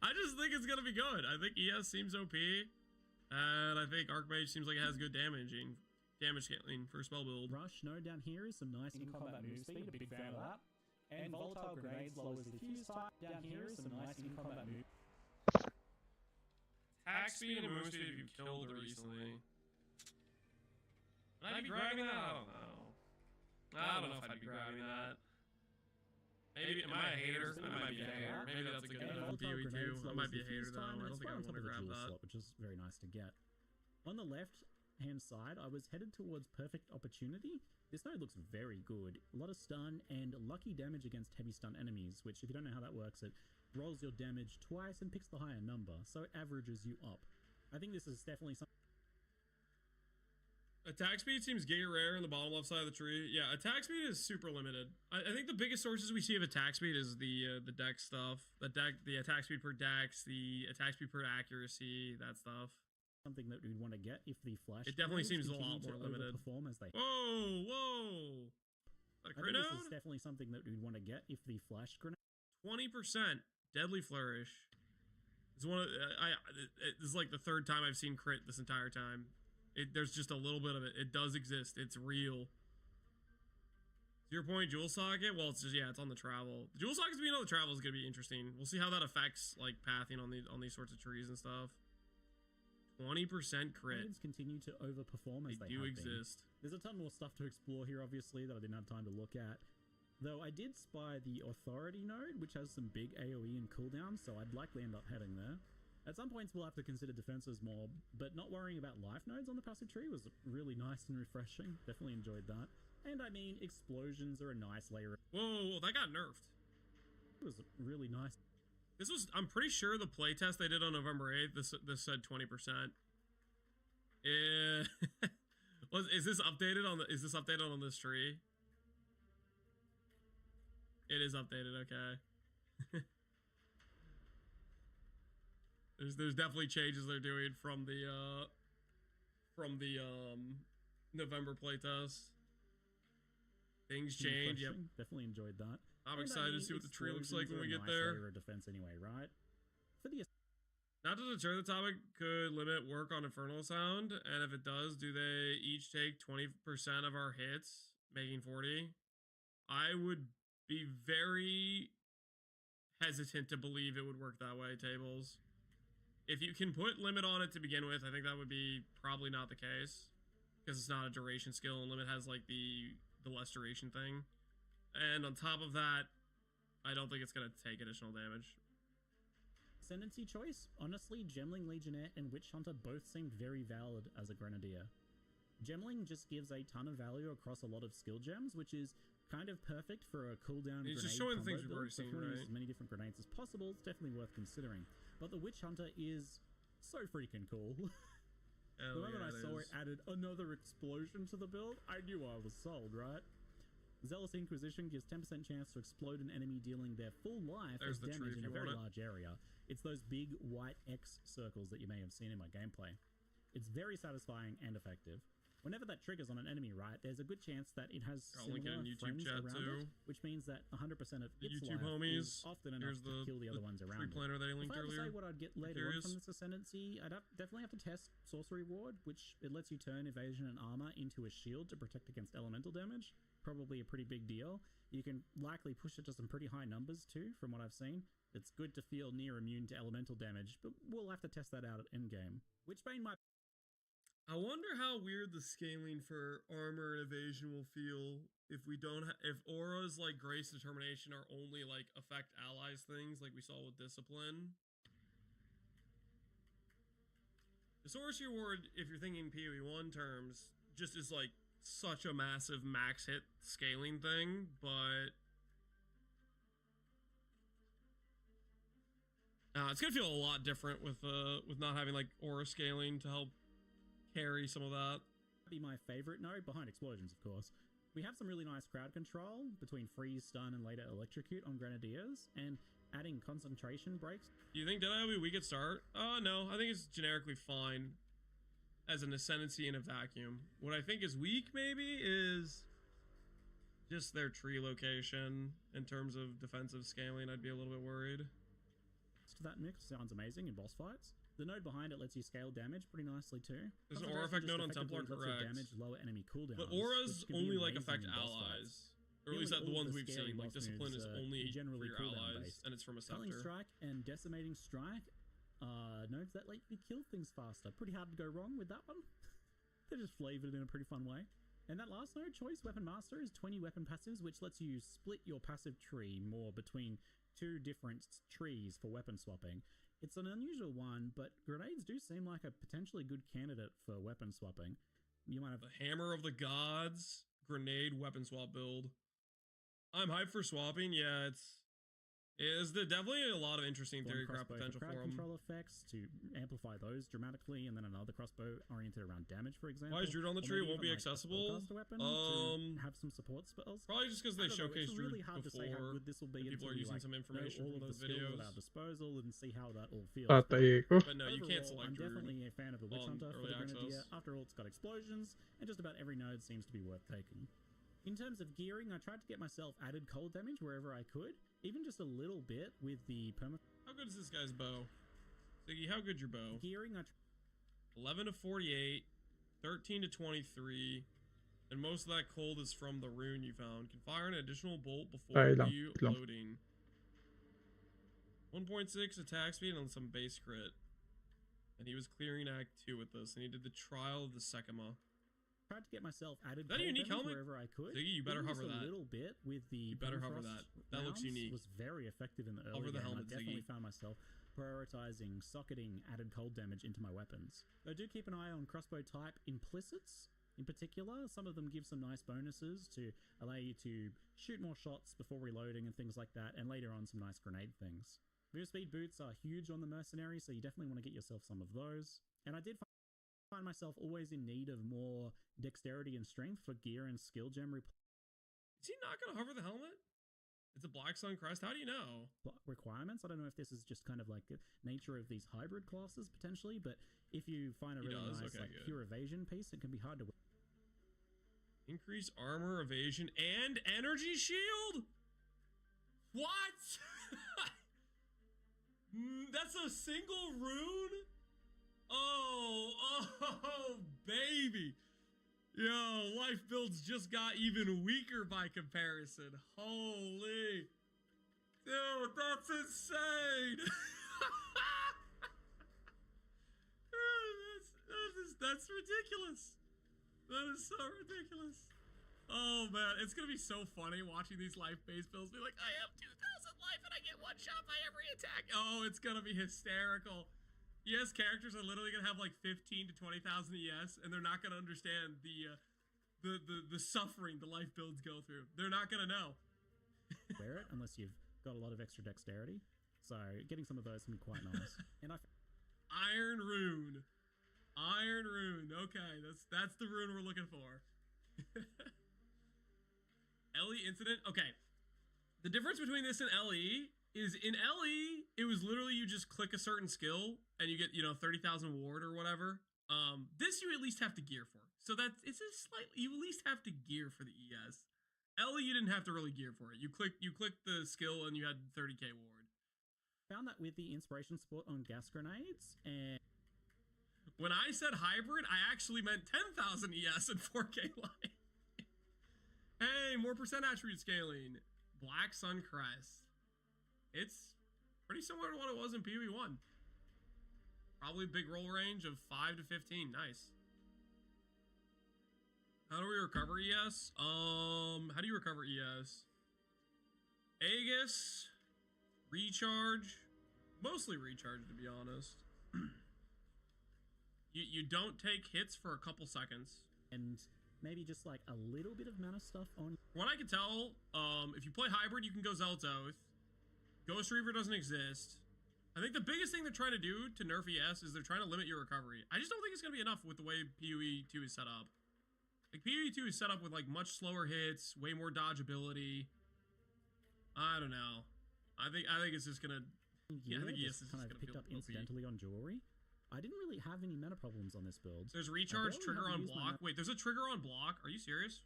I just think it's gonna be good. I think ES seems OP, and I think Archmage seems like it has good damage scaling for spell build. Rush node down here is some nice in-combat move speed, a big fan of that. And volatile grenades lowers the fuse type. Down here is some nice in-combat move. Attack speed and move speed if you killed her recently. Would I be grabbing that? I don't know. I don't know if I'd be grabbing that. Maybe, am I a hater? I might be a hater. Maybe that's a good And note. volatile PoE grenades too. I lowers might be the a hater fuse though. time, I and don't it's think I right on want top to of the grab jewel that. slot, which is very nice to get. On the left hand side, I was headed towards Perfect Opportunity. This node looks very good. A lot of stun and lucky damage against heavy stun enemies, which if you don't know how that works, it rolls your damage twice and picks the higher number, so it averages you up. I think this is definitely something. Attack speed seems giga rare in the bottom left side of the tree. Yeah, attack speed is super limited. I think the biggest sources we see of attack speed is the dex stuff. The attack speed per dex, the attack speed per accuracy, that stuff. Something that we'd want to get if the flash. It definitely seems a lot more limited. Perform as they. Whoa! A crit this is definitely something that we'd want to get if the flash grenade. 20% deadly flourish. It's one of this is like the third time I've seen crit this entire time. There's just a little bit of it. It does exist. It's real. To your point, jewel socket. Well, it's just it's on the travel. The jewel sockets being on the travel is gonna be interesting. We'll see how that affects like pathing on these sorts of trees and stuff. 20% crit. Continue to overperform as they do exist. There's a ton more stuff to explore here, obviously, that I didn't have time to look at. Though I did spy the Authority node, which has some big AoE and cooldowns, so I'd likely end up heading there. At some points, we'll have to consider defenses more, but not worrying about life nodes on the passive tree was really nice and refreshing. Definitely enjoyed that. And I mean, explosions are a nice layer. Whoa, that got nerfed. It was really nice. This was, I'm pretty sure the playtest they did on November 8th, this said 20%. Yeah. Is this updated on this tree? It is updated, okay. There's definitely changes they're doing from the November playtest. Things change, yep. Definitely enjoyed that. I'm excited to see what the tree looks like when we get there. Defense anyway, right? For the not to deter the topic, could limit work on Infernal Sound, and if it does, do they each take 20% of our hits, making 40? I would be very hesitant to believe it would work that way, Tables. If you can put limit on it to begin with, I think that would be probably not the case, because it's not a duration skill, and limit has like the less duration thing. And on top of that, I don't think it's going to take additional damage. Ascendancy choice? Honestly, Gemling Legionnaire and Witch Hunter both seemed very valid as a Grenadier. Gemling just gives a ton of value across a lot of skill gems, which is kind of perfect for a cooldown grenade. It's just showing the things we've build, already seen, so if you want to right? use as many different grenades as possible, it's definitely worth considering. But the Witch Hunter is so freaking cool. The moment I saw it added another explosion to the build, I knew I was sold, right? Zealous Inquisition gives 10% chance to explode an enemy, dealing their full life as damage in a very large area. It's those big white X circles that you may have seen in my gameplay. It's very satisfying and effective. Whenever that triggers on an enemy, right, there's a good chance that it has similar friends around it, which means that 100% of its YouTube life homies. is often enough to kill the other ones around it. Planner that I linked If I had to earlier. say what I'd get later on from this Ascendancy, I'd definitely have to test Sorcery Ward, which it lets you turn evasion and armor into a shield to protect against elemental damage. Probably a pretty big deal. You can likely push it to some pretty high numbers too, from what I've seen. It's good to feel near immune to elemental damage, but we'll have to test that out at endgame. Witchbane might... I wonder how weird the scaling for armor and evasion will feel if we don't if auras like Grace and Determination are only like affect allies things like we saw with Discipline. The Sorcery Ward, if you're thinking PoE1 terms, just is like such a massive max hit scaling thing, but it's gonna feel a lot different with not having like aura scaling to help carry some of that. Be my favorite node behind explosions, of course. We have some really nice crowd control between freeze, stun, and later electrocute on Grenadiers, and adding concentration breaks. Do you think Deadeye will be weak at start? No, I think it's generically fine as an Ascendancy in a vacuum. What I think is weak, maybe, is just their tree location in terms of defensive scaling. I'd be a little bit worried. To that mix sounds amazing in boss fights. The node behind it lets you scale damage pretty nicely too. There's an aura effect node on Templar, correct. Damage lower enemy cooldowns, but auras only like affect allies. Or at least the ones we've seen. Like Discipline is only for your allies, and it's from a Culling scepter. Strike and Decimating Strike nodes that let you kill things faster. Pretty hard to go wrong with that one. They just flavored it in a pretty fun way. And that last node, Choice Weapon Master, is 20 weapon passives, which lets you split your passive tree more between two different trees for weapon swapping. It's an unusual one, but grenades do seem like a potentially good candidate for weapon swapping. You might have The Hammer of the Gods grenade weapon swap build. I'm hyped for swapping. Yeah, is there definitely a lot of interesting one theory crap crossbow potential for crowd for him. control effects to amplify those dramatically, and then another crossbow oriented around damage, for example. Why is Druid on the Or tree? It maybe won't be even, like, a accessible. spellcaster weapon to have some support spells. Probably just because they I don't know, showcased it's really Druid hard to say how before. good this will be and people until are we, using like, some information know all from of those the skills videos. at our disposal and see how that all feels. Patay ko. But no, you can't Overall, select I'm Druid. definitely a fan of the Witch on Hunter for early the Grenadier. access. After all, it's got explosions, and just about every node seems to be worth taking. In terms of gearing, I tried to get myself added cold damage wherever I could, even just a little bit with the perma. How good is this guy's bow? Ziggy, how good your bow? Gearing, 11 to 48, 13 to 23, and most of that cold is from the rune you found. Can fire an additional bolt before Ay lang, lang. reloading. 1.6 attack speed on some base crit. And he was clearing Act 2 with this, and he did the Trial of the Sekima. Tried to get myself added Is that a cold unique damage helmet? wherever I could. Ziggy, you better Even hover just that. a little bit with the You better hover permafrost that. That looks rounds unique. was very effective in the early Hover the game. helmet, I definitely Ziggy. found myself prioritizing socketing added cold damage into my weapons. Though do keep an eye on crossbow type implicits. In particular, some of them give some nice bonuses to allow you to shoot more shots before reloading and things like that, and later on some nice grenade things. Move speed boots are huge on the mercenary, so you definitely want to get yourself some of those. And I did find myself always in need of more dexterity and strength for gear and skill gem Is he not going to hover the helmet? It's a Black Sun Crest. How do you know? requirements. I don't know if this is just kind of like the nature of these hybrid classes potentially, but if you find a He really does? nice Okay, like good. pure evasion piece, it can be hard to. Increase armor, evasion, and energy shield? What? That's a single rune? Oh, baby. Yo, life builds just got even weaker by comparison. Holy. Dude, that's insane. That's ridiculous. That is so ridiculous. Oh man, it's gonna be so funny watching these life-based builds be like, I have 2,000 life and I get one shot by every attack. Oh, it's gonna be hysterical. ES characters are literally gonna have like 15 to 20,000 ES, and they're not gonna understand the suffering the life builds go through. They're not gonna know. wear it unless you've got a lot of extra dexterity. So getting some of those can be quite nice. And Iron Rune. Iron Rune. Okay, that's the rune we're looking for. LE Incident. Okay. The difference between this and LE is in LE, it was literally you just click a certain skill and you get, 30,000 ward or whatever. This you at least have to gear for. So it's a slightly, you at least have to gear for the ES. LE, you didn't have to really gear for it. You click the skill and you had 30k ward. found that with the inspiration support on gas grenades, and when I said hybrid, I actually meant 10,000 ES and 4k life. Hey, more percent attribute scaling. Black Sun Crest. It's pretty similar to what it was in PvE1. Probably big roll range of 5 to 15. Nice. How do we recover ES? How do you recover ES? Aegis. Recharge. Mostly recharge, to be honest. You don't take hits for a couple seconds. And maybe just like a little bit of mana stuff on. From what I can tell, if you play hybrid, you can go Zealot's Oath. Ghost Reaver doesn't exist. I think the biggest thing they're trying to do to nerf ES is they're trying to limit your recovery. I just don't think it's going to be enough with the way PoE 2 is set up. Like, PoE 2 is set up with, like, much slower hits, way more dodgeability. I don't know. I think it's just going to... Yeah, I think ES is kind just of going to picked feel up OP. incidentally on jewelry. I didn't really have any mana problems on this build. There's recharge, barely trigger had to on use my block. Wait, there's a trigger on block? Are you serious?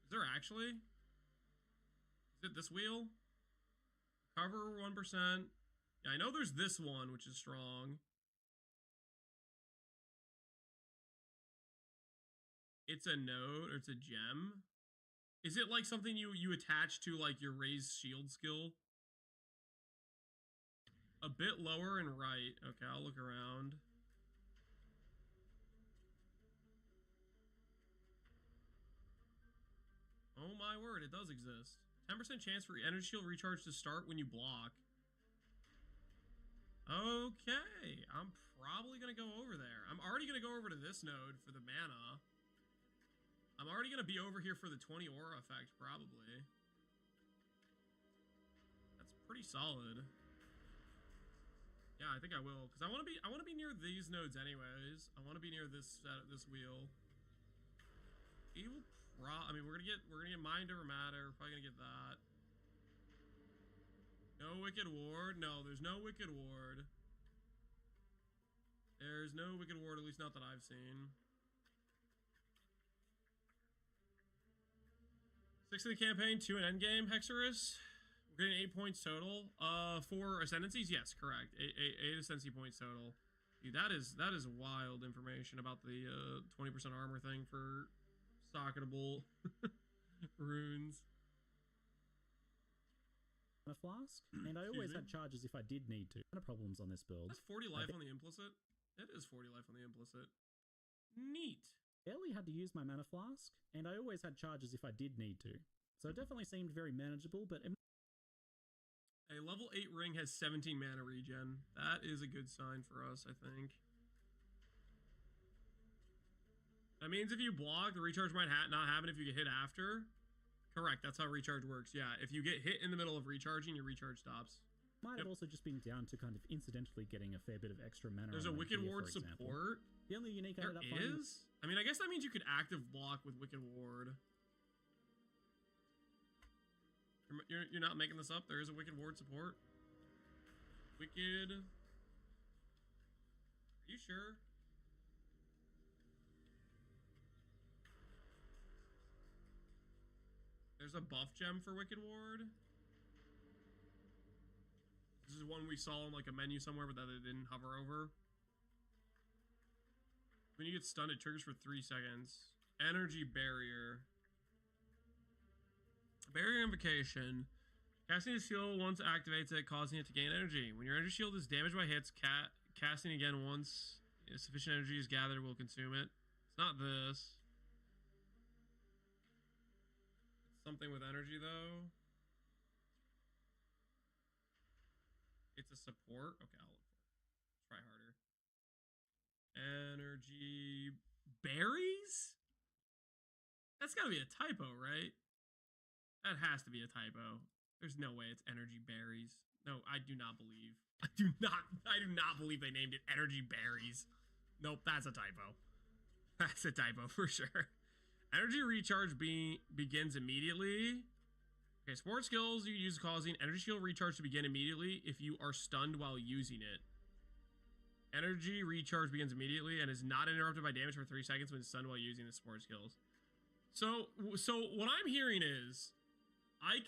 Is there actually? Is it this wheel? Cover 1%. Yeah, I know there's this one, which is strong. It's a node, or it's a gem. Is it like something you attach to like your raised shield skill? A bit lower and right. Okay, I'll look around. Oh my word, it does exist. 10% chance for energy shield recharge to start when you block. Okay, I'm probably gonna go over there. I'm already gonna go over to this node for the mana. I'm already gonna be over here for the 20 aura effect, probably. That's pretty solid. Yeah, I think I will, because I want to be near these nodes anyways. I want to be near this this wheel. Evil I mean, we're gonna get Mind Over Matter. We're probably gonna get that. No Wicked Ward. No, there's no Wicked Ward. There's no Wicked Ward, at least not that I've seen. 6 in the campaign, 2 in endgame, Hexerus. We're getting 8 points total. 4 ascendancies? Yes, correct. 8 ascendancy points total. Dude, that is wild information about the 20% armor thing for socketable runes. A flask, and I always had charges if I did need to. No problems on this build. That's 40 life on the implicit. It is 40 life on the implicit. Neat. Barely had to use my mana flask, and I always had charges if I did need to. So it definitely seemed very manageable, but a level 8 ring has 17 mana regen. That is a good sign for us, I think. That means if you block, the recharge might not happen if you get hit after. Correct, that's how recharge works. Yeah, if you get hit in the middle of recharging, your recharge stops. Might have also just been down to kind of incidentally getting a fair bit of extra mana. There's a Wicked Ward support. The only unique I there ended up finding is? I mean, I guess that means you could active block with Wicked Ward. You're not making this up. There is a Wicked Ward support. Wicked. Are you sure? There's a buff gem for Wicked Ward. This is one we saw in like a menu somewhere, but that it didn't hover over. When you get stunned, it triggers for 3 seconds. Energy Barrier. Barrier Invocation. Casting a shield once activates it, causing it to gain energy. When your energy shield is damaged by hits, casting again once sufficient energy is gathered will consume it. It's not this. Something with energy, though. It's a support. Okay, I'll look for it. Try harder. Energy berries? That's gotta be a typo, right? That has to be a typo. There's no way it's energy berries. No, I do not believe. I do not believe they named it energy berries. Nope, that's a typo. That's a typo for sure. Energy recharge begins immediately. Okay, support skills you use causing energy shield recharge to begin immediately if you are stunned while using it. Energy recharge begins immediately and is not interrupted by damage for 3 seconds when stunned while using the support skills. So what I'm hearing is I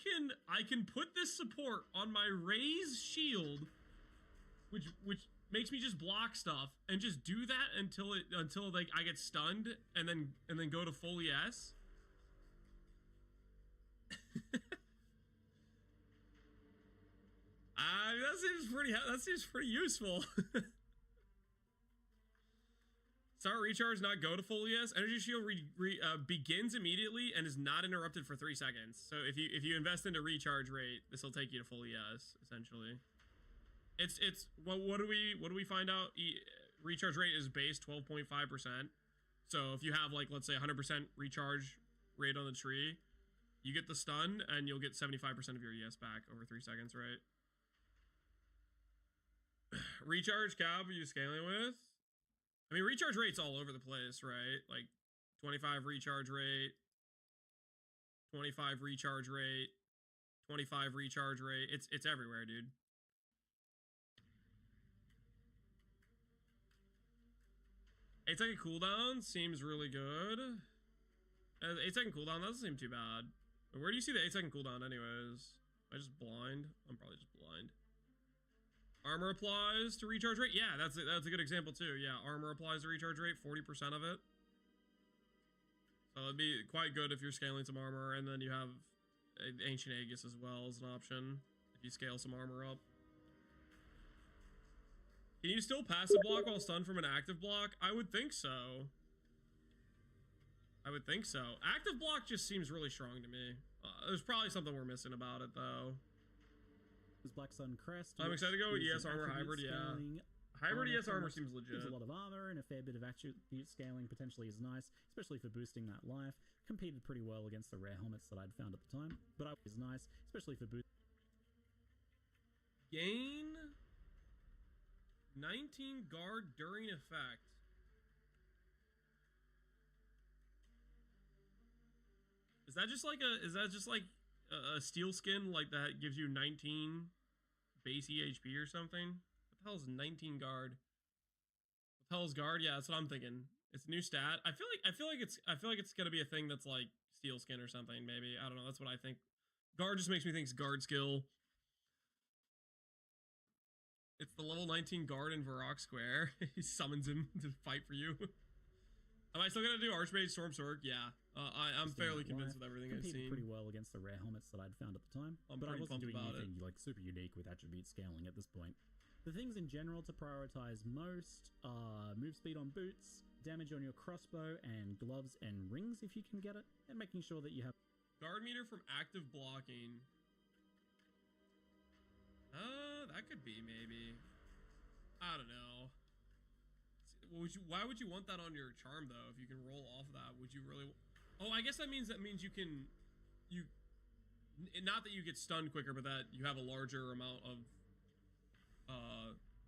can put this support on my raise shield, which makes me just block stuff and just do that until like I get stunned and then go to full ES. That seems pretty useful. Start recharge, not go to full ES. Energy shield begins immediately and is not interrupted for 3 seconds. So if you invest into recharge rate, this will take you to full ES essentially. It's what do we find out? Recharge rate is base 12.5%. So if you have like let's say 100% recharge rate on the tree, you get the stun and you'll get 75% of your ES back over 3 seconds, right? Recharge cap are you scaling with? I mean, recharge rate's all over the place, right? Like 25 recharge rate, 25 recharge rate, 25 recharge rate. It's everywhere, dude. Eight second cooldown seems really good. 8 second cooldown doesn't seem too bad. Where do you see the 8 second cooldown anyways? Am I just blind? I'm probably just blind. Armor applies to recharge rate. Yeah, that's a good example too. Yeah, armor applies to recharge rate, 40% of it. So it'd be quite good if you're scaling some armor, and then you have Ancient Aegis as well as an option if you scale some armor up. Can you still passive block while stunned from an active block? I would think so. I would think so. Active block just seems really strong to me. There's probably something we're missing about it though. His Black Sun Crest. I'm excited to go which ES is an armor attribute hybrid, yeah. scaling. Hybrid ES armor from seems which legit. gives a lot of armor and a fair bit of attribute scaling potentially is nice, especially for boosting that life. Competed pretty well against the rare helmets that I'd found at the time, but I was nice, especially for boosting. Gain 19 guard during effect. Is that just like a steel skin like that gives you 19 base EHP or something? What the hell is 19 guard? What the hell is guard? Yeah, that's what I'm thinking. It's a new stat. I feel like it's gonna be a thing that's like steel skin or something, maybe. I don't know, that's what I think. Guard just makes me think it's guard skill. It's the level 19 guard in Varrock Square. He summons him to fight for you. Am I still gonna do Archmage Storm Sork? Yeah. I'm fairly convinced with everything I've seen. Pretty well against the rare helmets that I'd found at the time, but I wasn't doing anything like super unique with attribute scaling at this point. The things in general to prioritize most are move speed on boots, damage on your crossbow, and gloves and rings if you can get it, and making sure that you have guard meter from active blocking. That could be maybe. I don't know. Why would you want that on your charm though? If you can roll off of that, would you really? Oh, I guess that means you can, not that you get stunned quicker, but that you have a larger amount of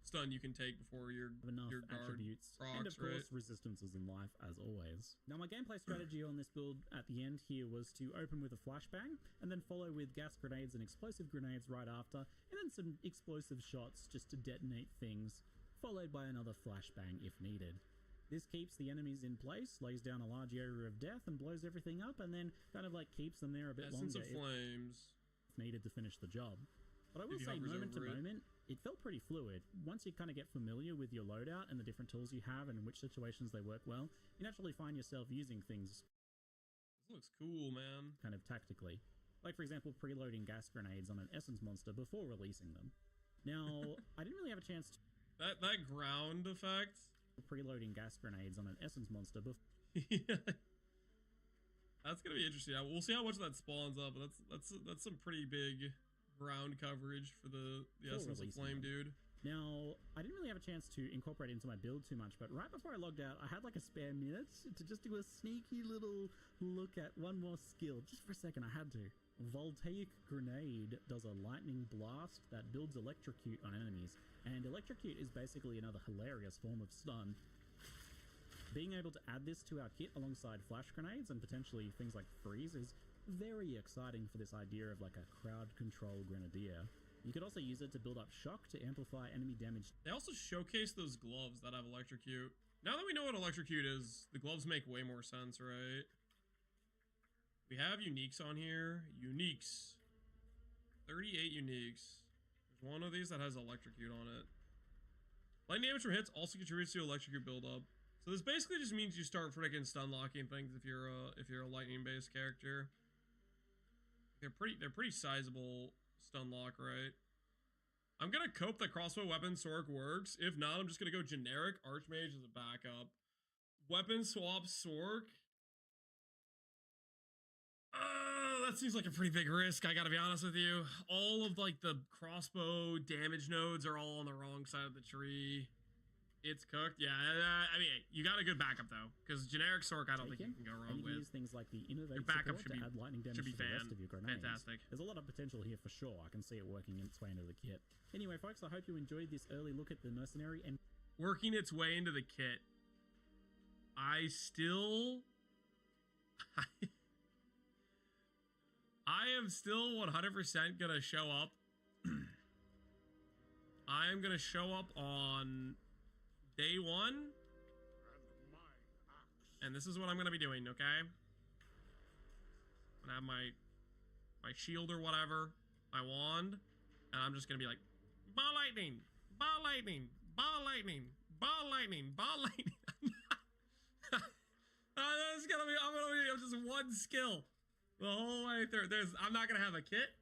stun you can take before your guard attributes procs, and of course right? resistances in life as always. Now my gameplay strategy on this build at the end here was to open with a flashbang and then follow with gas grenades and explosive grenades right after, and then some explosive shots just to detonate things, followed by another flashbang if needed. This keeps the enemies in place, lays down a large area of death, and blows everything up, and then kind of like keeps them there a bit Essence longer of flames if needed to finish the job. But I will say, moment to moment, it felt pretty fluid. Once you kind of get familiar with your loadout and the different tools you have and in which situations they work well, you naturally find yourself using things. This looks cool, man. Kind of tactically. Like, for example, preloading gas grenades on an essence monster before releasing them. Now, I didn't really have a chance to... That ground effect? Preloading gas grenades on an essence monster before... That's gonna be interesting. We'll see how much that spawns up, but that's some pretty big ground coverage for the essence of flame dude. Now, I didn't really have a chance to incorporate into my build too much, but right before I logged out, I had like a spare minute to just do a sneaky little look at one more skill. Just for a second, I had to. Voltaic Grenade does a lightning blast that builds electrocute on enemies, and electrocute is basically another hilarious form of stun. Being able to add this to our kit alongside flash grenades and potentially things like freeze is very exciting for this idea of like a crowd control grenadier. You could also use it to build up shock to amplify enemy damage. They also showcase those gloves that have electrocute. Now that we know what electrocute is, the gloves make way more sense, right? We have uniques on here. Uniques. 38 uniques. There's one of these that has electrocute on it. Lightning damage from hits also contributes to electrocute buildup. So this basically just means you start freaking stun locking things if you're a lightning based character. They're pretty sizable stun lock, right? I'm gonna cope that crossbow weapon Sork works. If not, I'm just gonna go generic Archmage as a backup. Weapon swap Sork. That seems like a pretty big risk, I gotta be honest with you. All of like the crossbow damage nodes are all on the wrong side of the tree. It's cooked. Yeah, I mean, you got a good backup though, because generic Sork, I don't think you can go wrong with. Use things like the innovate your backup support to add lightning damage to the rest of your grenades. Fantastic. There's a lot of potential here for sure. I can see it working its way into the kit. Anyway, folks, I hope you enjoyed this early look at the mercenary and working its way into the kit. I am still 100% gonna show up. I am gonna show up on day one, and this is what I'm gonna be doing, okay? I'm gonna have my shield or whatever, my wand, and I'm just gonna be like, ball lightning, ball lightning, ball lightning, ball lightning, ball lightning. I'm gonna be just one skill the whole way through. I'm not gonna have a kit.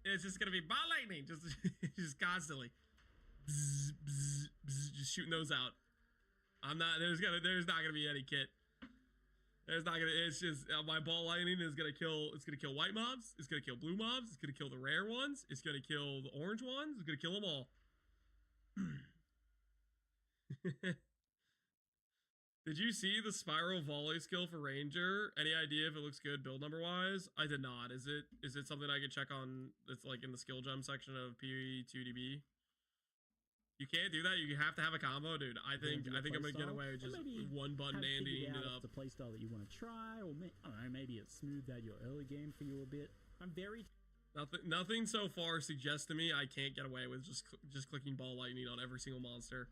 It's just gonna be ball lightning, just constantly. Bzz, bzz, bzz, just shooting those out. There's not gonna be any kit. It's not gonna. It's just my ball lightning is gonna kill. It's gonna kill white mobs. It's gonna kill blue mobs. It's gonna kill the rare ones. It's gonna kill the orange ones. It's gonna kill them all. Did you see the spiral volley skill for Ranger? Any idea if it looks good build number wise? I did not. Is it something I could check on? It's like in the skill gem section of PE2DB. You can't do that. You have to have a combo, dude. I think I'm gonna get away with just one button Andy it up. The playstyle that you want to try, or I don't know, maybe it smoothed out your early game for you a bit. I'm very nothing so far suggests to me I can't get away with just clicking ball lightning on every single monster.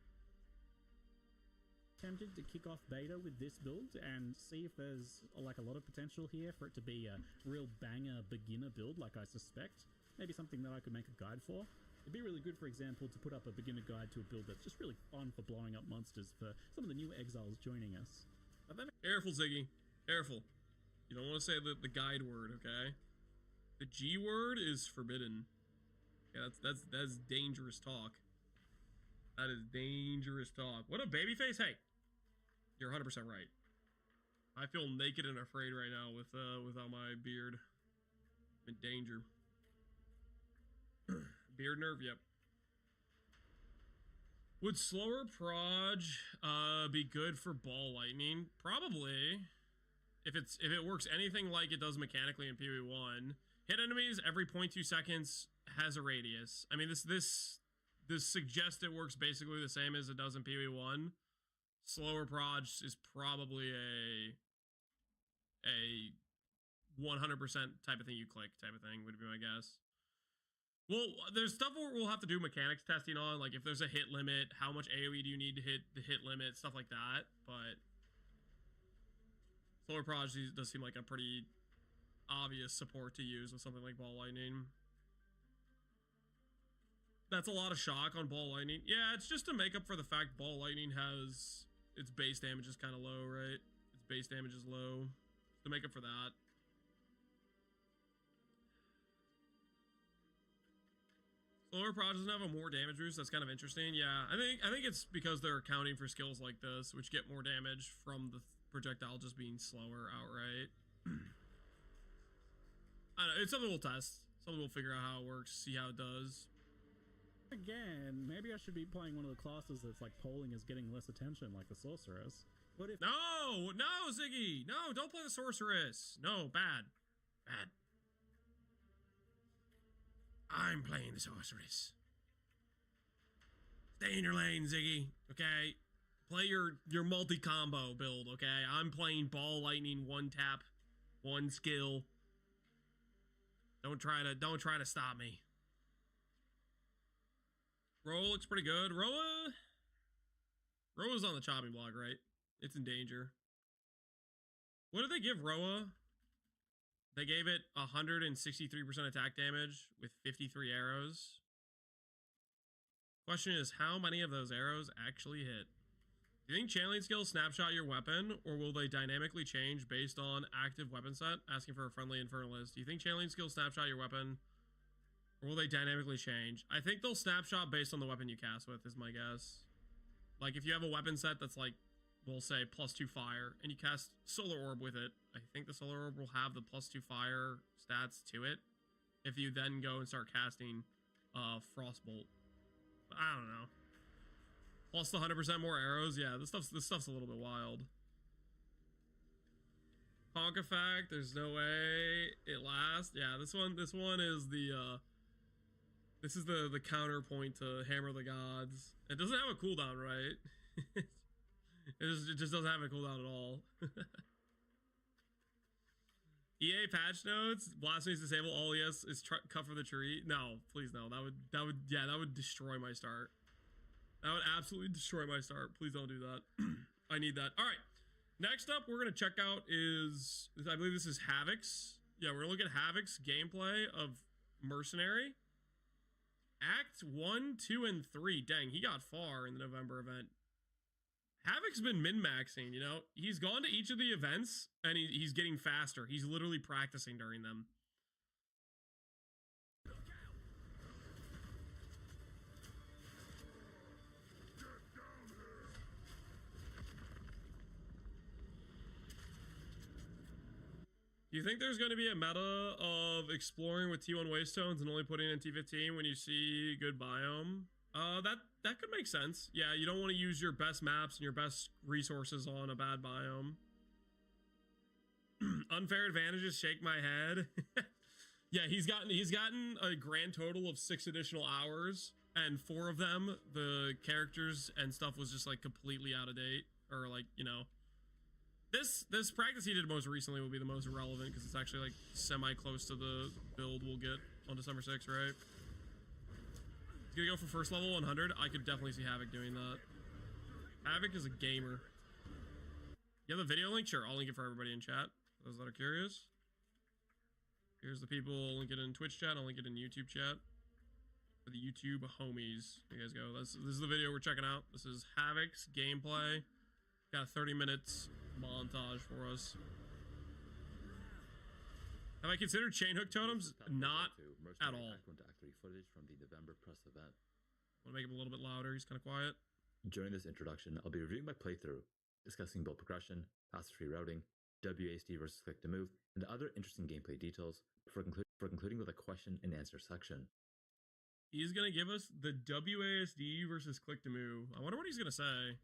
tempted to kick off beta with this build and see if there's like a lot of potential here for it to be a real banger beginner build, like I suspect. Maybe something that I could make a guide for. It'd be really good, for example, to put up a beginner guide to a build that's just really fun for blowing up monsters for some of the new exiles joining us. Careful, Ziggy. Careful. You don't want to say the guide word, okay? The G word is forbidden. Yeah, that's dangerous talk. That is dangerous talk. What a babyface! Hey, you're 100% right. I feel naked and afraid right now without my beard. I'm in danger. Beard nerve, yep. Would slower proj be good for ball lightning? Probably. If it works anything like it does mechanically in PvE1, hit enemies every 0.2 seconds has a radius. I mean, this suggests it works basically the same as it does in PvE1. Slower proj is probably a 100% type of thing you click type of thing would be my guess. Well, there's stuff where we'll have to do mechanics testing on, like if there's a hit limit, how much AoE do you need to hit the hit limit, stuff like that. But slower proj does seem like a pretty obvious support to use with something like ball lightning. That's a lot of shock on ball lightning. Yeah, it's just to make up for the fact ball lightning has its base damage is kind of low, right? Its base damage is low. To make up for that. Slower proj doesn't have a more damage boost. That's kind of interesting. Yeah, I think it's because they're accounting for skills like this, which get more damage from the projectile just being slower outright. I don't know. It's something we'll test. Something we'll figure out how it works, see how it does. Again, maybe I should be playing one of the classes that's like polling is getting less attention, like the sorceress. What if? No, Ziggy, no, don't play the sorceress. No, bad. I'm playing the sorceress. Stay in your lane, Ziggy. Okay, play your multi-combo build. Okay, I'm playing ball lightning, one tap, one skill. Don't try to stop me. Roa looks pretty good. Roa's on the chopping block, right? It's in danger. What did they give Roa? They gave it 163% attack damage with 53 arrows. Question is, how many of those arrows actually hit? Do you think channeling skills snapshot your weapon, or will they dynamically change based on active weapon set? Asking for a friendly infernalist. Do you think channeling skills snapshot your weapon, or will they dynamically change? I think they'll snapshot based on the weapon you cast with, is my guess. Like, if you have a weapon set that's like, we'll say, +2 fire, and you cast Solar Orb with it, I think the Solar Orb will have the +2 fire stats to it. If you then go and start casting Frostbolt. But I don't know. Plus the 100% more arrows, yeah, this stuff's a little bit wild. Honk effect, there's no way it lasts. Yeah, this one is the this is the counterpoint to Hammer of the Gods. It doesn't have a cooldown, right? It just doesn't have a cooldown at all. EA patch notes: Blasphemy's disable. All yes is cut for the tree. No, please no. That would destroy my start. That would absolutely destroy my start. Please don't do that. I need that. All right. Next up, we're gonna check out I believe this is Havoc's. Yeah, we're gonna look at Havoc's gameplay of Mercenary. Act 1, 2, and 3. Dang, he got far in the November event. Havoc's been min-maxing, you know? He's gone to each of the events, and he's getting faster. He's literally practicing during them. Do you think there's going to be a meta of exploring with T1 Waystones and only putting in T15 when you see good biome? That could make sense. Yeah, you don't want to use your best maps and your best resources on a bad biome. Unfair advantages, shake my head. Yeah, he's gotten a grand total of 6 additional hours, and 4 of them, the characters and stuff was just like completely out of date, or like, you know. This practice he did most recently will be the most relevant because it's actually like semi close to the build we'll get on December 6th, right? He's gonna go for first level 100. I could definitely see Havoc doing that. Havoc is a gamer. You have the video link? Sure, I'll link it for everybody in chat. For those that are curious. Here's the people. I'll link it in Twitch chat. I'll link it in YouTube chat. For the YouTube homies. There you guys go. This is the video we're checking out. This is Havoc's gameplay. Got a 30 minutes montage for us. Have I considered chain hook totems? Not at all. Footage from the November press event. Want to make him a little bit louder. He's kind of quiet. During this introduction, I'll be reviewing my playthrough, discussing build progression, passive-free routing, WASD versus click to move, and other interesting gameplay details before concluding with a question and answer section. He's going to give us the WASD versus click to move. I wonder what he's going to say.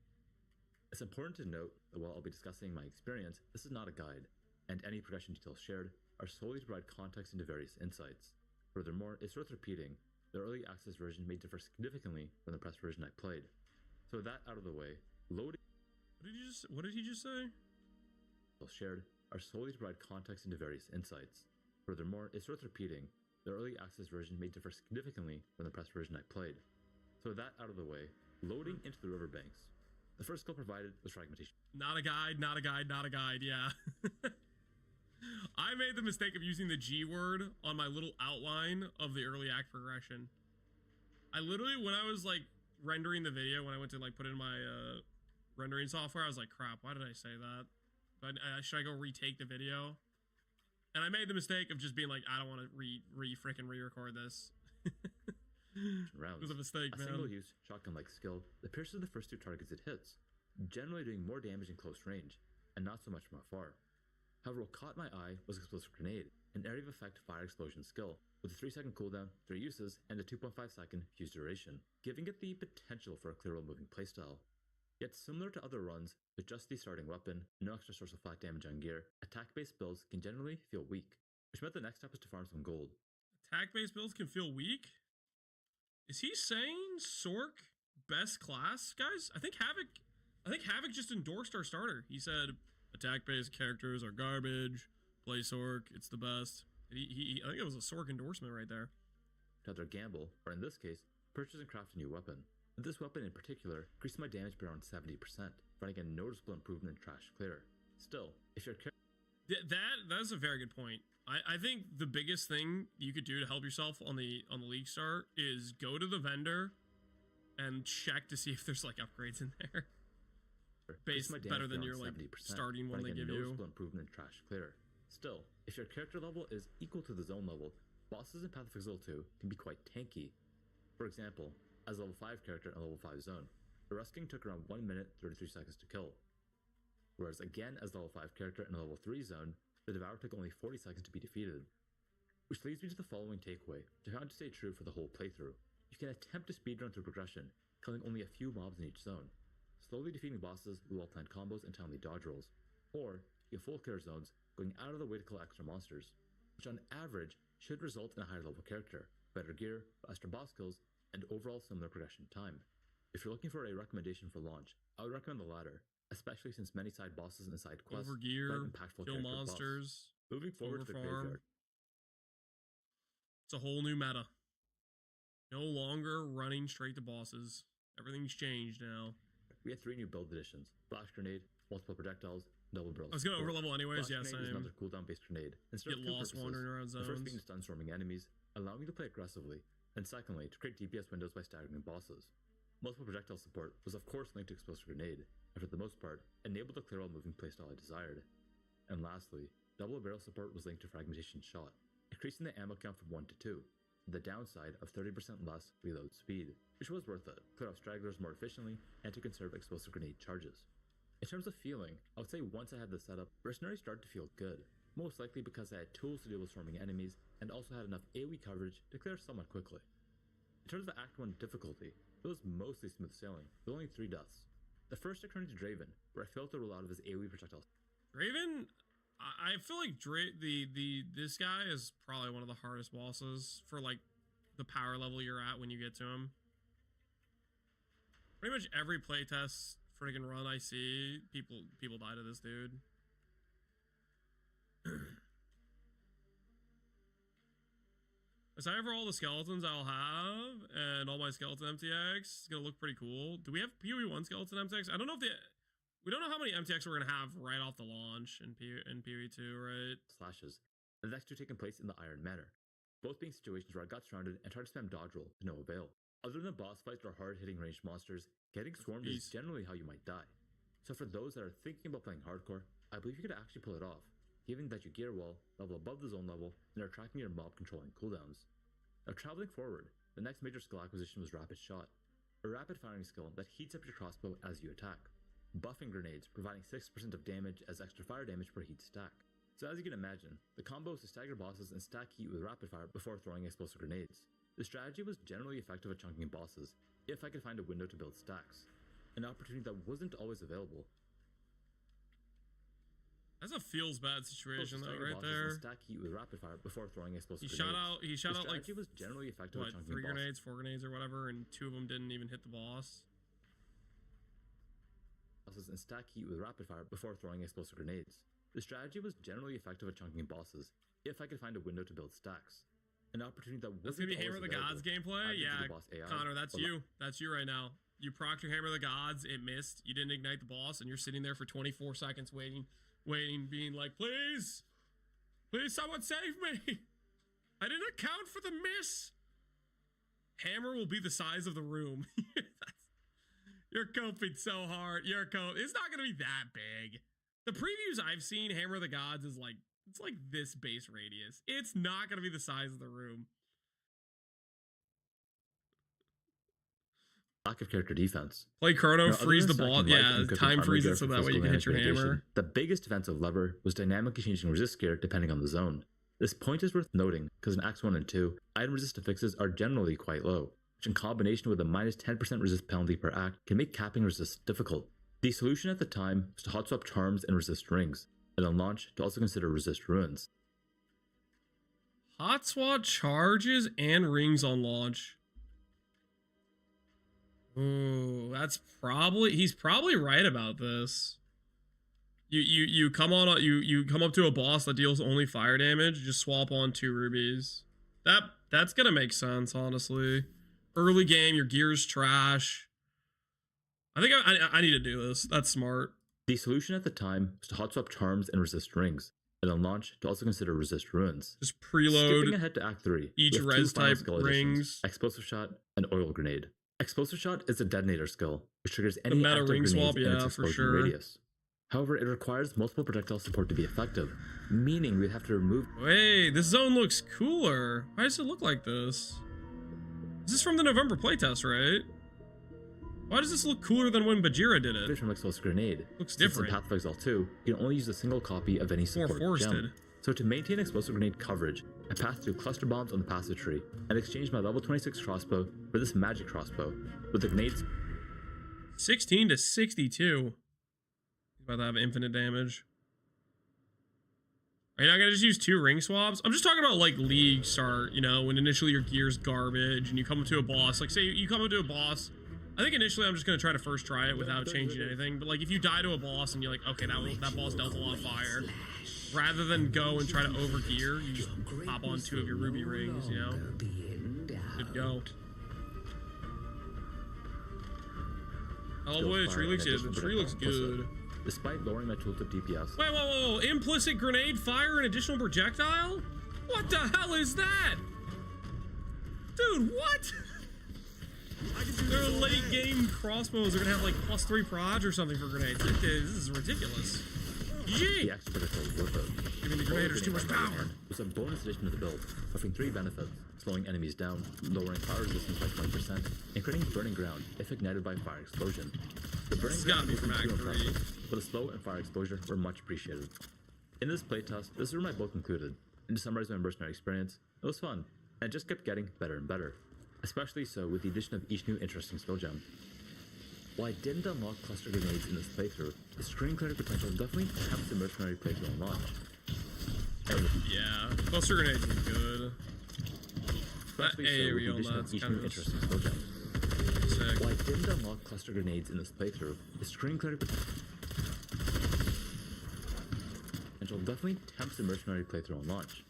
It's important to note that while I'll be discussing my experience, this is not a guide, and any progression details shared are solely to provide context into various insights. Furthermore, it's worth repeating, the early access version may differ significantly from the press version I played. So with that out of the way, loading... What did he just say? ...shared are solely to provide context into various insights. Furthermore, it's worth repeating, the early access version may differ significantly from the press version I played. So with that out of the way, loading into the riverbanks. The first skill provided was fragmentation. Not a guide, not a guide, not a guide, yeah. I made the mistake of using the G word on my little outline of the early act progression. I literally, when I was like rendering the video, when I went to like put in my rendering software, I was like, crap, why did I say that? But should I go retake the video? And I made the mistake of just being like, I don't want to re-record this. Rounds. It was a mistake, man. A single-use shotgun-like skill that pierces the first 2 targets it hits, generally doing more damage in close range, and not so much from afar. However, what caught my eye was Explosive Grenade, an area of effect fire explosion skill, with a 3-second cooldown, 3 uses, and a 2.5-second fuse duration, giving it the potential for a clear moving playstyle. Yet similar to other runs, with just the starting weapon, no extra source of flat damage on gear, attack-based builds can generally feel weak, which meant the next step was to farm some gold. Attack-based builds can feel weak? Is he saying Sork best class, guys? I think Havoc just endorsed our starter. He said attack-based characters are garbage. Play Sork, it's the best. I think it was a Sork endorsement right there. To either gamble, or in this case, purchase and craft a new weapon. This weapon in particular increased my damage by around 70%, finding a noticeable improvement in trash clear. Still, if you're that's a very good point. I think the biggest thing you could do to help yourself on the League Star is go to the vendor and check to see if there's like upgrades in there. Base better than your like starting one they give you. Improvement in trash clear. Still, if your character level is equal to the zone level, bosses in Path of Exile 2 can be quite tanky. For example, as a level 5 character in a level 5 zone, the Rusking took around 1 minute 33 seconds to kill. Whereas again as a level 5 character in a level 3 zone, the Devourer took only 40 seconds to be defeated. Which leads me to the following takeaway, which I found to stay true for the whole playthrough. You can attempt to speedrun through progression, killing only a few mobs in each zone, slowly defeating bosses with well-planned combos and timely dodge rolls, or you can full clear zones, going out of the way to kill extra monsters, which on average should result in a higher level character, better gear, faster boss kills, and overall similar progression time. If you're looking for a recommendation for launch, I would recommend the latter, especially since many side bosses and side quests overgear, impactful kill monsters, moving forward to the graveyard. It's a whole new meta. No longer running straight to bosses. Everything's changed now. We had 3 new build additions: Flash Grenade, multiple projectiles, double barrel. I was gonna overlevel anyways. Flash Yeah, Grenade is same. another cooldown-based grenade. Instead Get of 2 lost purposes, wandering around zones. the first being to stun swarming enemies, allowing you to play aggressively, and secondly, to create DPS windows by staggering bosses. Multiple projectile support was of course linked to Explosive Grenade, and for the most part, enabled the clear while moving playstyle I desired. And lastly, double barrel support was linked to Fragmentation Shot, increasing the ammo count from 1 to 2, the downside of 30% less reload speed, which was worth it, clear off stragglers more efficiently, and to conserve Explosive Grenade charges. In terms of feeling, I would say once I had this setup, Mercenary started to feel good. most likely because I had tools to deal with swarming enemies and also had enough AoE coverage to clear somewhat quickly. In terms of Act 1 difficulty, it was mostly smooth sailing, with only 3 deaths. The first occurring to Draven, where I failed to roll out of his AoE projectiles. Draven, I feel like this guy is probably one of the hardest bosses for like the power level you're at when you get to him. Pretty much every playtest freaking run I see, people die to this dude. Aside for all the skeletons I'll have and all my skeleton MTX, it's gonna look pretty cool. Do we have PoE1 skeleton MTX? I don't know if we don't know how many MTX we're gonna have right off the launch in PoE2, right? Slashes. The next 2 taking place in the Iron Manor, both being situations where I got surrounded and tried to spam dodge roll to no avail. Other than boss fights or hard-hitting ranged monsters, getting swarmed is generally how you might die. So for those that are thinking about playing hardcore, I believe you could actually pull it off, given that you gear well, level above the zone level, and are tracking your mob controlling cooldowns. Now traveling forward, the next major skill acquisition was Rapid Shot, a rapid firing skill that heats up your crossbow as you attack, buffing grenades, providing 6% of damage as extra fire damage per heat stack. So as you can imagine, the combo is to stagger bosses and stack heat with rapid fire before throwing explosive grenades. The strategy was generally effective at chunking bosses, if I could find a window to build stacks, an opportunity that wasn't always available. That's a feels bad situation though, right there. Stack heat with rapid fire before throwing explosive He grenades. shot out like was generally effective at chunking 3 grenades, 4 grenades or whatever, and 2 of them didn't even hit the boss. And stack heat with rapid fire before throwing explosive grenades. The strategy was generally effective at chunking bosses, if I could find a window to build stacks. An opportunity that That's wasn't gonna be Hammer of the Gods gameplay? Yeah, Connor, that's you. That's you right now. You procced your Hammer of the Gods, it missed, you didn't ignite the boss, and you're sitting there for 24 seconds waiting, being like, please, someone save me. I didn't account for the miss. Hammer will be the size of the room. You're coping so hard. It's not going to be that big. The previews I've seen, Hammer of the Gods is like, it's like this base radius. It's not going to be the size of the room. Lack of character defense. Play Chrono, freeze the ball. Yeah, time freeze it so that way you can hit your hammer. The biggest defensive lever was dynamically changing resist gear depending on the zone. This point is worth noting because in Acts 1 and 2, item resist affixes are generally quite low, which in combination with a minus 10% resist penalty per act can make capping resist difficult. The solution at the time was to hot swap charms and resist rings, and on launch to also consider resist ruins. Hot swap charges and rings on launch. Ooh, he's probably right about this. You come up to a boss that deals only fire damage, just swap on 2 rubies. That's gonna make sense, honestly. Early game, your gear's trash. I think I need to do this. That's smart. The solution at the time was to hot swap charms and resist rings, and on launch to also consider resist ruins. Just preload. Skipping ahead to Act 3, each res type rings. Explosive shot and oil grenade. Explosive shot is a detonator skill, which triggers any meta active ring grenades swap, in its yeah, for explosion sure. radius. However, it requires multiple projectile support to be effective, meaning we'd have to remove. Wait, this zone looks cooler. Why does it look like this? This is from the November playtest, right? Why does this look cooler than when Bajira did it? From explosive grenade. Looks Since different. in Path of Exile 2, you can only use a single copy of any support More gem. forested. So to maintain explosive grenade coverage, I passed through cluster bombs on the passage tree and exchanged my level 26 crossbow for this magic crossbow, with the grenades 16 to 62. He's about to have infinite damage. Are you not gonna just use 2 ring swaps? I'm just talking about like league start, you know, when initially your gear's garbage and you come up to a boss. Like say you come up to a boss. I think initially I'm just gonna try to first try it without changing anything. But like if you die to a boss and you're like, okay, that boss dealt a lot of fire. Rather than go and try to overgear, you just pop on 2 of your ruby rings, you know? Good to go. I love the way the tree looks. The tree looks good. Despite lowering my tooltip DPS. Wait, whoa. Implicit grenade fire and additional projectile? What the hell is that? Dude, what? Their late game crossbows are gonna have like +3 proj or something for grenades. This is ridiculous. The extra projectile is worth it. Giving the grenaders too much power. With a bonus addition to the build, offering 3 benefits: slowing enemies down, lowering fire resistance by 20%, and creating burning ground if ignited by fire explosion. The burning ground wasn't too impressive, but the slow and fire exposure were much appreciated. In this playtest, this is where my book concluded, and to summarize my mercenary experience, it was fun, and it just kept getting better and better, especially so with the addition of each new interesting skill gem. While I didn't unlock cluster grenades in this playthrough, the screen clearing potential definitely tempts the mercenary playthrough on launch. Yeah, cluster grenades is good. That Especially so with the addition of each new interesting skill gem. Sick. While I didn't unlock cluster grenades in this playthrough, the screen clearing potential definitely tempts the mercenary playthrough on launch.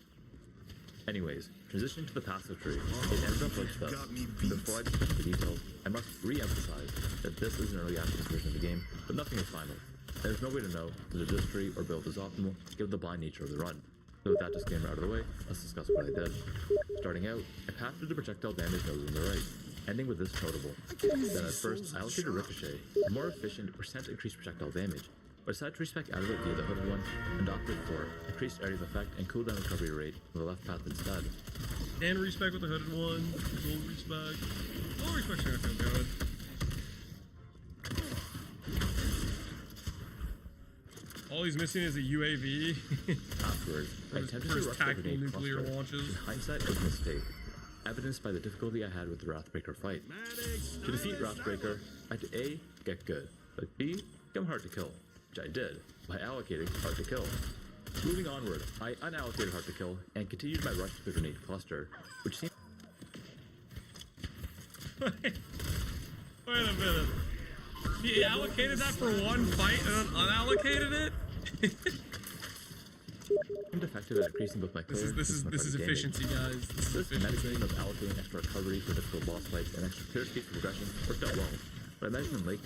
Anyways, transitioning to the passive tree, it ended up like this. Before I discuss the details, I must re-emphasize that this is an early access version of the game, but nothing is final. There's no way to know whether this tree or build is optimal, given the blind nature of the run. So with that disclaimer out of the way, let's discuss what I did. Starting out, I passed through the projectile damage node on the right, ending with this notable. Then at first, I allocated Ricochet, a more efficient percent increased projectile damage, but decided to respec out of it via the hooded one, and opted for increased area of effect and cooldown recovery rate from the left path instead. And respec with the hooded one, gold respec. Gold respec's gonna feel good. All he's missing is a UAV. Afterwards, I attempted to rush the tactical grenade nuclear cluster. launches. In hindsight, it was a mistake, evidenced by the difficulty I had with the Wrathbreaker fight. To defeat Wrathbreaker, I had to A, get good, but B, become hard to kill, which I did by allocating hard to kill. Moving onward, I unallocated hard to kill and continued my rush to the grenade cluster, which seemed. Wait a minute. He allocated that for one fight and then unallocated it? seemed effective at increasing both my clear This is efficiency, guys. This is efficiency. Metagame of allocating extra recovery for difficult boss fights and extra clear speed for progression worked out well. But I mentioned Lake.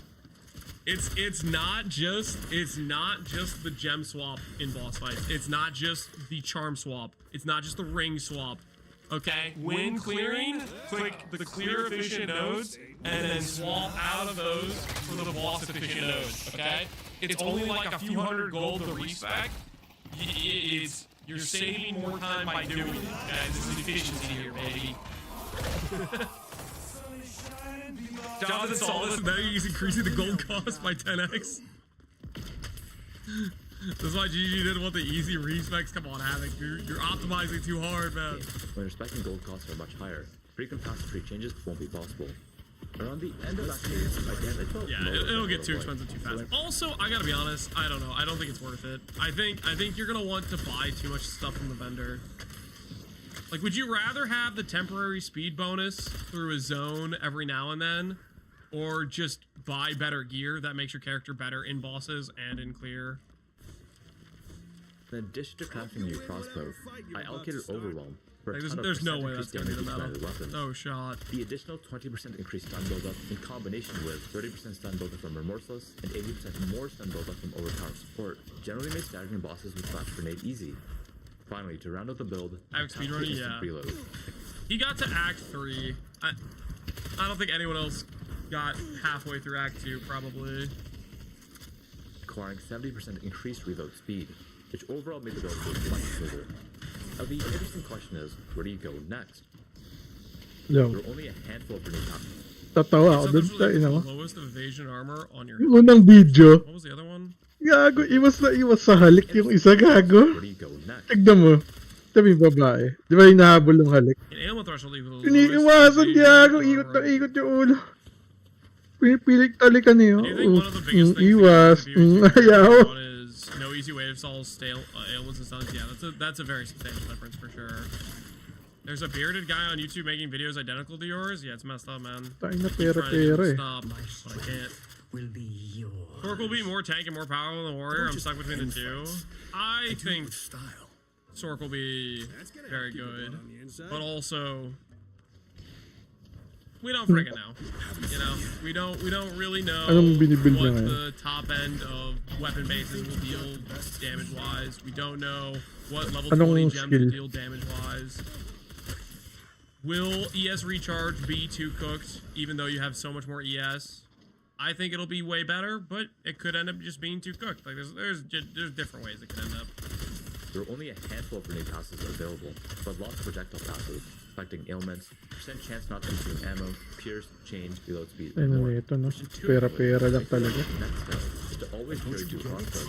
It's not just the gem swap in boss fights. It's not just the charm swap. It's not just the ring swap. Okay, when clearing, click the clear efficient nodes and then swap out of those for the boss efficient nodes. Okay, it's only like a few hundred gold to respec. You're saving more time by doing it, guys. This is efficiency here, baby. Jonathan saw this, and now he's increasing the gold cost by 10x. That's why GG didn't want the easy respecs. Come on, Havoc. You're optimizing too hard, man. When respecting gold costs are much higher, frequent passive tree changes won't be possible. Around the end of that phase, again, it felt it'll get too expensive too fast. Also, I gotta be honest, I don't know. I don't think it's worth it. I think you're gonna want to buy too much stuff from the vendor. Like, would you rather have the temporary speed bonus through a zone every now and then, or just buy better gear that makes your character better in bosses and in clear? In addition to crafting your crossbow, I allocated Overwhelm for a ton of there's no way increased that's gonna be damage the each meta. weapon. No shot. The additional 20% increased stun buildup in combination with 30% stun buildup from Remorseless and 80% more stun buildup from Overpowered Support generally made staggering bosses with Flash Grenade easy. Finally, to round out the build, Speedrunning, yeah. Reload. He got to Act 3. I don't think anyone else got halfway through Act 2, probably. Acquiring 70% increased reload speed, which overall made the build much smoother. Now the interesting question is, where do you go next? Yo. There are only a handful of grenade options. Tatawa ako dun sa ina mo. Lowest evasion armor on your Yung unang video. What was the other one? Gago, iwas na iwas sa halik yung isa, gago. Where do you go next? Tignan mo. Sabi yung babae. Di ba hinahabol yung halik? In ailment threshold, even Iniiwasan, gago. Ikot na ikot yung ulo. Pinipilik talikan niyo. I think one of the biggest things Iwas. Ayaw. is no easy way to solve ailments and stuns. Yeah, that's a very substantial difference for sure. There's a bearded guy on YouTube making videos identical to yours. Yeah, it's messed up, man. Tayo na I'm trying to get him pera to eh. stop, but I can't. Will be yours. Torque will be more tank and more powerful than the warrior. I'm stuck between the two. I think Sork will be very good, but also we don't friggin' know. You know, we don't really know Anong binibuild what niya ngayon? the top end of weapon bases will deal damage wise. We don't know what level 20 gems will deal damage wise. Will ES recharge be too cooked, even though you have so much more ES? I think it'll be way better, but it could end up just being too cooked. Like there's different ways it could end up. There are only a handful of grenade passes available, but lots of projectile passes, affecting ailments, percent chance not to consume ammo, pierce, change, reload speed, and Ano more. ito, no? Pera lang talaga. Next step is to always carry two crossbows.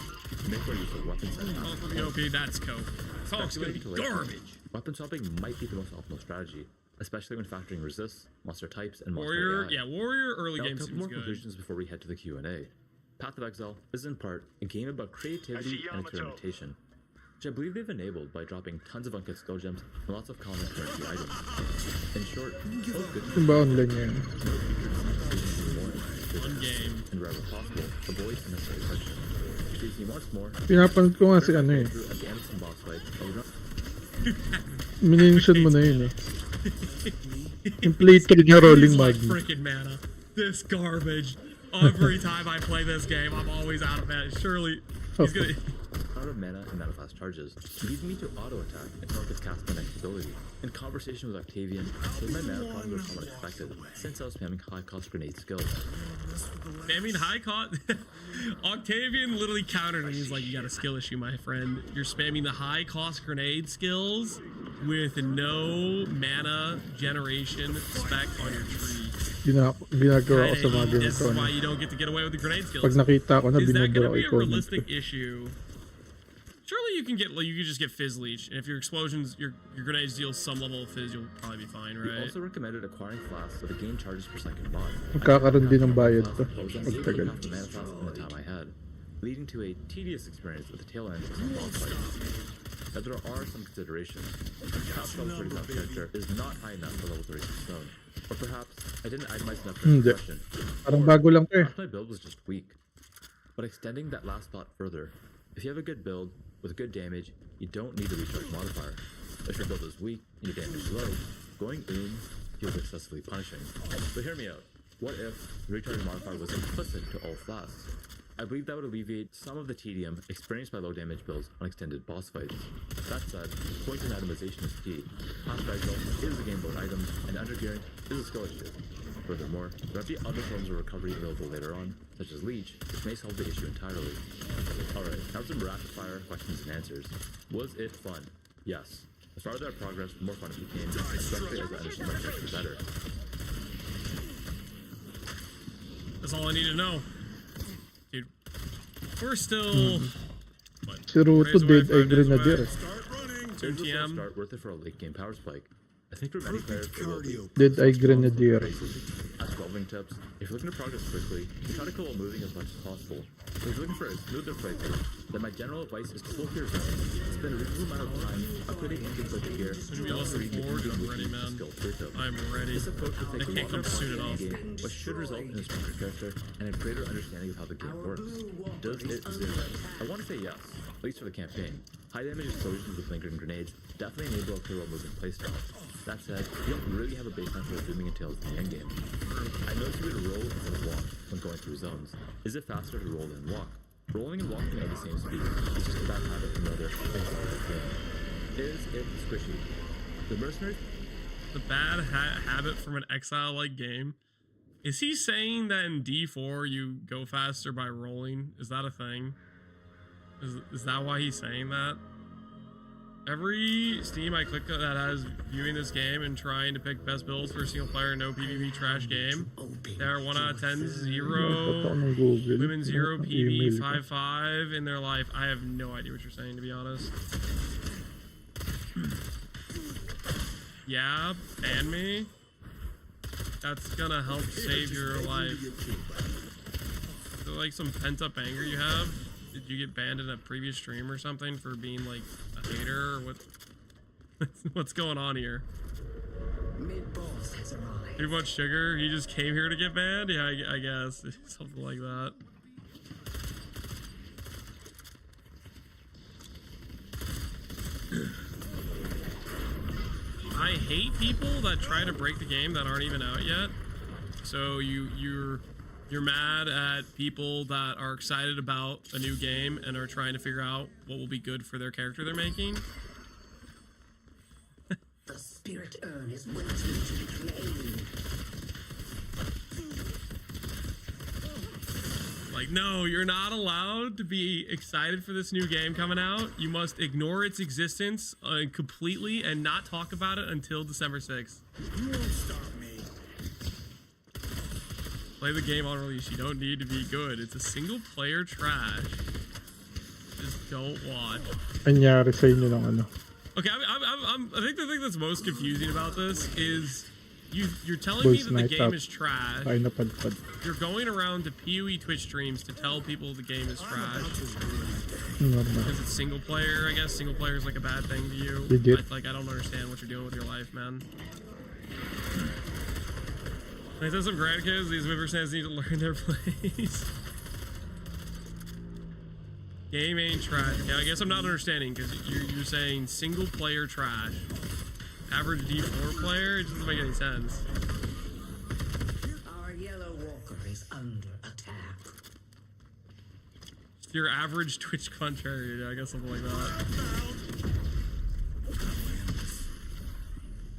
make our use of weapons and Call for the OP, that's cope. Talk's gonna be garbage. Weapon swapping might be the most optimal strategy, especially when factoring resists, monster types, and monster Warrior, AI. yeah, Warrior early Now, a game couple seems more good. conclusions before we head to the Q&A. Path of Exile is in part a game about creativity and experimentation, which I believe they've enabled by dropping tons of uncut skill gems and lots of common currency items. In short, both good Yung ba online yan? one game and wherever possible, avoid unnecessary friction. Excuse me once more. Pinapanood ko nga si ano eh. At the end of some boss fight, Minention mo na yun eh. Yung playthrough niya rolling Like magnet. freaking mana. This garbage. Every time I play this game, I'm always out of mana. Surely he's gonna. out of mana and mana fast charges, leading me to auto attack until I could cast my next ability. In conversation with Octavian, made my mana problem go somewhat expected, since I was spamming high cost grenade skills. Spamming high cost. Octavian literally countered and he's like, "You got a skill issue, my friend. You're spamming the high cost grenade skills with no mana generation spec on your tree." Ginagawa ko sa mga This ganito. is why you don't get to get away with the grenade skills. Pag nakita ko na, Is that binubura going to ko be yung a comment. realistic issue? Surely you can get, like, you can just get Fizz Leech, and if your explosions, your grenades deal some level of Fizz, you'll probably be fine, We right? also recommended acquiring flasks with a gain charges per second mod. Magkakaroon din ng bayad to. I was Pagtagal. unable to craft the mana flask in the time I had, leading to a tedious experience at the tail end of some boss fights. Now there are some considerations. Perhaps level 35 character is not high enough for level 36 stone. Or perhaps I didn't itemize enough for Hindi. question. Parang bago lang to eh. Perhaps my build was just weak. But extending that last thought further, if you have a good build with good damage, you don't need a recharge modifier. If your build is weak and your damage is low, going feels excessively punishing. But hear me out. What if the recharge modifier was implicit to all flasks? I believe that would alleviate some of the tedium experienced by low damage builds on extended boss fights. That said, point and itemization is key. Path of Exile is a game mode item, and undergearing is a skill issue. Furthermore, there might be other forms of recovery available later on, such as Leech, which may solve the issue entirely. Alright, now some rapid fire questions and answers. Was it fun? Yes. The farther I progressed, the more fun it became, especially as I understood my character better. That's all I need to know. Dude, we're still... What, Si Ruto 4 days dead away, ay 5 days away? grenadier. Two It was a slow TM. start worth it for a late game power spike. I think for many players it will be. Dead eye grenadier. As solving tips, if you're looking to progress quickly, you try to kill while moving as much as possible. If you're looking for a smoother playthrough, then my general advice is to pull your zone, spend a reasonable amount of time upgrading engines like the gear, Gonna be less than 4, dude, I'm ready, man. I'm ready. This approach will take They a can't longer come soon time enough. in the game, but should result in a stronger character and a greater understanding of how the game works. Does it zoom in? I want to say yes, at least for the campaign. High damage explosions with lingering grenades definitely enable a clear while moving playstyle. That said, you don't really have a baseline for zooming until the endgame. I noticed you would roll instead of walk when going through zones. Is it faster to roll than walk? Rolling and walking are the same speed. It's just a bad habit from another thing. Is it squishy? The mercenaries. The bad habit from an Exile-like game. Is he saying that in D4 you go faster by rolling? Is that a thing? Is that why he's saying that? Every Steam I click that has viewing this game and trying to pick best builds for a single player no PvP trash game, they're 1 out of 10, 0, women 0, PV, 5 in their life. I have no idea what you're saying, to be honest. Yeah, ban me. That's gonna help save your life. Is there like some pent up anger you have? Did you get banned in a previous stream or something for being like a hater or what? What's going on here? Too much sugar? He just came here to get banned? Yeah, I guess. Something like that. I hate people that try to break the game that aren't even out yet. So you're mad at people that are excited about a new game and are trying to figure out what will be good for their character they're making. The spirit urn is waiting to be claimed. Like, no, you're not allowed to be excited for this new game coming out. You must ignore its existence completely and not talk about it until December 6th. You won't stop me. Play the game on release. You don't need to be good. It's a single player trash. just don't watch. Anyari sa inyo ng ano. Okay, I think the thing that's most confusing about this is you're telling me Boys that the night game out. is trash. Ay, napadpad. You're going around to PoE Twitch streams to tell people the game is trash. Normal. Because it's single player, I guess. Single player is like a bad thing to you. Legit. I don't understand what you're doing with your life, man. I said some grandkids, these whippersnappers need to learn their place. Game ain't trash. Yeah, I guess I'm not understanding because you're saying single player trash. Average D4 player? It doesn't make any sense. Our yellow walker is under attack. Your average Twitch contrary, I guess something like that.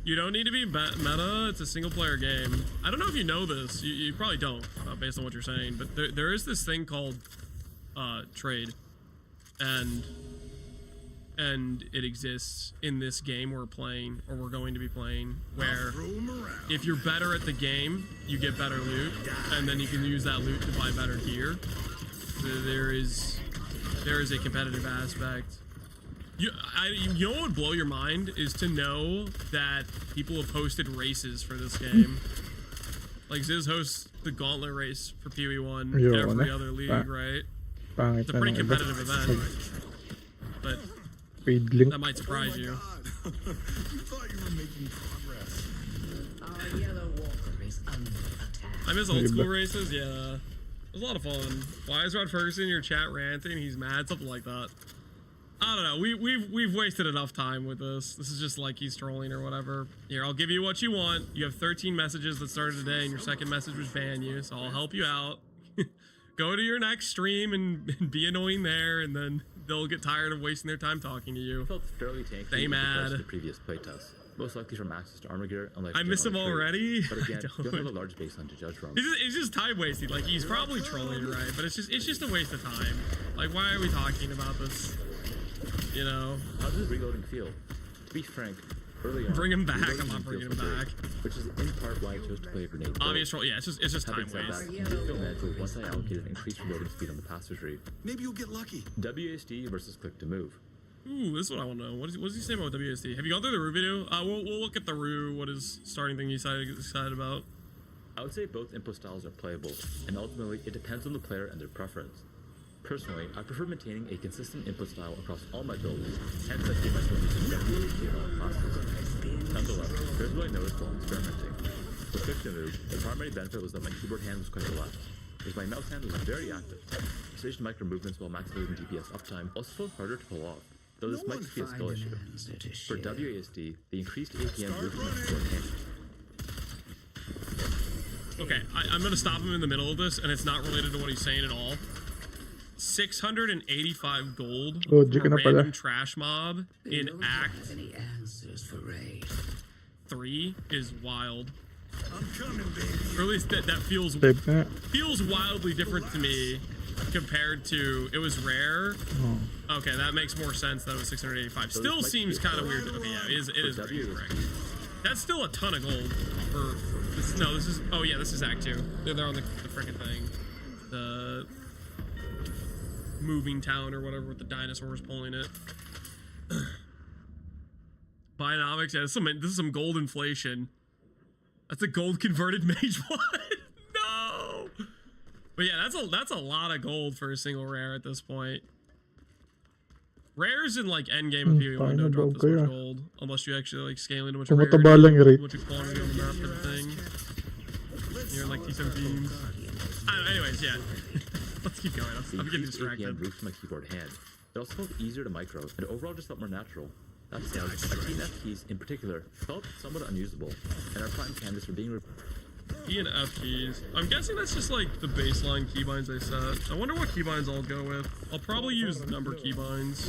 You don't need to be meta. It's a single player game. I don't know if you know this. You probably don't, based on what you're saying. But there is this thing called trade, and it exists in this game we're playing, or we're going to be playing, where if you're better at the game, you get better loot, and then you can use that loot to buy better gear. There is a competitive aspect. You know what would blow your mind is to know that people have hosted races for this game. Like Ziz hosts the Gauntlet race for PoE1 every other league, right? It's a pretty competitive event, but that might surprise you. You thought you were making progress. Our yellow walker is under attack. I miss old school races, yeah. It was a lot of fun. Why is Rod Ferguson in your chat ranting? He's mad, something like that. I don't know. We've wasted enough time with this. This is just like he's trolling or whatever. Here, I'll give you what you want. You have 13 messages that started today, and your second message was ban you, so I'll help you out. Go to your next stream and be annoying there, and then they'll get tired of wasting their time talking to you. Felt fairly tanky Stay mad. the previous playtest. Most likely from access to armor gear, unlike I miss him already. But again, you don't have a large baseline to judge from. It's just time wasting. Like he's probably trolling, right? But it's just a waste of time. Like why are we talking about this? You know. How does reloading feel? To be frank, early on, bring him back. reloading I'm not didn't bringing feel him so back. great, which is in part why I chose to play a grenade. Obvious troll. Yeah, it's just time Having said waste. that, it did feel manageable once I allocated increased reloading speed on the passive tree. Maybe you'll get lucky. WASD versus click to move. Ooh, this is what I want to know. What does he say about WSD? Have you gone through the Rue video? We'll look at the Rue. What is starting thing he's excited about? I would say both input styles are playable, and ultimately it depends on the player and their preference. Personally, I prefer maintaining a consistent input style across all my builds, hence I keep myself using WASD in all classes. Nonetheless, there's really no risk while experimenting. With click to move, the primary benefit was that my keyboard hand was quite relaxed, because my mouse hand was very active. Precision micro movements while maximizing DPS uptime also felt harder to pull off, though this might just be a skill issue. For WASD, the increased APM boosted my keyboard hand. Okay, I'm gonna stop him in the middle of this, and it's not related to what he's saying at all. 685 gold for a random trash mob in Act 3 is wild. I'm coming, baby. Or at least that feels wildly different to me compared to it was rare. Okay, that makes more sense that it was 685. Still seems kind of weird. Okay, yeah, it is correct. That's still a ton of gold for this. No, this is this is Act 2. They're on the freaking thing. The moving town or whatever with the dinosaurs pulling it. Bionomics, yeah, this is some gold inflation. That's a gold converted mage one. No. But yeah, that's a lot of gold for a single rare at this point. Rares in like end game of PoE1 don't drop this much gold unless you actually like scale into much rarity, much quality on the map type of thing. You're like T17. Anyways, yeah. Let's keep going. I'm getting distracted. Roofed my keyboard hand. It also felt easier to micro, and overall just felt more natural. That said, our team F keys in particular felt somewhat unusable, and our prime canvas were being E and F keys. I'm guessing that's just like the baseline keybinds they set. I wonder what keybinds I'll go with. I'll probably use number keybinds.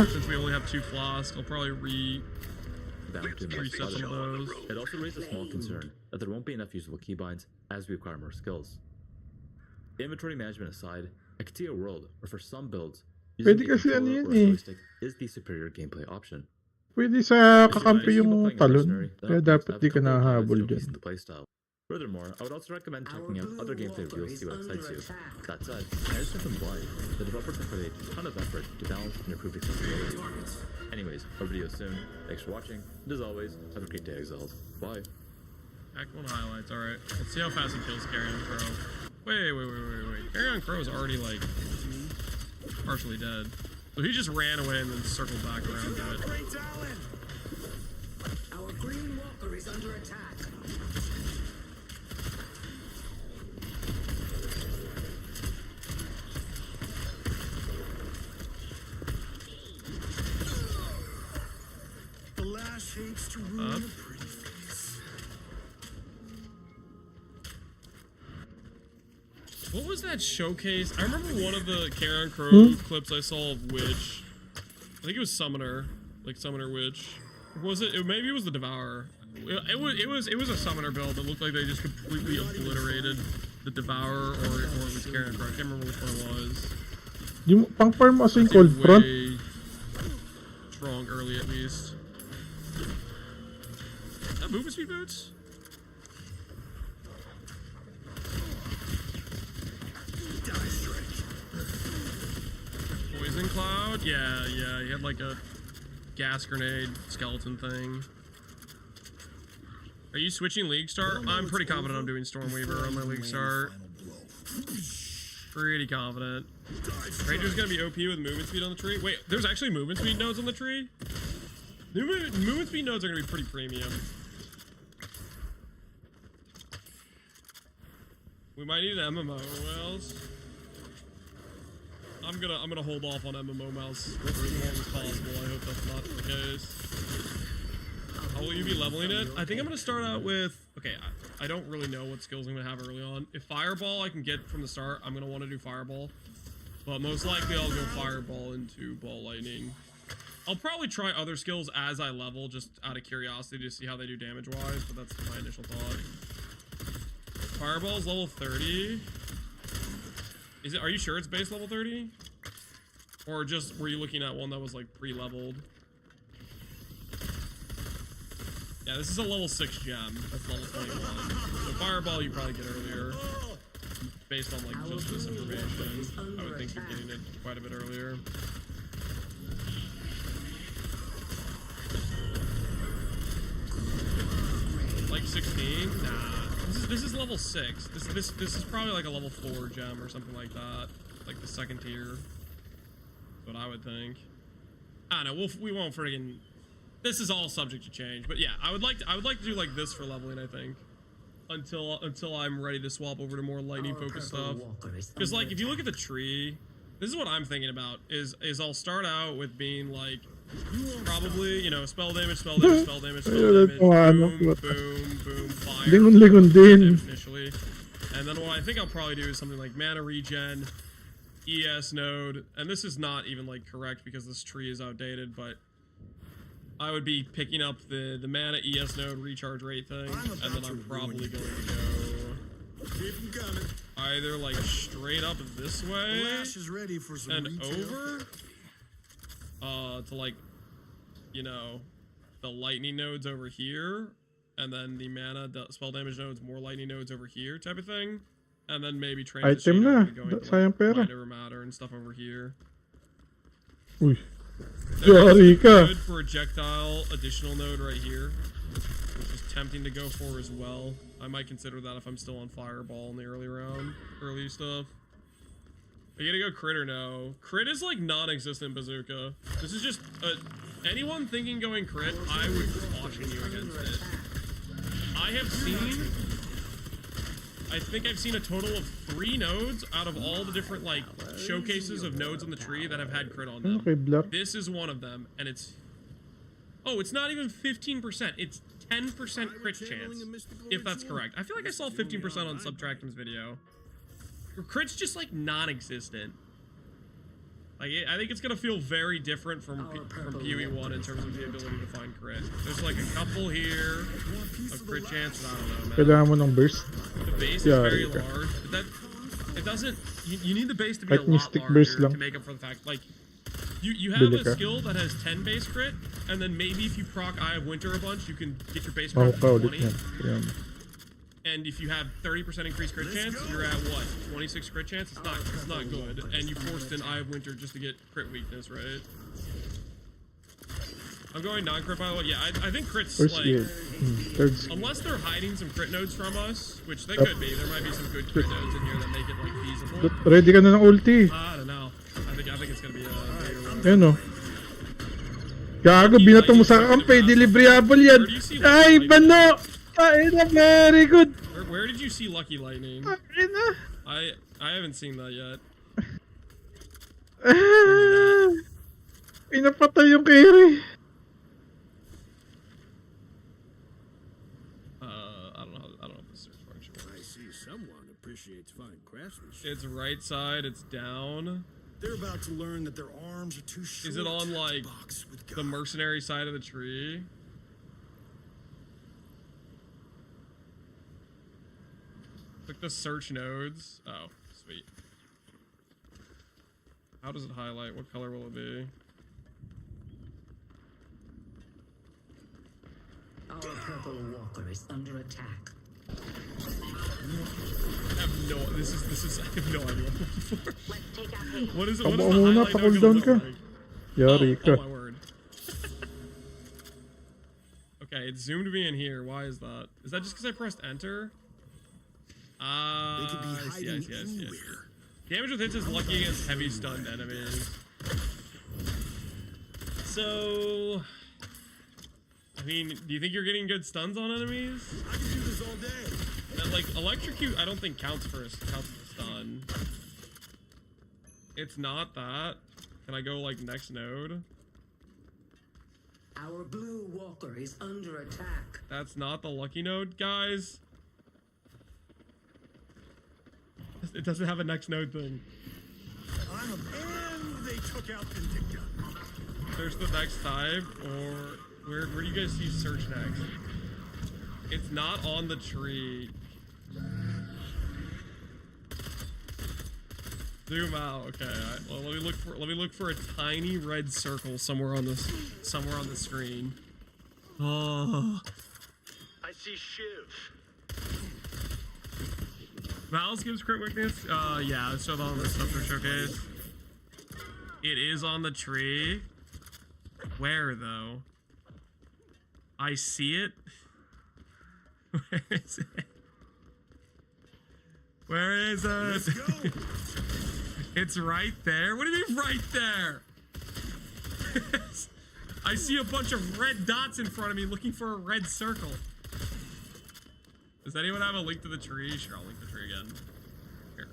Since we only have 2 flasks, I'll probably reset some of those. It also raised a small concern that there won't be enough usable keybinds as we acquire more skills. Inventory management aside, I could see a world where for some builds, using a controller or a joystick is the superior gameplay option. Pwede sa kakampi yung talon. Kaya dapat di ka nahabol dyan. Furthermore, I would also recommend checking out other gameplay reveals to see what excites you. That said, I just have why the developers have put a ton of effort to balance and improve accessibility. Anyways, our video soon. Thanks for watching, and as always, have a great day, Exiled. Bye. Act 1 highlights, alright. Let's see how fast he kills Carrion Crow. Wait. Carrion Crow is already, like, partially dead. So he just ran away and then circled back around to it. Our green walker is under attack. The lash hates to ruin a pretty face. What was that showcase? I remember one of the Carrion Crow clips I saw of Witch. I think it was Summoner, like Summoner Witch. Or was it? Maybe it was the Devourer. It was a Summoner build that looked like they just completely obliterated the Devourer, or it was Carrion Crow. I can't remember which one it was. Yung pang-farm mo yung cold front. Strong early at least. Is that movement speed boots? Poison Cloud? Yeah, he had like a gas grenade skeleton thing. Are you switching League Start? I'm pretty confident I'm doing Stormweaver on my League Start. Pretty confident. Ranger's gonna be OP with movement speed on the tree. Wait, there's actually movement speed nodes on the tree? Movement speed nodes are gonna be pretty premium. We might need an MMO mouse. I'm gonna hold off on MMO mouse for as long as possible. I hope that's not the case. How will you be leveling it? I think I'm gonna start out with. Okay, I don't really know what skills I'm gonna have early on. If Fireball I can get from the start, I'm gonna want to do Fireball. But most likely I'll go Fireball into Ball Lightning. I'll probably try other skills as I level, just out of curiosity to see how they do damage-wise. But that's my initial thought. Fireball's level 30. Is it? Are you sure it's base level 30? Or just were you looking at one that was like pre-leveled? Yeah, this is a level 6 gem. That's level 21. So Fireball you probably get earlier. Based on like just this information. I would think you're getting it quite a bit earlier. Like 16? Nah. This is level 6. This is probably like a level 4 gem or something like that. Like the second tier. That's what I would think. I don't know, we won't friggin'. This is all subject to change, but yeah, I would like to do like this for leveling, I think. Until I'm ready to swap over to more lightning focused stuff. Because like if you look at the tree, this is what I'm thinking about is I'll start out with being like probably, you know, spell damage, boom, fire initially. And then what I think I'll probably do is something like mana regen, ES node, and this is not even like correct because this tree is outdated, but I would be picking up the mana ES node recharge rate thing, and then I'm probably going to go either like straight up this way and over to like, you know, the lightning nodes over here, and then the mana, the spell damage nodes, more lightning nodes over here type of thing, and then maybe transition going to like minor matter and stuff over here. Uy. Good projectile additional node right here, which is tempting to go for as well. I might consider that if I'm still on Fireball in the early stuff. Are you gonna go crit or no? Crit is like non-existent bazooka. This is just anyone thinking going crit, I would caution you against it. I think I've seen a total of 3 nodes out of all the different like showcases of nodes on the tree that have had crit on them. Okay, this is one of them, and it's not even 15%. It's 10% crit chance, if that's correct. I feel like I saw 15% on Subtractum's video. Crit's just like non-existent. Like I think it's gonna feel very different from PoE1 in terms of the ability to find crit. There's like a couple here of crit chance, but I don't know, man. Kailangan mo ng burst. The base is very large. But it doesn't. You need the base to be a lot larger to make up for the fact, like you have a skill that has 10 base crit, and then maybe if you proc Eye of Winter a bunch, you can get your base crit to 20. and if you have 30% increased crit chance, you're at what? 26 crit chance? It's not good. And you forced an Eye of Winter just to get crit weakness, right? I'm going non-crit by the way. Yeah, I think crit's like... Unless they're hiding some crit nodes from us, which they could be. There might be some good crit nodes in here that make it like feasible. Ready ka na ng ulti. I don't know. I think it's gonna be a bigger one. Ayun o. Gago, binato mo sa kampe. Deliverable yan. Ay, bano! Ay, na, very good. Where did you see Lucky Lightning? Ay, na. I haven't seen that yet. Pinapatay yung carry. I don't know if the search function works. I see someone appreciates fine craftsmanship. It's right side, it's down. They're about to learn that their arms are too short. Is it on like the mercenary side of the tree? Click the search nodes. Oh, sweet. How does it highlight? What color will it be? Our purple walker is under attack. I have no. This is. I have no idea what is it? Tama What is the muna, highlight pa-cool node down gonna ka. look like? Yari ka. Oh my word. Okay, it zoomed me in here. Why is that? Is that just because I pressed enter? They could be I hiding see. anywhere. Damage with hits is lucky against heavy stunned enemies. So, I mean, do you think you're getting good stuns on enemies? I can do this all day. And, like electrocute, I don't think counts for a stun. It's not that. Can I go like next node? Our blue walker is under attack. That's not the lucky node, guys. It doesn't have a next node thing. And they took out Vindicta. There's the next type, or where do you guys see search next? It's not on the tree. Zoom out. Okay. Well, let me look for a tiny red circle somewhere on the screen. Oh. I see Shiv. Val's gives crit weakness. Yeah, it's still on the stuff for showcase. It is on the tree. Where though? I see it. Where is it? Where is it? Let's go. It's right there. What do you mean right there? I see a bunch of red dots in front of me looking for a red circle. Does anyone have a link to the tree? Sure, I'll link the tree again. Here.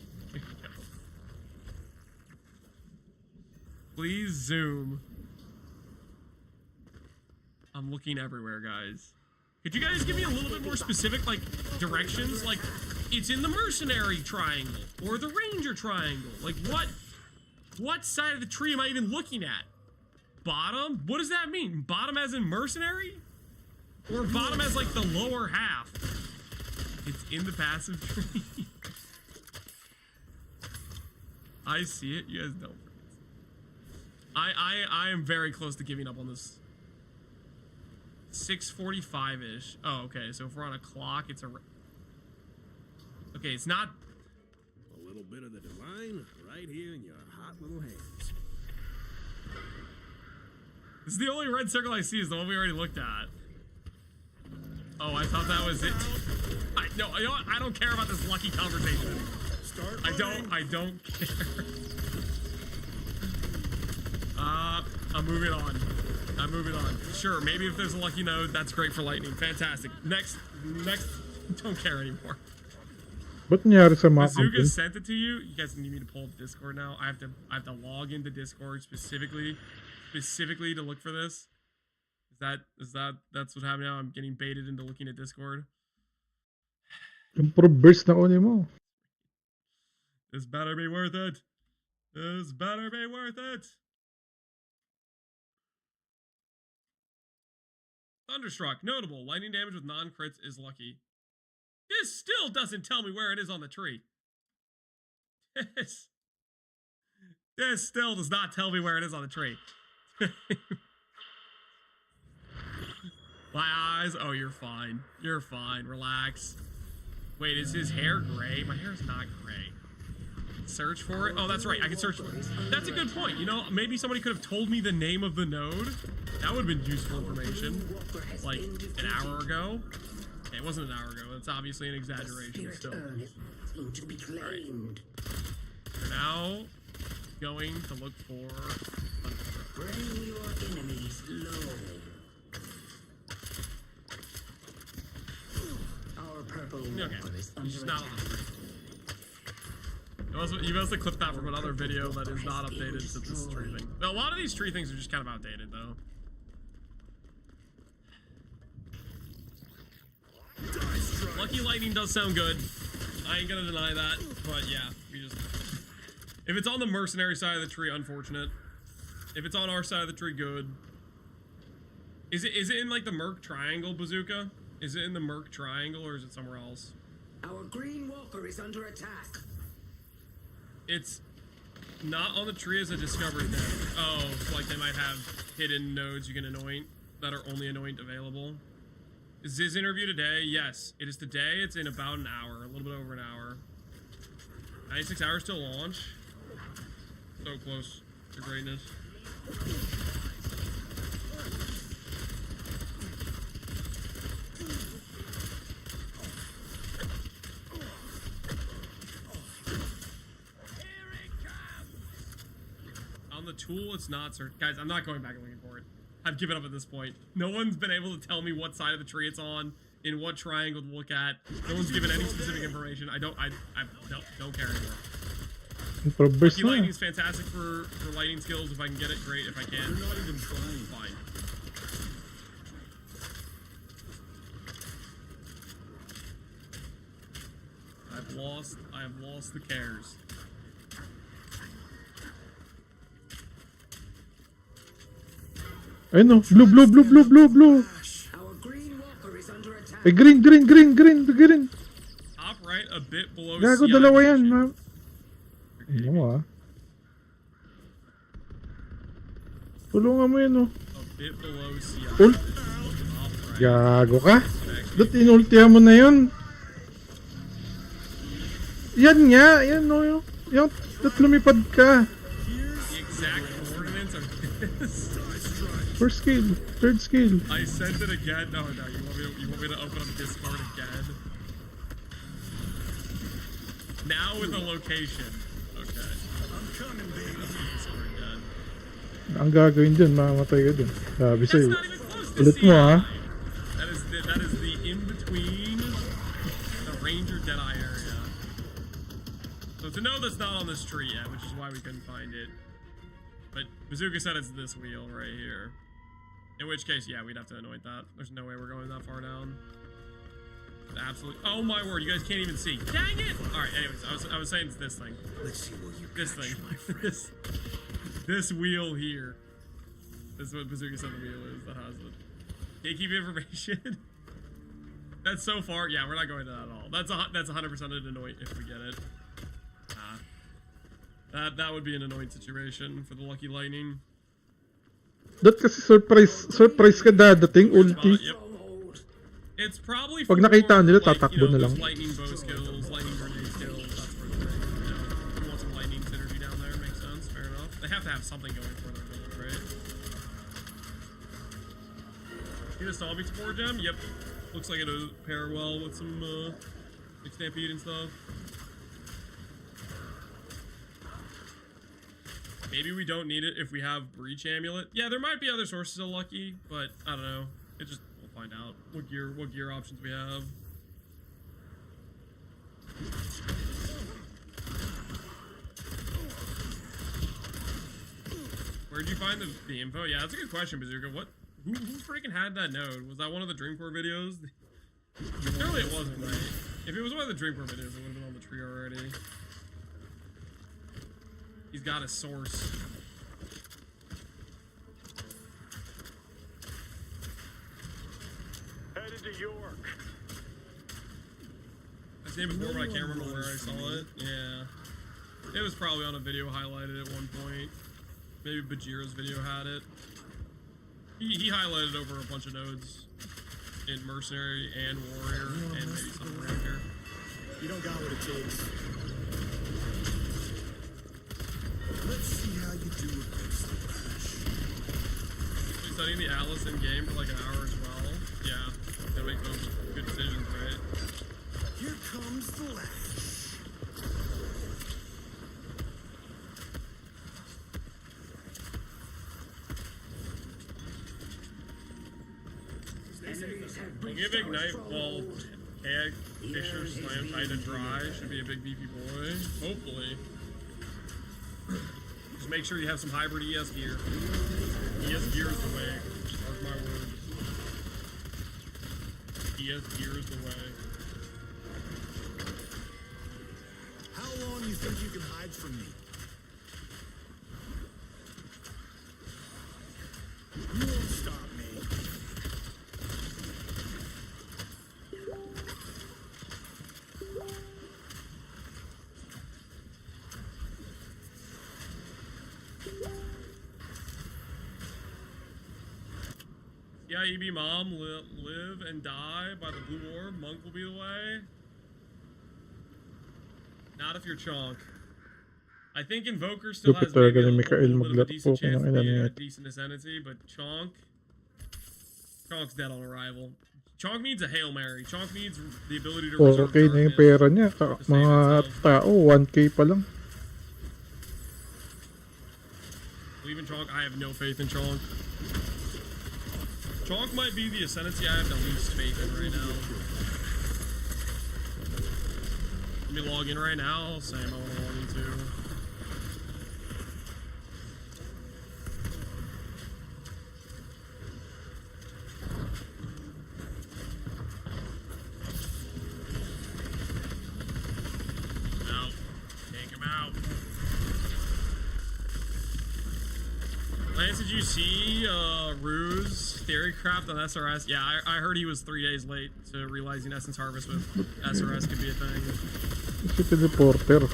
Please zoom. I'm looking everywhere, guys. Could you guys give me a little bit more specific, like, directions? Like, it's in the mercenary triangle or the ranger triangle. Like, what side of the tree am I even looking at? Bottom? What does that mean? Bottom as in mercenary? Or bottom as, like, the lower half? It's in the passive tree. I see it. You guys don't. I am very close to giving up on this. 6:45-ish. Oh, okay. So if we're on a clock, it's a... Okay, it's not... A little bit of the divine right here in your hot little hands. This is the only red circle I see is the one we already looked at. Oh, I thought that was it. No, you know what? I don't care about this lucky conversation. I don't care. I'm moving on. Sure, maybe if there's a lucky node, that's great for lightning. Fantastic. Next, don't care anymore. Ba't nangyari sa mga Bazooka campaign? sent it to you. You guys need me to pull up Discord now. I have to log into Discord specifically to look for this. That's what happened now? I'm getting baited into looking at Discord. Yung puro burst na kunin mo. This better be worth it. This better be worth it. Thunderstruck. Notable. Lightning damage with non-crits is lucky. This still doesn't tell me where it is on the tree. This still does not tell me where it is on the tree. My eyes. Oh, you're fine. You're fine. Relax. Wait, is his hair gray? My hair's not gray. Search for it? Oh, that's right. I can search for it. That's a good point. You know, maybe somebody could have told me the name of the node. That would have been useful information. Like an hour ago. Okay, it wasn't an hour ago. That's obviously an exaggeration still. Alright. We're now going to look for... Bring your enemies low. Our purple Okay, is he's just under not on the attack. tree. You must have clipped that from another video that is not updated to this tree thing. A lot of these tree things are just kind of outdated, though. Lucky lightning does sound good. I ain't gonna deny that, but yeah, we just... If it's on the mercenary side of the tree, unfortunate. If it's on our side of the tree, good. Is it in like the Merc Triangle bazooka? Is it in the Merc Triangle or is it somewhere else? Our green walker is under attack. It's not on the tree as a discovered node. Oh, so like they might have hidden nodes you can anoint that are only anoint available. Is this interview today? Yes, it is today. It's in about an hour, a little bit over an hour. 96 hours till launch. So close to greatness. On the tool, it's not, sir. Guys, I'm not going back and looking for it. I've given up at this point. No one's been able to tell me what side of the tree it's on, in what triangle to look at. No one's given any specific information. I don't care anymore. Lucky lightning is fantastic for lighting skills. If I can get it, great. If I can't, you're not even trying. Fine. I have lost the cares. Ayun no, blue. Eh, green. Top right, a bit below Gago, CI dalawa yan, position. ma'am. Ano mo ah? Tulungan mo yan, oh. A bit below CI. Ult. Top right. Gago ka? Ba't inultihan mo na yun? Yan nga, yan no, yung ba't lumipad ka? The exact coordinates of this. First skill, third skill. I sent it again. No, you want me to open up Discord again? Now with a location. Okay. I'm coming, baby. Discord again. Ang gagawin dyan, mamamatay ka dun. Sabi sa'yo. That's not even close to Ulit mo CI. ha. That is the in-between the Ranger Deadeye area. So to know that's not on this tree yet, which is why we couldn't find it. But Bazooka said it's this wheel right here. In which case, yeah, we'd have to anoint that. There's no way we're going that far down. Absolutely. Oh my word, you guys can't even see. Dang it! Alright, anyways, I was saying it's this thing. Let's see what you This got, thing. my friend. This wheel here. This is what Bazooka said the wheel is that has it. Gatekeep information. That's so far. Yeah, we're not going to that at all. That's 100% an anoint if we get it. That would be an anoint situation for the Lucky Lightning. Dat kasi surprise ka dadating, ulti. Yep. It's probably Pag nakita nila, like, tatakbo na lang. lightning bow skills, lightning grenade skills, that sort of thing. You know, if you want some lightning synergy down there, makes sense, fair enough. They have to have something going for their build, right? See the Stomach Spore gem? Yep. Looks like it'll pair well with some like Stampede and stuff. Maybe we don't need it if we have Breach Amulet. Yeah, there might be other sources of Lucky, but I don't know. We'll find out what gear options we have. Where'd you find the info? Yeah, that's a good question, Bazooka. Who freaking had that node? Was that one of the Dreamcore videos? Surely it wasn't, right? If it was one of the Dreamcore videos, it would have been on the tree already. He's got a source. Headed to York. I've seen it before, but I can't remember where I saw it. Yeah. It was probably on a video highlighted at one point. Maybe Bajira's video had it. He highlighted over a bunch of nodes in Mercenary and Warrior and maybe some Ranger. You don't got what it takes. Let's see how you do against the Flash. You're studying the Atlas in game for like an hour as well. Yeah, gotta make those good decisions, right? Here comes the Flash. We'll give Ignite, well, Egg, Fisher, Slam, Titan, Dry. Should be a big beefy boy. Hopefully. Just make sure you have some hybrid ES gear. ES gear is the way. Mark my words. ES gear is the way. How long you think you can hide from me? You won't stop me. Yeah, EB Mom, live and die by the blue orb. Monk will be the way. Not if you're Chonk. I think Invoker still has Lupit maybe talaga a ni Mikael little bit of a maglaro decent po chance ng to ina be a niya. decent ascendancy, but Chonk's dead on arrival. Chonk needs a Hail Mary. Chonk needs the ability to reserve 4K na yung darkness pera niya. to save Mga itself. tao, 1K pa lang. Believe in Chonk. I have no faith in Chonk. Chonk might be the ascendancy I have the least faith in right now. Let me log in right now. Same, I want to log in too. Out. Take him out. Lance, did you see Ruse Theorycraft on SRS? Yeah, I heard he was 3 days late to realizing Essence Harvest with SRS could be a thing. Kasi teleporter.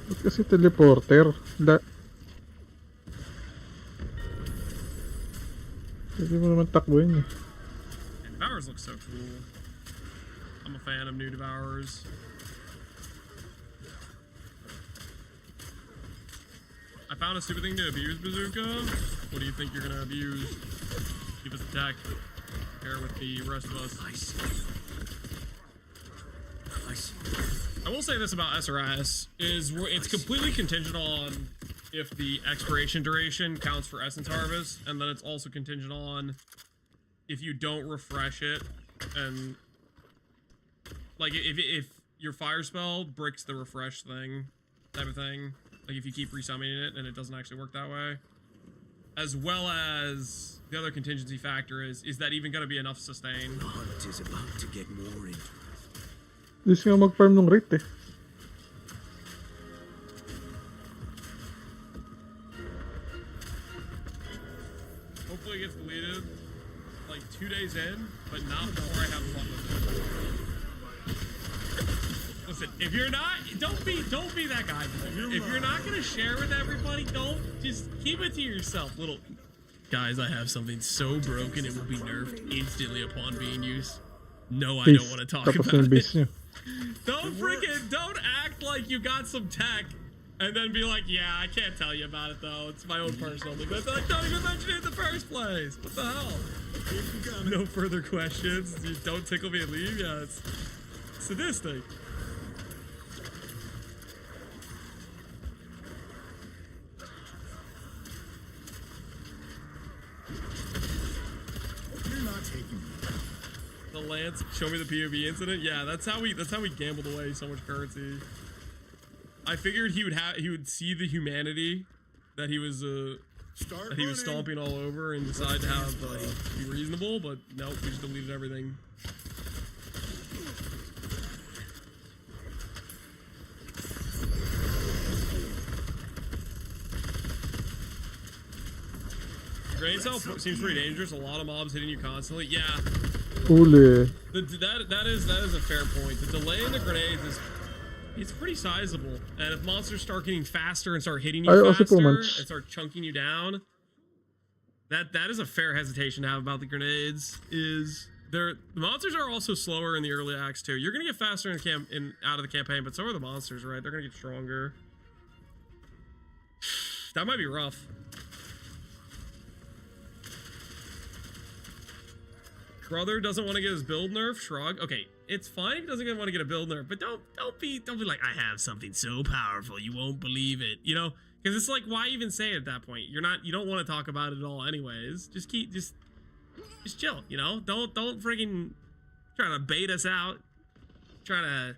Ba't kasi teleporter? Pwede mo naman takbuhin eh. And Devourers look so cool. I'm a fan of new Devourers. I found a stupid thing to abuse, Bazooka. What do you think you're gonna abuse? Give us attack. Share with the rest of us. I will say this about SRS is it's completely contingent on if the expiration duration counts for Essence Harvest, and then it's also contingent on if you don't refresh it, and like if your fire spell bricks the refresh thing, type of thing. Like if you keep resummoning it and it doesn't actually work that way. As well as the other contingency factor is that even going to be enough sustain? The hunt is about to get more into. Hindi siya mag-farm ng rate eh. Hopefully it gets deleted like 2 days in, but not before I have fun with it. Listen, if you're not, don't be that guy. If you're not gonna share with everybody, don't just keep it to yourself. Little guys, I have something so broken it will be nerfed instantly upon being used. No, I don't want to talk Tapos about yung base it. niya. Don't act like you got some tech and then be like, yeah, I can't tell you about it though. It's my own personal thing. But like, don't even mention it in the first place. What the hell? No further questions. You don't tickle me and leave. Yeah, it's sadistic. You're not taking me. The Lance, show me the POV incident. Yeah, that's how we gambled away so much currency. I figured he would see the humanity that he was stomping all over and decide to have be reasonable, but nope, we just deleted everything. Grenade cell seems pretty dangerous. A lot of mobs hitting you constantly. Yeah. Uli. That is a fair point. The delay in the grenades is it's pretty sizable. And if monsters start getting faster and start hitting you faster and start chunking you down, that is a fair hesitation to have about the grenades. Is The monsters are also slower in the early acts too. You're gonna get faster out of the campaign, but so are the monsters, right? They're gonna get stronger. That might be rough. Brother doesn't want to get his build nerf. Shrug. Okay, it's fine if he doesn't want to get a build nerf, but don't be like, I have something so powerful you won't believe it. You know, because it's like, why even say it at that point? You don't want to talk about it at all, anyways. Just chill. You know, don't freaking try to bait us out. Try to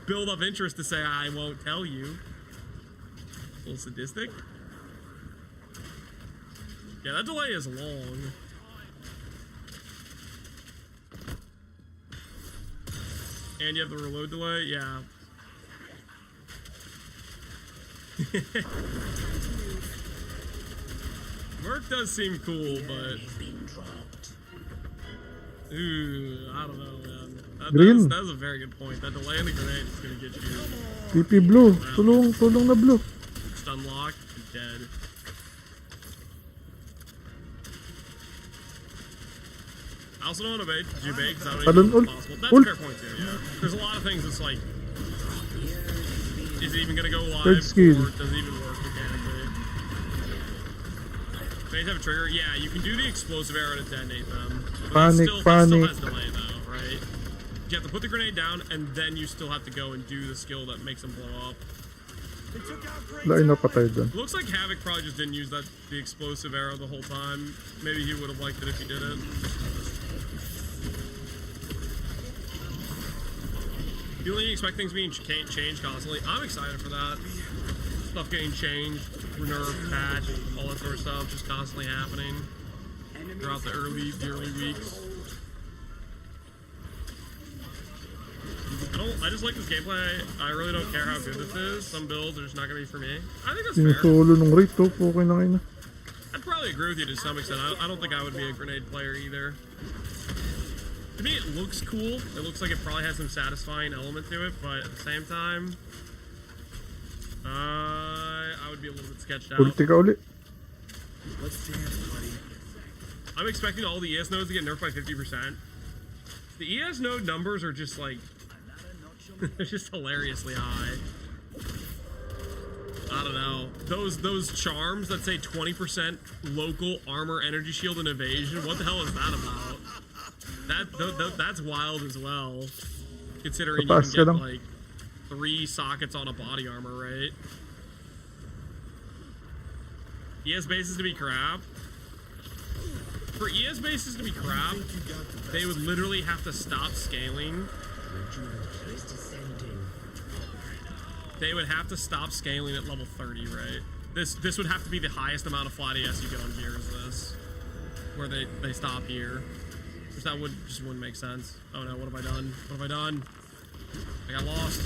build up interest to say I won't tell you. A little sadistic. Yeah, that delay is long. And you have the reload delay? Yeah. Merc does seem cool, but... Ooh, I don't know, man. That's a very good point. That delay in the grenade is gonna get you... PP Blue. Tulong na Blue. Stun lock, you're dead. I also don't want to bait you bait because I don't even know if it's possible. That's a fair point too, yeah. There's a lot of things that's like, is it even going to go live, or does it even work mechanically? Bait have a trigger? Yeah, you can do the explosive arrow to detonate them. But it still has delay though, right? You have to put the grenade down, and then you still have to go and do the skill that makes them blow up. Looks like Havoc probably just didn't use the explosive arrow the whole time. Maybe he would have liked it if he did it. You only expect things being changed constantly. I'm excited for that. Stuff getting changed, nerfed, patched, all that sort of stuff, just constantly happening throughout the early weeks. I just like this gameplay. I really don't care how good this is. Some builds are just not gonna be for me. I think that's fair. I'd probably agree with you to some extent. I don't think I would be a grenade player either. To me, it looks cool. It looks like it probably has some satisfying element to it, but at the same time, I would be a little bit sketched out. Let's dance, buddy. I'm expecting all the ES nodes to get nerfed by 50%. The ES node numbers are just like, they're just hilariously high. I don't know. Those charms that say 20% local armor, energy shield, and evasion. What the hell is that about? That's wild as well. Considering you can get like 3 sockets on a body armor, right? ES bases to be crap. For ES bases to be crap, they would literally have to stop scaling. They would have to stop scaling at level 30, right? This would have to be the highest amount of flat ES you get on gears. This, where they stop here, which that just wouldn't make sense. Oh no, what have I done? What have I done? I got lost.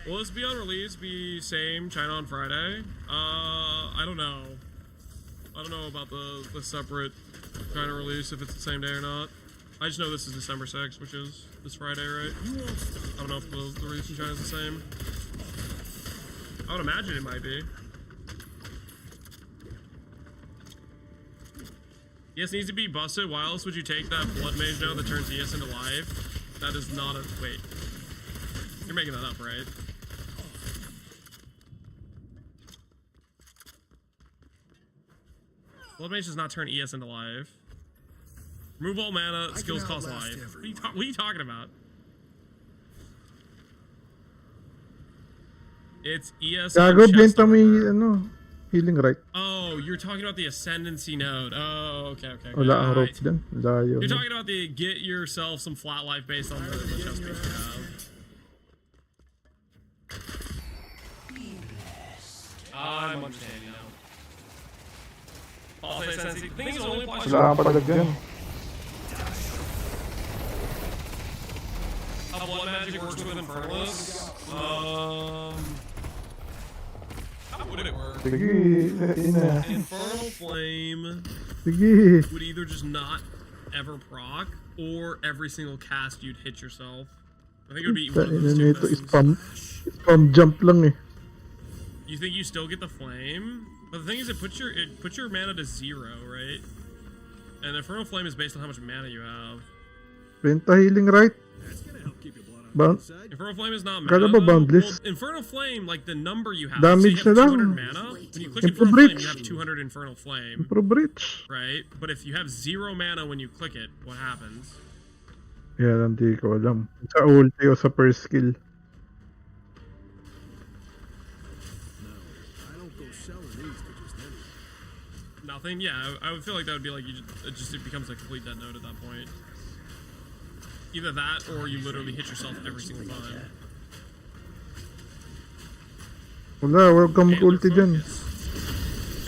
Will this be on release? Be same China on Friday? I don't know. I don't know about the separate China release, if it's the same day or not. I just know this is December 6th, which is this Friday, right? I don't know if the release in China is the same. I would imagine it might be. ES needs to be busted. Why else would you take that Blood Mage node that turns ES into life? That is not a... Wait. You're making that up, right? Blood Mage does not turn ES into life. Remove all mana, skills cost life. What are you talking about? It's ES. Benta may healing right. Oh, you're talking about the Ascendancy node. Oh, okay. Wala ang rope din. Layo. You're talking about the get yourself some flat life based on the chest piece you have. I'm understanding now. I'll say Ascendancy. Things only apply to how blood magic works with Infernalist. How would it work? Infernal Flame would either just not ever proc, or every single cast you'd hit yourself. I think it would be one of those Tain two na ito, things. spam jump lang eh. You think you still get the flame? But the thing is, it puts your mana to 0, right? And Infernal Flame is based on how much mana you have. Penta healing, right? That's gonna help keep your blood on Bound. the inside. Infernal Flame is not mana. Kala ba though. boundless? Well, Infernal Flame, like the number you have. Damage so you have na 200 lang. mana. When you click Improve Infernal Flame, Breach. you have 200 Infernal Flame, Improve Breach. right? But if you have 0 mana when you click it, what happens? Yan, hindi ko alam. Sa ulti o sa first skill. No, I don't go selling these to just anyone. Nothing. Yeah, I would feel like that would be like it becomes a complete dead note at that point. Either that, or you literally hit yourself every single time. Wala, huwag kang mag-ulti dyan.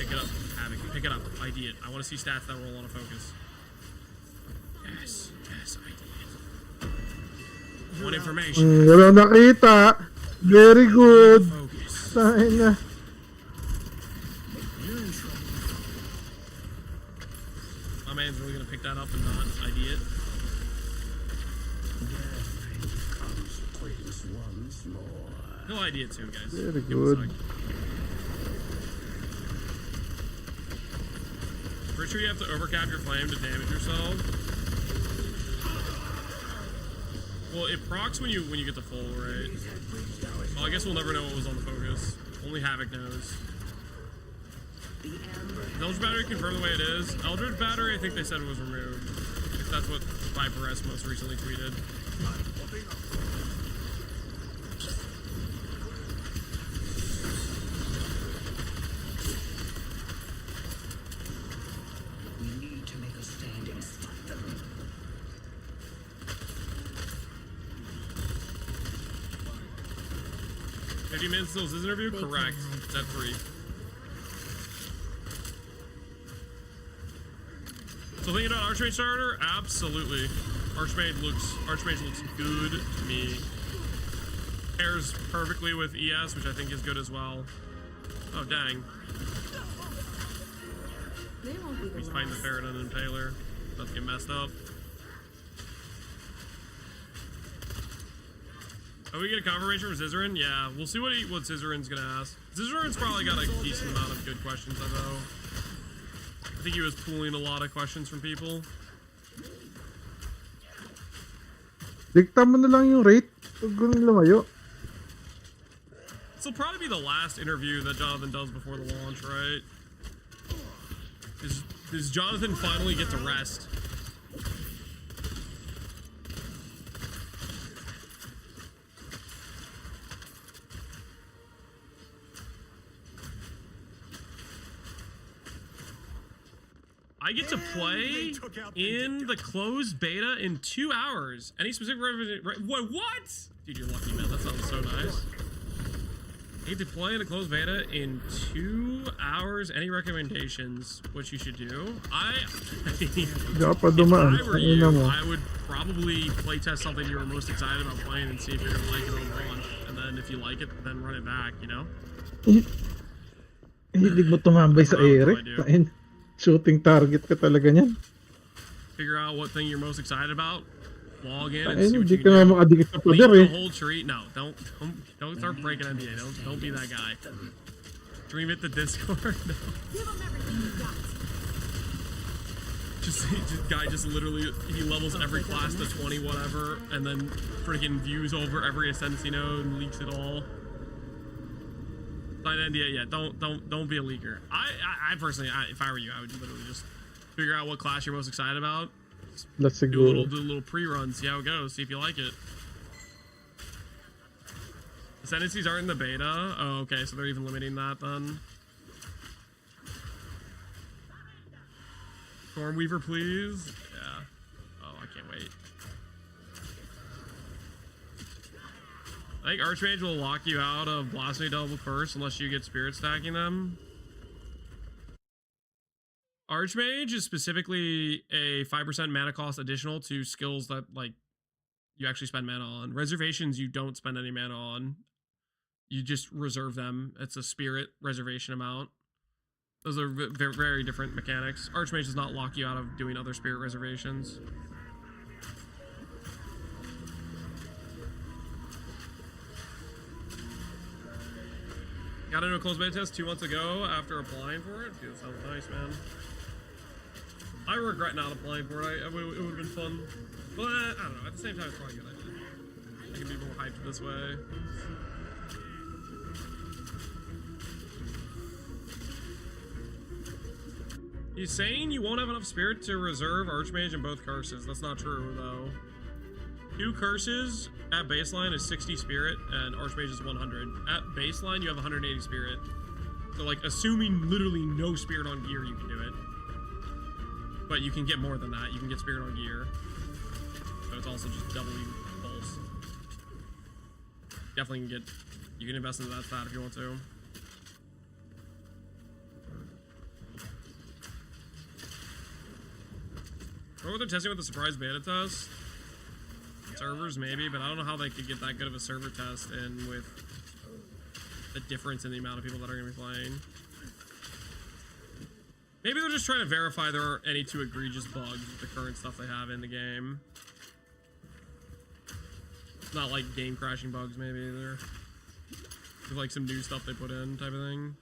Pick it up, Havoc. Pick it up. ID it. I want to see stats that roll on a focus. Yes, ID it. One information. Wala nakita. Very good. Focus. Tain na. My man's really gonna pick that up and not ID it. He'll ID it soon, guys. Very Give him a good. sec. Pretty sure you have to overcap your flame to damage yourself. Well, it procs when you get to full, right? Well, I guess we'll never know what was on the focus. Only Havoc knows. Eldritch Battery confirmed the way it is. Eldritch Battery, I think they said it was removed. If that's what Viper S most recently tweeted. We need to make a stand and stop them. 50 minutes till his interview? Correct. It's at 3. So thinking about Archmage starter? Absolutely. Archmage looks good to me. Pairs perfectly with ES, which I think is good as well. Oh dang. He's fighting the Ferret and Impaler. Doesn't get messed up. Are we get a confirmation from Scissorin? Yeah, we'll see what Scissorin's gonna ask. Scissorin's probably got a decent amount of good questions, though. I think he was pooling a lot of questions from people. Dikta mo na lang yung rate. Huwag kang lumayo. This will probably be the last interview that Jonathan does before the launch, right? Does Jonathan finally get to rest? I get to play in the closed beta in 2 hours. Any specific what? Dude, you're lucky, man. That sounds so nice. I get to play in the closed beta in 2 hours. Any recommendations? What you should do? If I were you, I would probably playtest something you were most excited about playing and see if you're gonna like it on launch. And then if you like it, then run it back. You know? Hindi mo tumambay sa ere. Tain. Shooting target ka talaga niyan. Figure out what thing you're most excited about. Log in and Tain, see what hindi you ka can nga do. makadikit sa Leak pader the eh. whole tree. No, don't start breaking NDA. Don't be that guy. Dream it the Discord. No. Guy just literally he levels every class to 20 whatever, and then freaking views over every ascendancy node and leaks it all. Sign NDA, yeah. Don't be a leaker. I personally, if I were you, I would literally just figure out what class you're most excited about. Let's Do go. a little pre-run, see how it goes, see if you like it. Ascendancies aren't in the beta. Oh, okay, so they're even limiting that then. Stormweaver, please. Yeah. Oh, I can't wait. I think Archmage will lock you out of Blasphemy Double Curse unless you get Spirit stacking them. Archmage is specifically a 5% mana cost additional to skills that, like, you actually spend mana on. Reservations, you don't spend any mana on. You just reserve them. It's a Spirit reservation amount. Those are very, very different mechanics. Archmage does not lock you out of doing other Spirit reservations. Got into a closed beta test 2 months ago after applying for it. Dude, that sounds nice, man. I regret not applying for it. It would have been fun. But I don't know. At the same time, it's probably a good idea. I can be more hyped this way. He's saying you won't have enough spirit to reserve Archmage in both curses. That's not true, though. 2 curses at baseline is 60 spirit, and Archmage is 100. At baseline, you have 180 spirit. So, like, assuming literally no spirit on gear, you can do it. But you can get more than that. You can get spirit on gear. But it's also just doubling pulse. Definitely can get... You can invest into that stat if you want to. Or what they're testing with the surprise beta test? Servers, maybe, but I don't know how they could get that good of a server test in with the difference in the amount of people that are going to be playing. Maybe they're just trying to verify there aren't any too egregious bugs with the current stuff they have in the game. It's not like game crashing bugs, maybe, either. There's like some new stuff they put in, type of thing.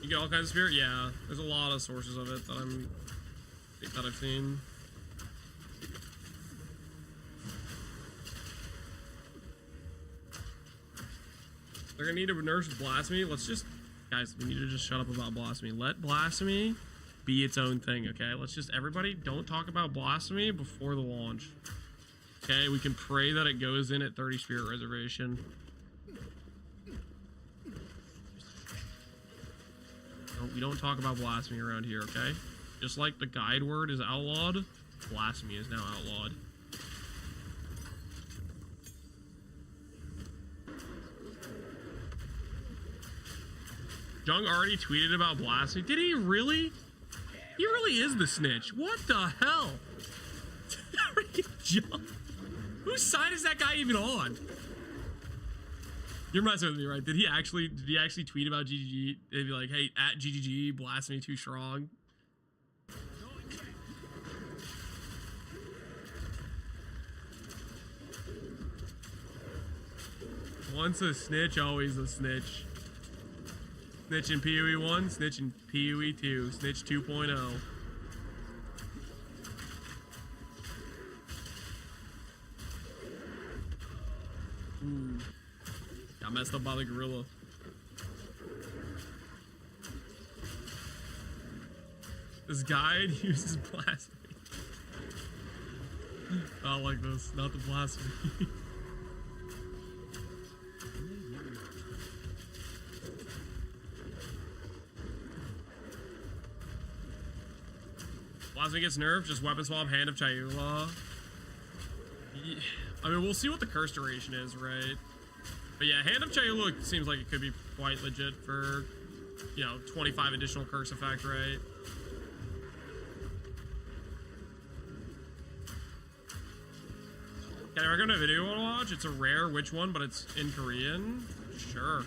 You get all kinds of spirit? Yeah, there's a lot of sources of it that I've seen. They're gonna need to nerf blasphemy. Let's just, guys, we need to just shut up about blasphemy. Let blasphemy be its own thing, okay? Let's just, everybody, don't talk about blasphemy before the launch. Okay, we can pray that it goes in at 30 spirit reservation. We don't talk about blasphemy around here, okay? Just like the guide word is outlawed, blasphemy is now outlawed. Jung already tweeted about blasphemy. Did he really? He really is the snitch. What the hell? Jung. Whose side is that guy even on? You're messing with me, right? Did he actually tweet about GGG? They'd be like, hey, at GGG, blasphemy too strong. Once a snitch, always a snitch. Snitch in PoE 1, snitch in PoE 2, snitch 2.0. Ooh. Got messed up by the gorilla. This guide uses blasphemy. I don't like this, not the blasphemy. Blasphemy gets nerfed, just weapon swap, Hand of Chayula. Yeah. I mean, we'll see what the curse duration is, right? But yeah, Hand of Chayula seems like it could be quite legit for, you know, 25 additional curse effect, right? Can I recommend a video you want to watch? It's a rare witch one, but it's in Korean. Sure.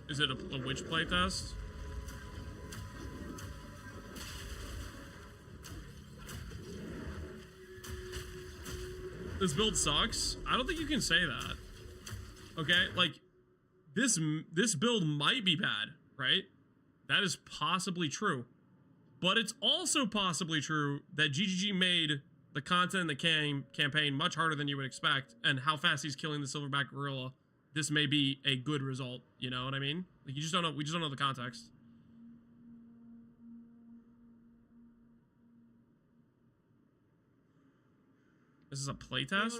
Is it a witch playtest? This build sucks. I don't think you can say that. Okay, like this build might be bad, right? That is possibly true. But it's also possibly true that GGG made the content in the campaign much harder than you would expect, and how fast he's killing the silverback gorilla. This may be a good result, you know what I mean? Like, you just don't know, we just don't know the context. This is a playtest?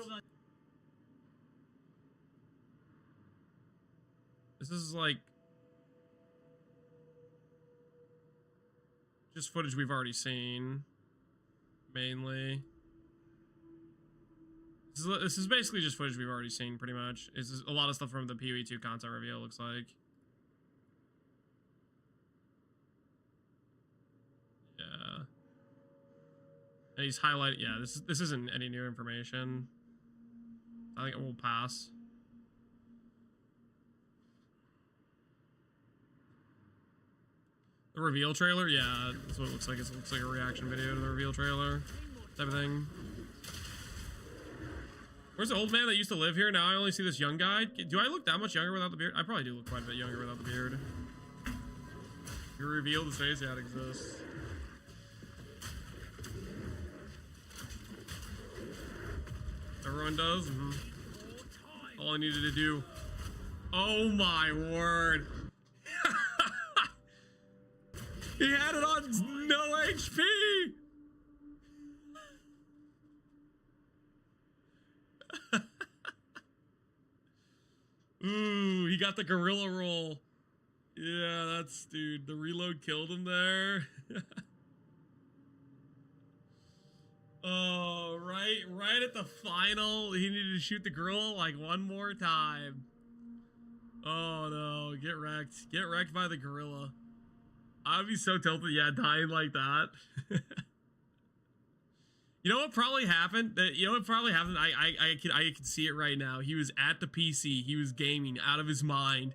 This is like just footage we've already seen, mainly. This is basically just footage we've already seen, pretty much. It's a lot of stuff from the PoE 2 content reveal, looks like. Yeah. And he's highlighting, yeah, this isn't any new information. I think it will pass. The reveal trailer, yeah, that's what it looks like. It looks like a reaction video to the reveal trailer type of thing. Where's the old man that used to live here? Now I only see this young guy. Do I look that much younger without the beard? I probably do look quite a bit younger without the beard. You revealed the face that exists. Everyone does? Mm-hmm. All I needed to do. Oh my word. He had it on no HP. Ooh, he got the gorilla roll. Yeah, that's, dude, the reload killed him there. Oh, right at the final, he needed to shoot the gorilla like one more time. Oh no, get wrecked by the gorilla. I'd be so tilted, yeah, dying like that. You know what probably happened? I can see it right now. He was at the PC. He was gaming out of his mind.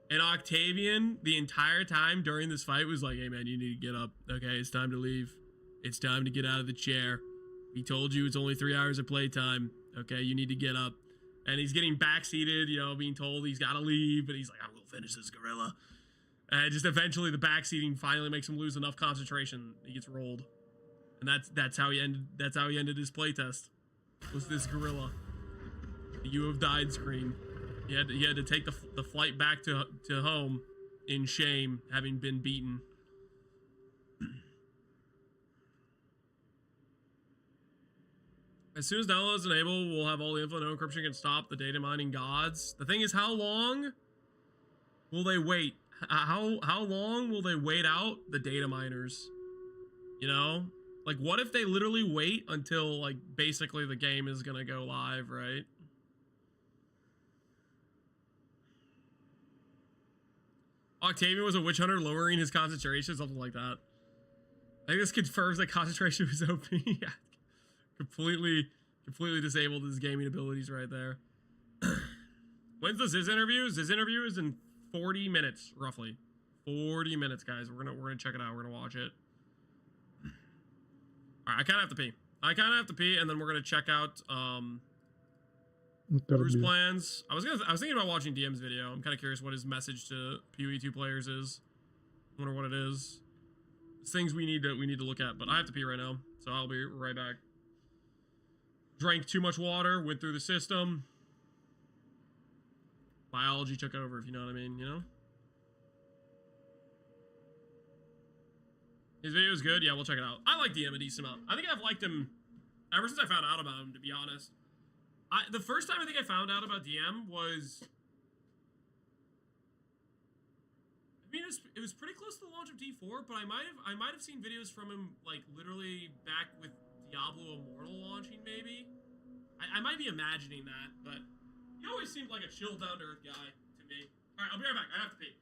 And Octavian, the entire time during this fight, was like, hey man, you need to get up. Okay, it's time to leave. It's time to get out of the chair. He told you it's only 3 hours of playtime. Okay, you need to get up. And he's getting backseated, you know, being told he's got to leave. But he's like, I'm going to finish this gorilla. And just eventually the backseating finally makes him lose enough concentration. He gets rolled. And that's how he ended his playtest. Was this gorilla. The "You have died" screen. He had to take the flight back to home in shame, having been beaten. As soon as downloads enable, we'll have all the info. No encryption can stop the data mining gods. The thing is, how long will they wait? How long will they wait out the data miners? You know? Like, what if they literally wait until, like, basically the game is gonna go live, right? Octavian was a witch hunter lowering his concentration, something like that. I think this confirms that concentration was OP. Yeah. Completely disabled his gaming abilities right there. When's the Ziz interview? Ziz interview is in 40 minutes, roughly. 40 minutes, guys. We're gonna check it out. We're gonna watch it. Alright, I kinda have to pee, and then we're gonna check out Bruce plans. I was thinking about watching DM's video. I'm kinda curious what his message to PoE2 players is. I wonder what it is. It's things we need to look at, but I have to pee right now, so I'll be right back. Drank too much water, went through the system. Biology took over, if you know what I mean, you know? His video is good. Yeah, we'll check it out. I like DM a decent amount. I think I've liked him ever since I found out about him, to be honest. The first time I think I found out about DM was... I mean, it was pretty close to the launch of D4, but I might have seen videos from him, like, literally back with Diablo Immortal launching, maybe? I might be imagining that, but he always seemed like a chill, down-to-earth guy to me. Alright, I'll be right back. I have to pee.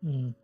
Mm.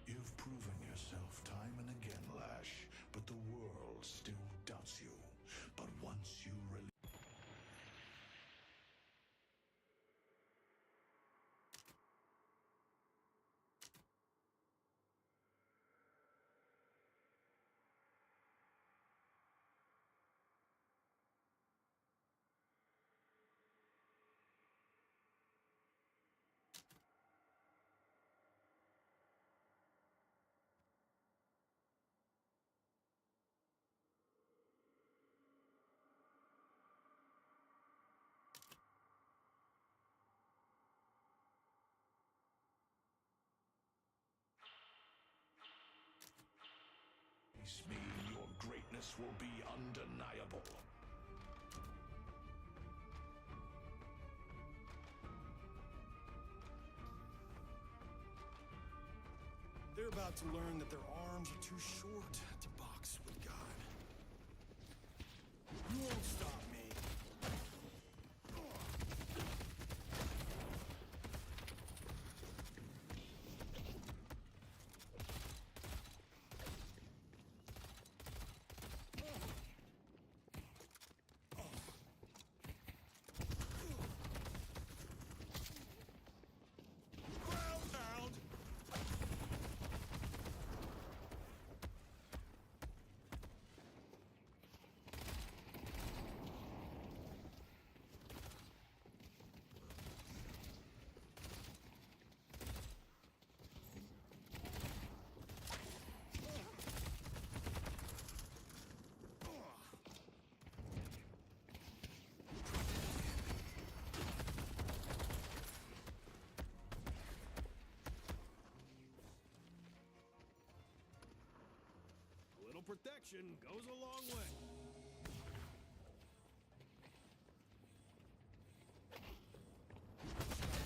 You've proven yourself time and again, Lash, but the world still doubts you. But once you release... me, your greatness will be undeniable. They're about to learn that their arms are too short to box with God. You won't stop me. Protection goes a long way.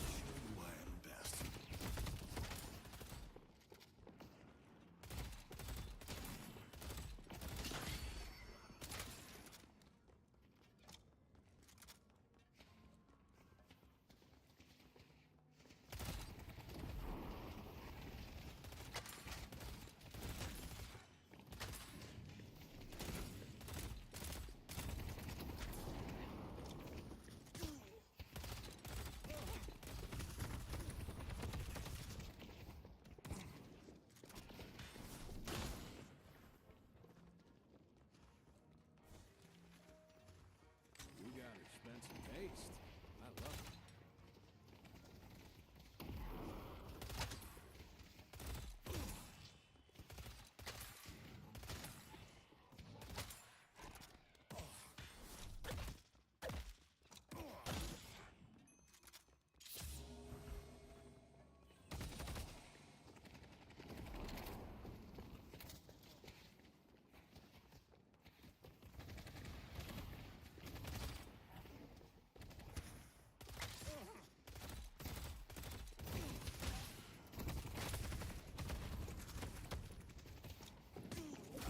Show you I am best. taste. I love it.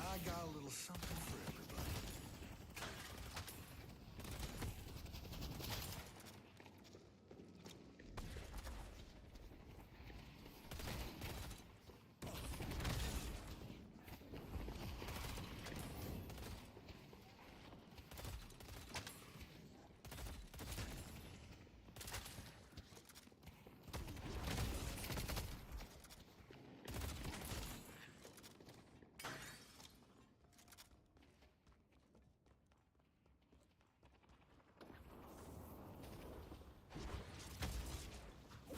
I got a little something for everybody.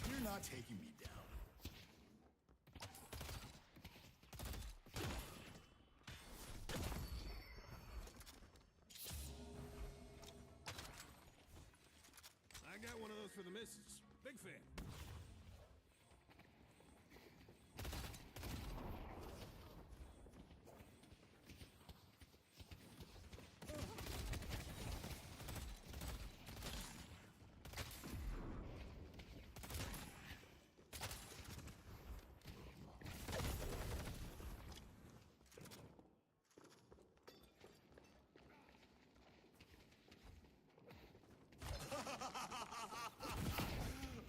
You're not taking me down. I got one of those for the missus. Big fan.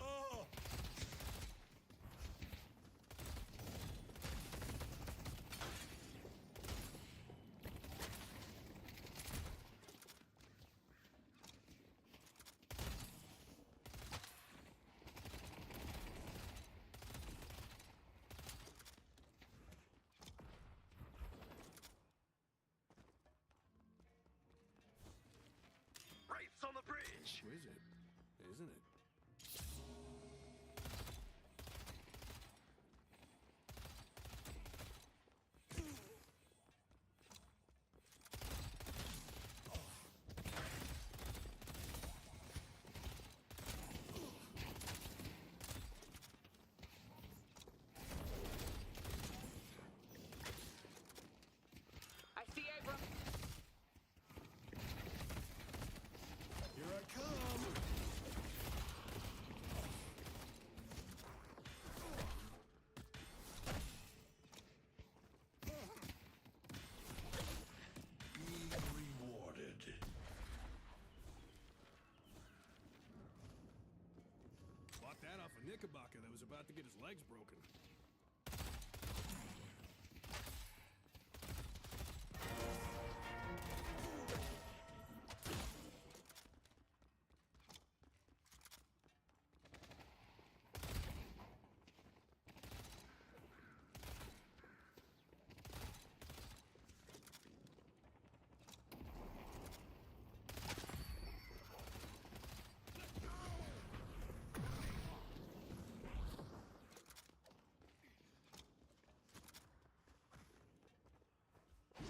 Oh. Wraiths on the bridge! Wizard, isn't it? I see Abram. Here I come. Be rewarded. Bought that off a Knickerbocker that was about to get his legs broken.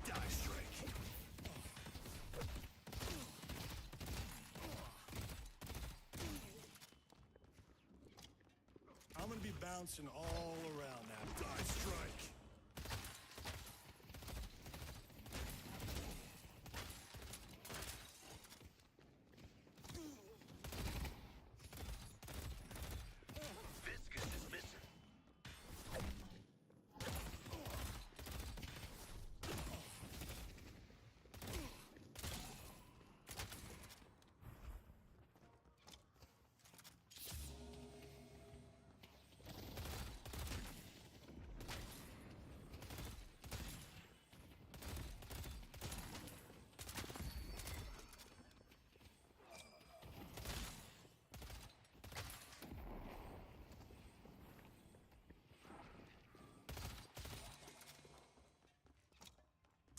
Die strike. I'm gonna be bouncing all around that. Die strike. Viscous is missing.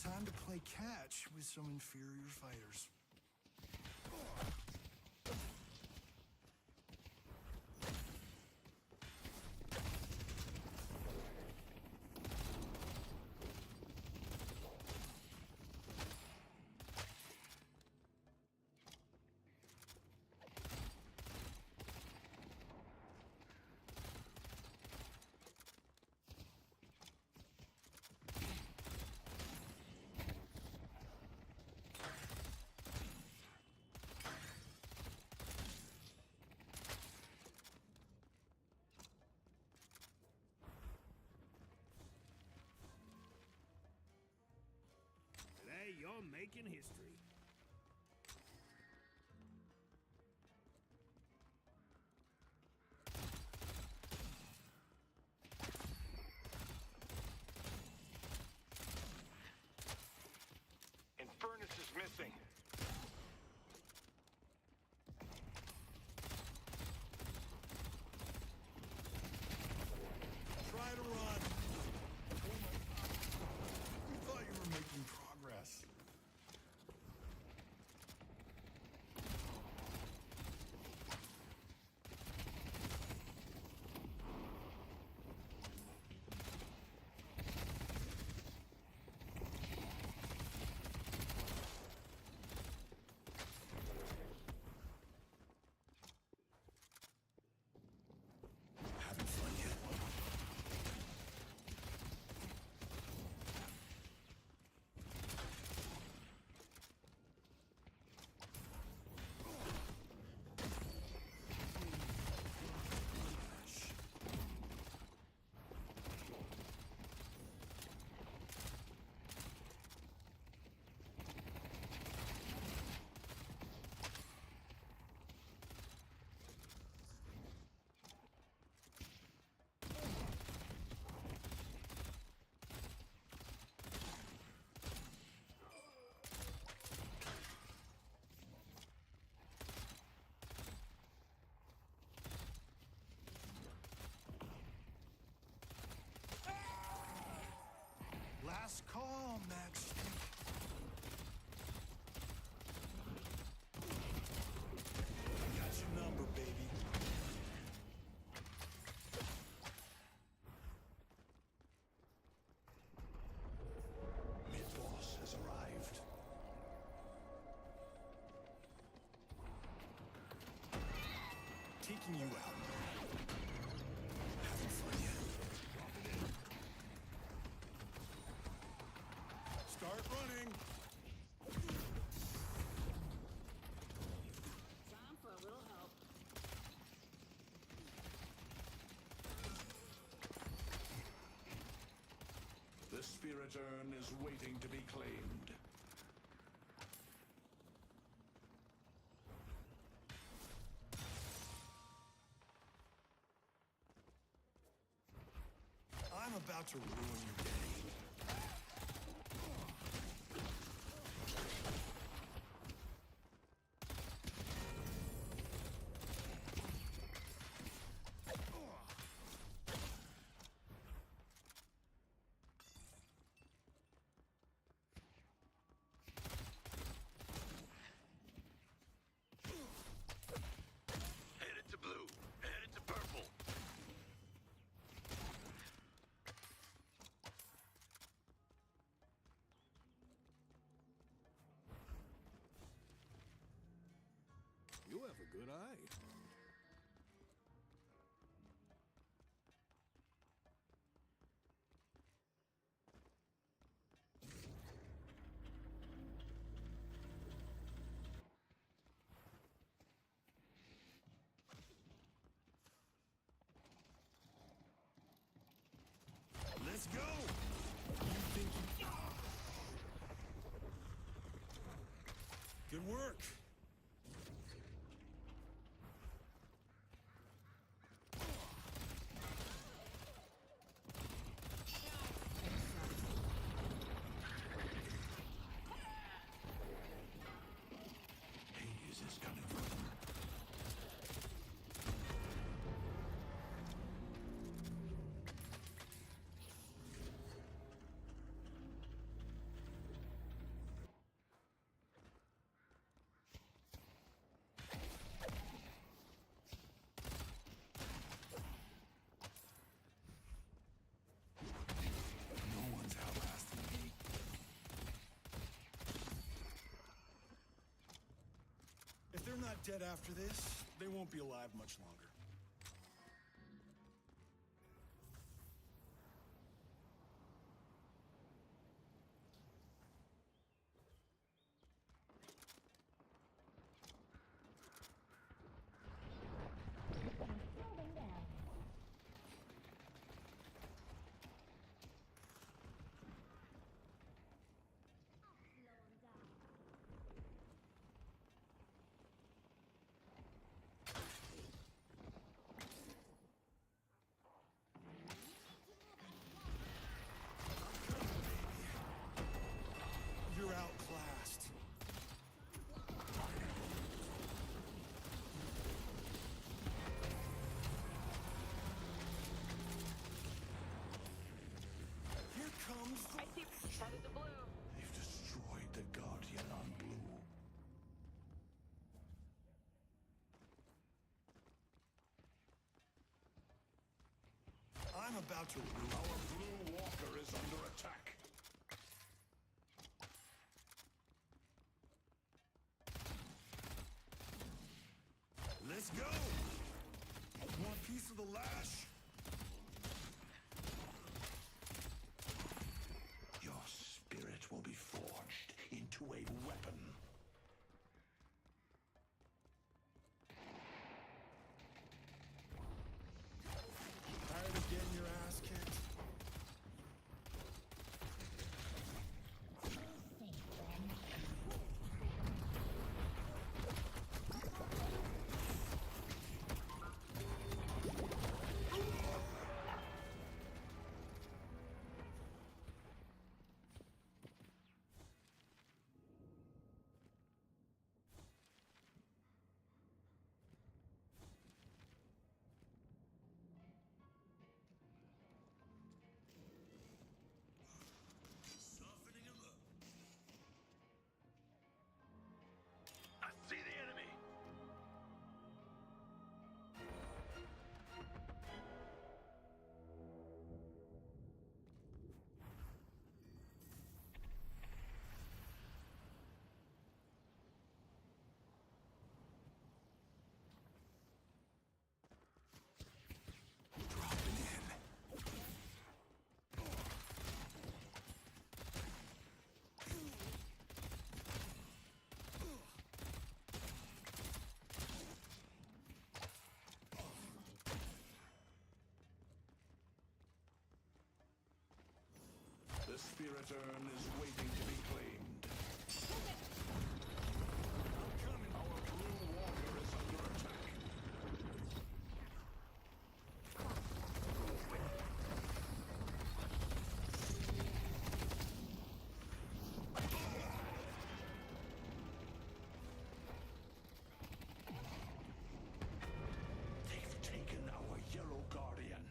Time to play catch with some inferior fighters. making history. Infernus is missing. Try to run. Oh my God. We thought you were making progress. Having fun yet? Last call, matchstick. I got your number, baby. Mid-boss has arrived. Taking you out. Having fun yet? Drop it in. Start running. Time for a little help. The spirit urn is waiting to be claimed. I'm about to ruin your day. Headed to blue. Headed to purple. You have a good eye. Let's go! You think you... Good work. Hades is coming for them. No one's outlasting me. If they're not dead after this, they won't be alive much longer. about to ruin. Our blue walker is under attack. Let's go! Want a piece of the lash? Your spirit will be forged into a weapon. Tired of getting your ass kicked? Softening him up. I see the enemy. Dropping in. The spirit urn is waiting to be claimed. I'm coming. Our blue walker is under attack. They've taken our yellow guardian.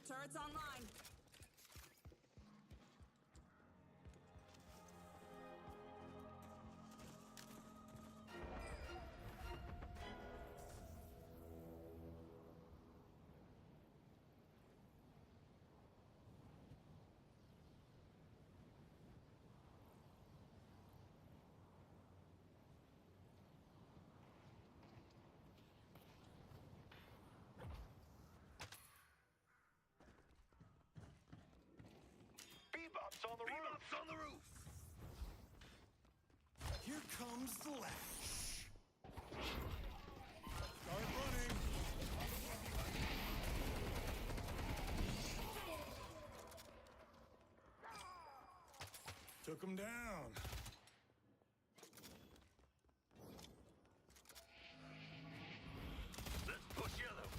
Turrets online. Bebop's on the roof. Bebop's on the roof. Here comes the lash. Start running. Took him down. Let's push yellow.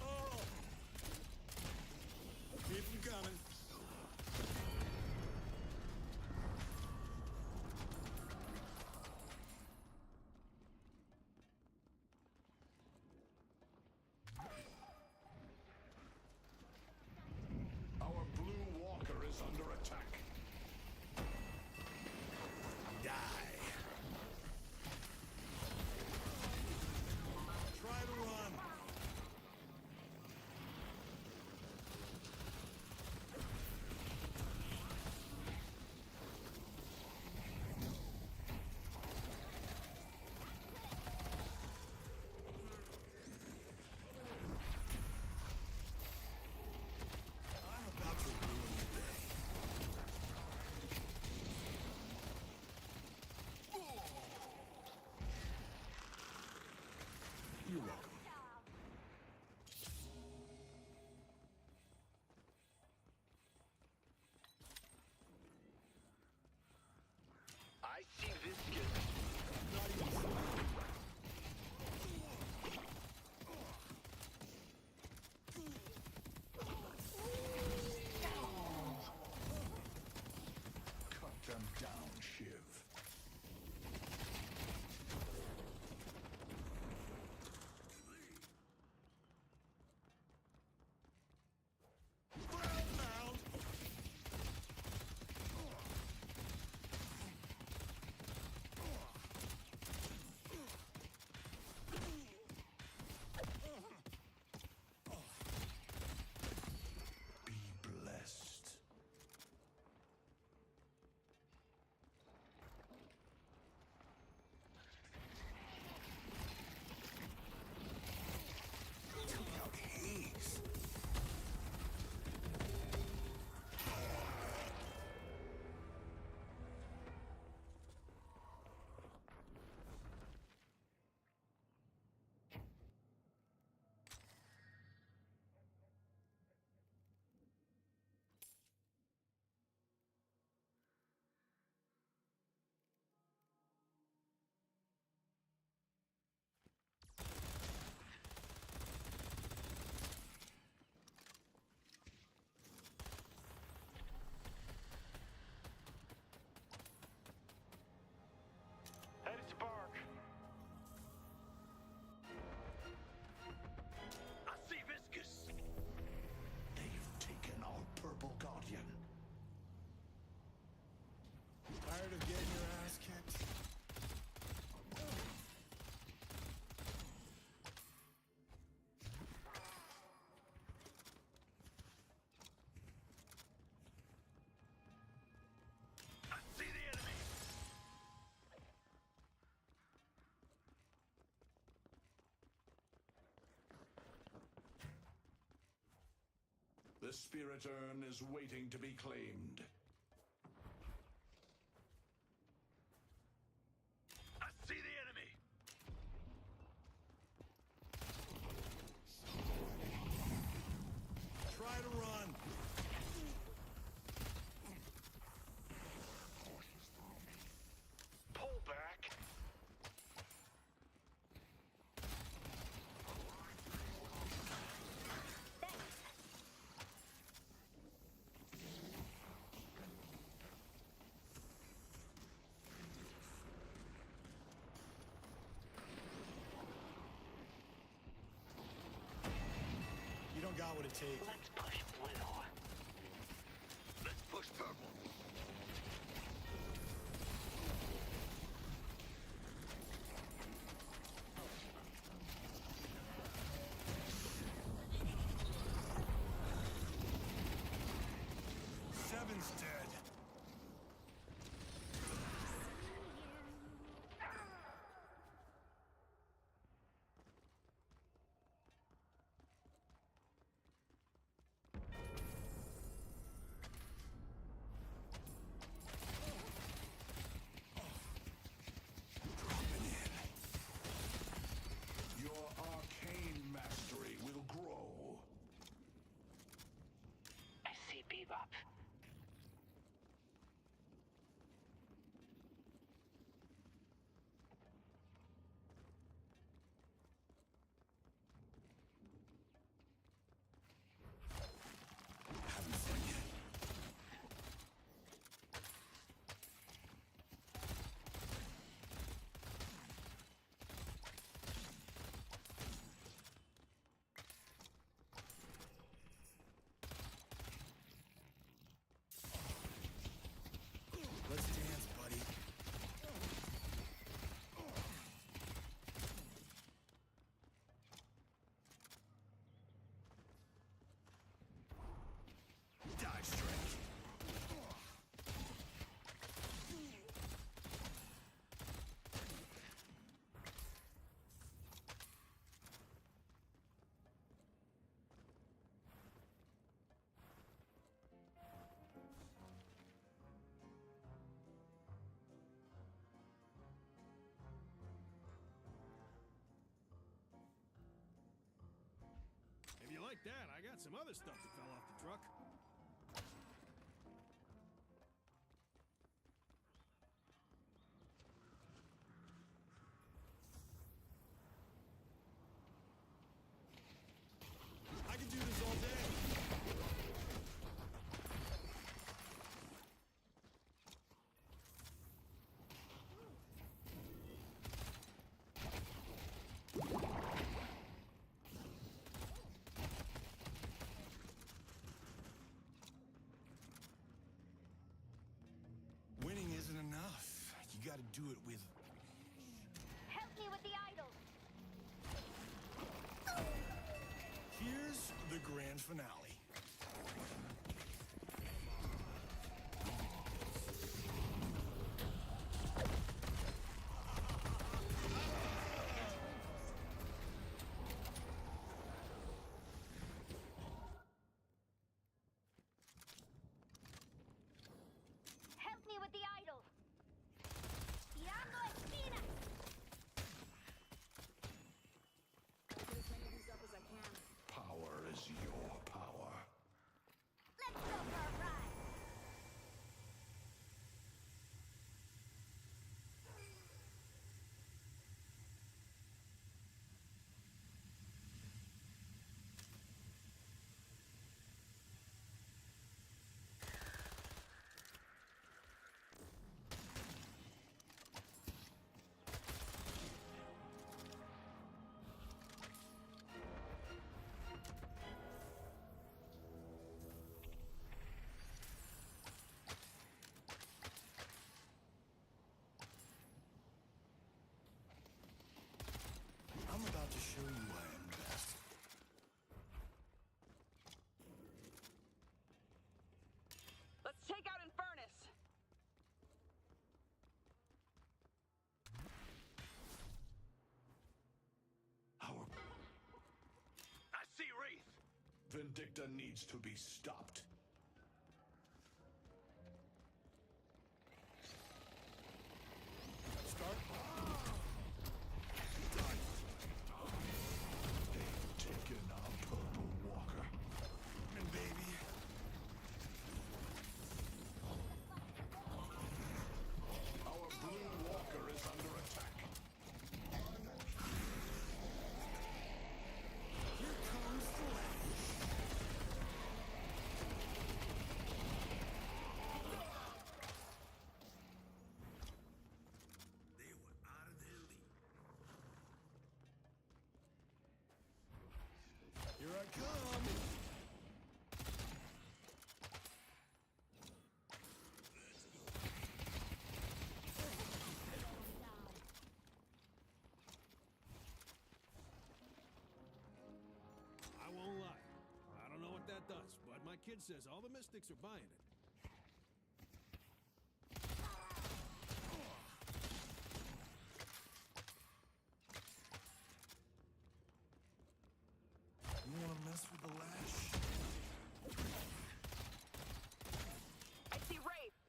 Oh. Keep him coming. spirit urn is waiting to be claimed. I see the enemy. Try to run. Pull back. You don't got what it takes. Let's push blue. Let's push purple. Seven's dead. Your arcane mastery will grow. I see Bebop. Having fun yet? Let's dance, buddy. Dive strike. If you like that, I got some other stuff that fell off the truck. I can do this all day. Winning isn't enough. You gotta do it with... Help me with the idol. Here's the grand finale. Help me with the idol. Tirando espinas. Power is your power. Vindicta needs to be stopped. Start. They've taken our purple walker. Come in, baby. Our blue walker is under attack. Here comes the They were out of their league. Here I come. I won't lie. I don't know what that does, but my kid says all the mystics are buying it. You want to mess with the lash? I see Rafe.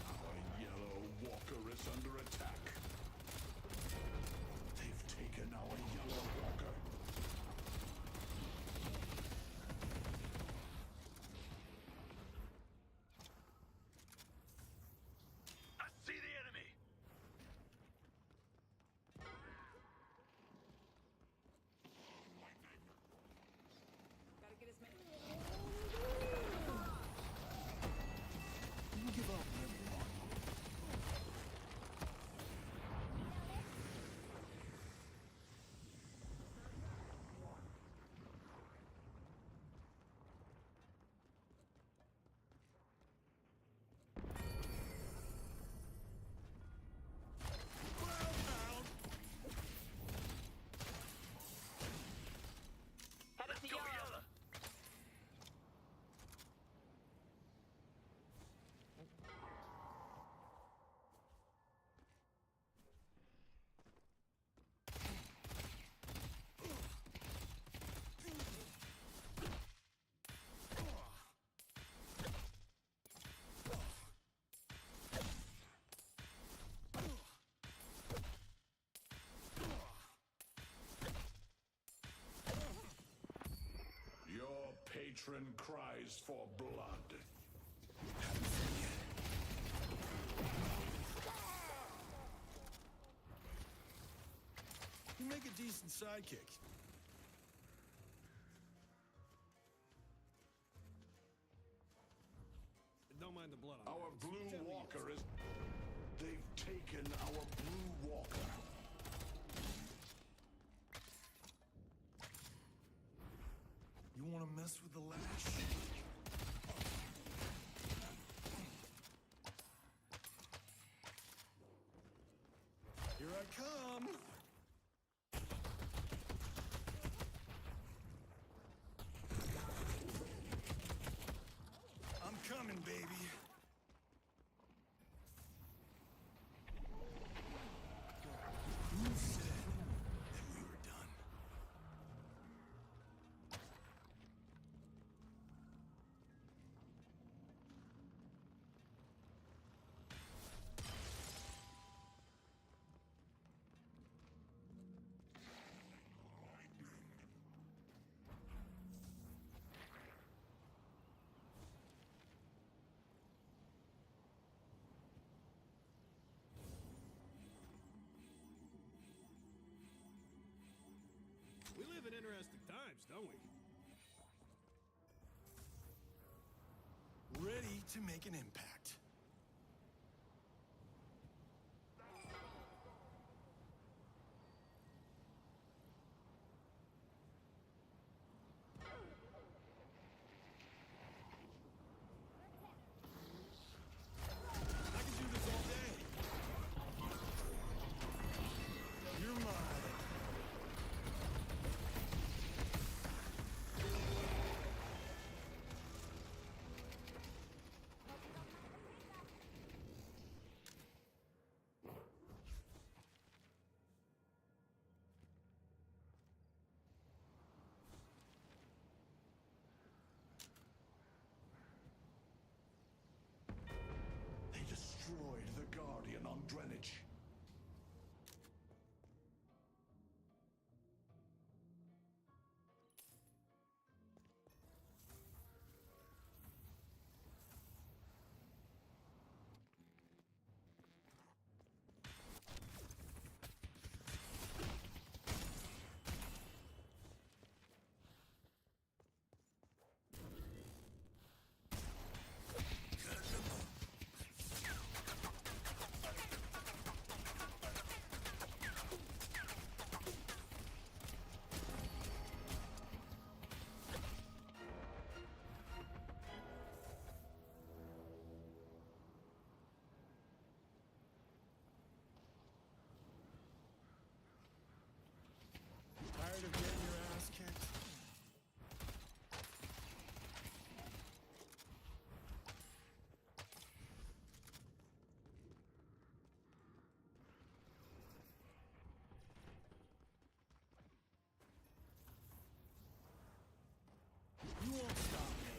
Our yellow walker is under attack. They've taken our yellow walker. I see the enemy. Gotta get his man. You give up on everyone. Headed to yellow. Your patron cries for blood. You make a decent sidekick. Don't mind the blood on Our my hands. blue Gently walker is... They've taken our blue walker. You want to mess with the lash? Here I come. I'm coming, baby. Who said that we were done? We live in interesting times, don't we? Ready to make an impact. I can do this all day. You're mine. won't stop me.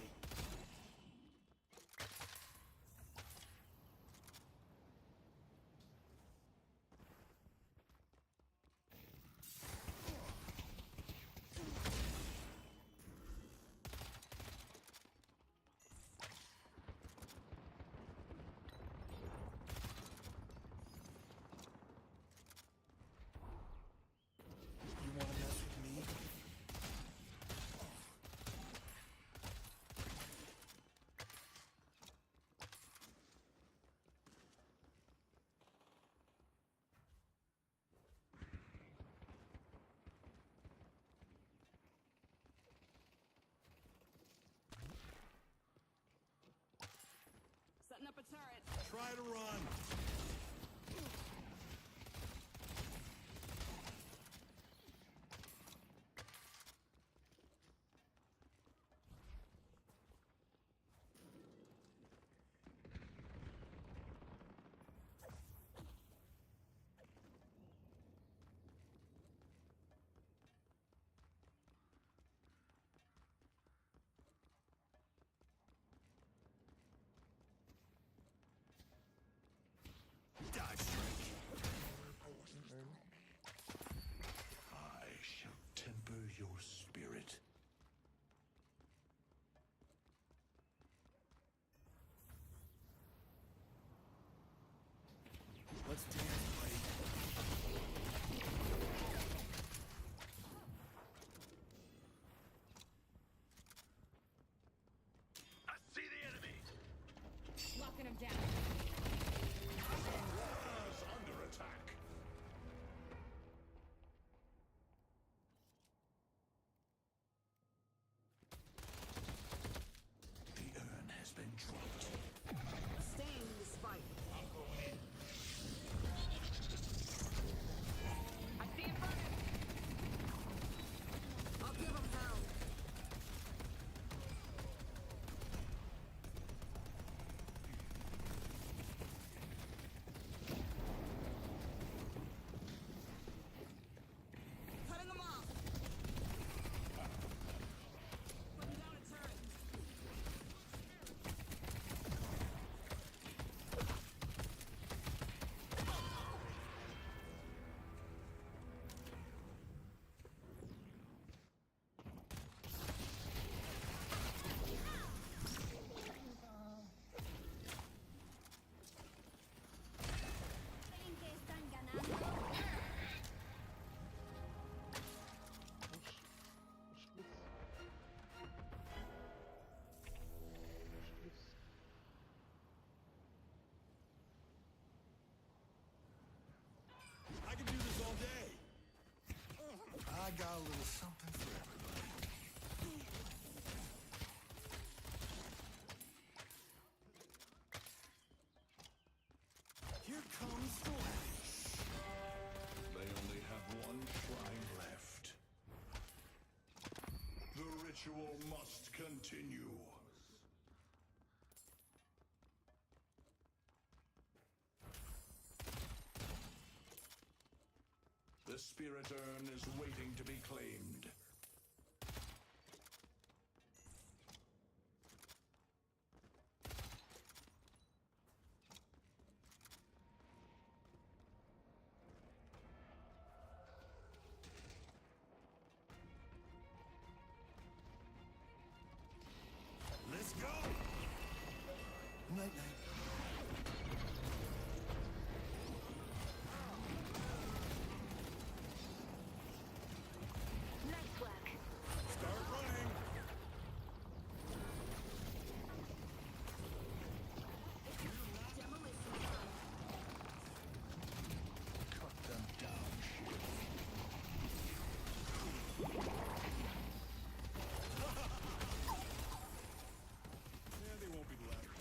You wanna mess with me? Setting up a turret. Try to run. Dive strike. I shall temper your spirit. Let's dance, buddy. I see the enemy. Locking him down. Is under attack. The urn has been dropped. Staying the spike. I see him burning. I'll give him hell. Cutting him off. Putting down a turret. ¿Creen que están ganando? I can do this all day. I got a little something for everybody. Here comes Flash. They only have one shrine left. The ritual must continue. The spirit urn is waiting to be claimed. Let's go. Night night. Nice work. Start running. Cut them down, shit. Yeah, they won't be left.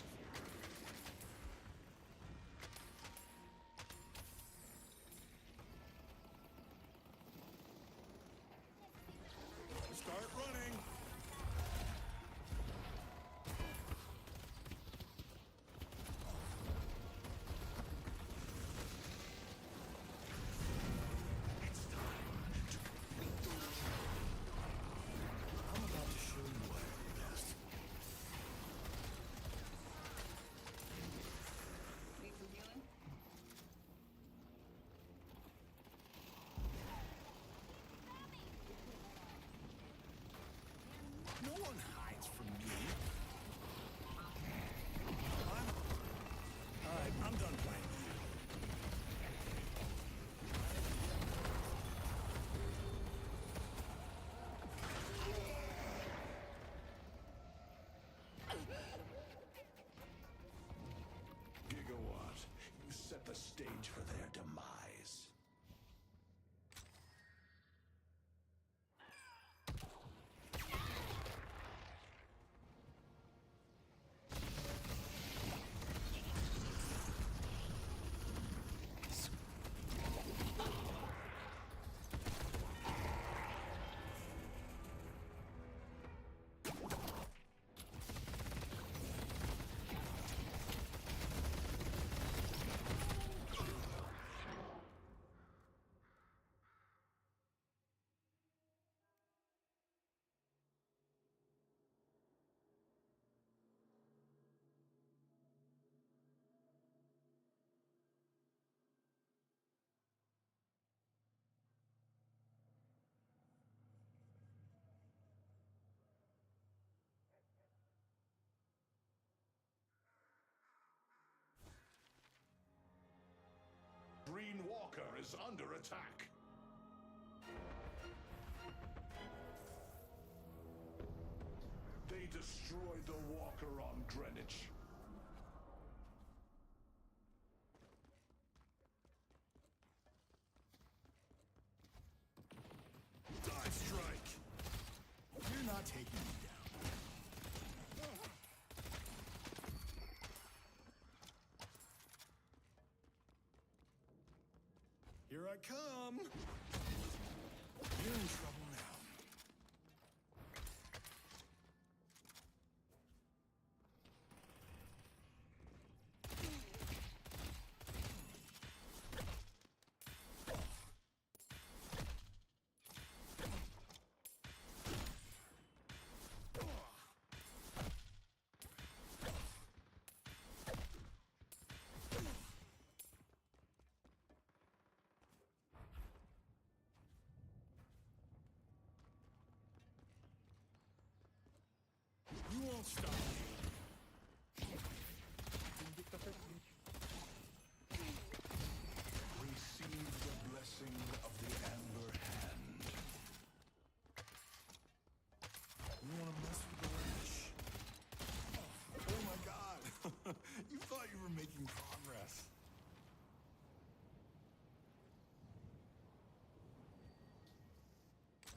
Walker is under attack. They destroyed the Walker on Greenwich. Dive strike! You're not taking me down. Here I come! You're in trouble now. You won't stop me. Receive the blessing of the Amber Hand. You want to mess with the wrench? Oh my god! You thought you were making progress.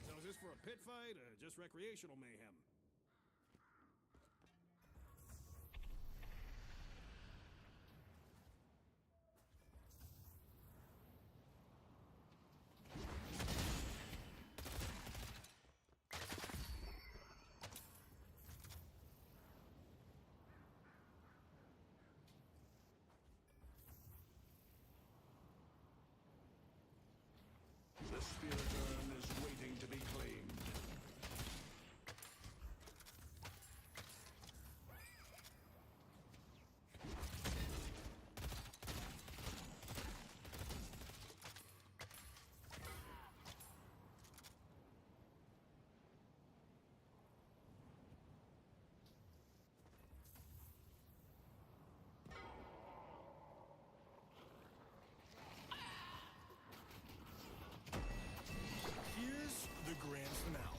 So is this for a pit fight or just recreational mayhem? The spirit urn is waiting to be claimed. Here's the grand finale.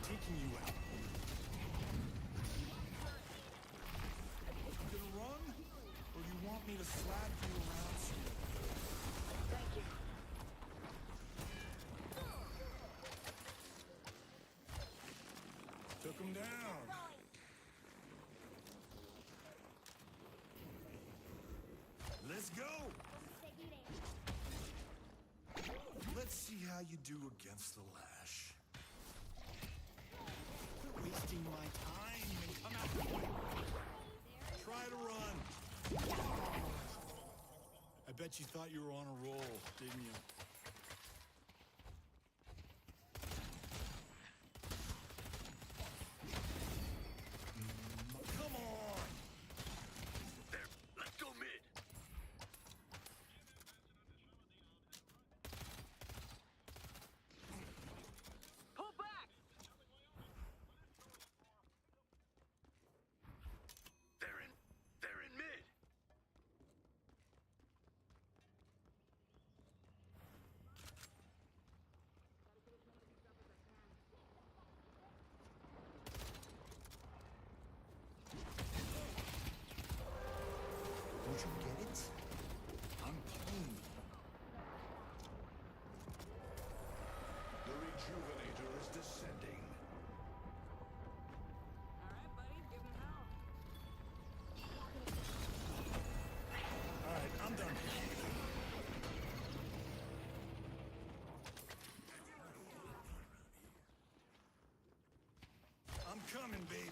Taking you out. You gonna run? Or do you want me to slap you around some Thank you. Took him down. Let's go. Let's see how you do against the lash. Quit wasting my time and come out. Try to run. I bet you thought you were on a roll, didn't you? Come on! Their coming, baby.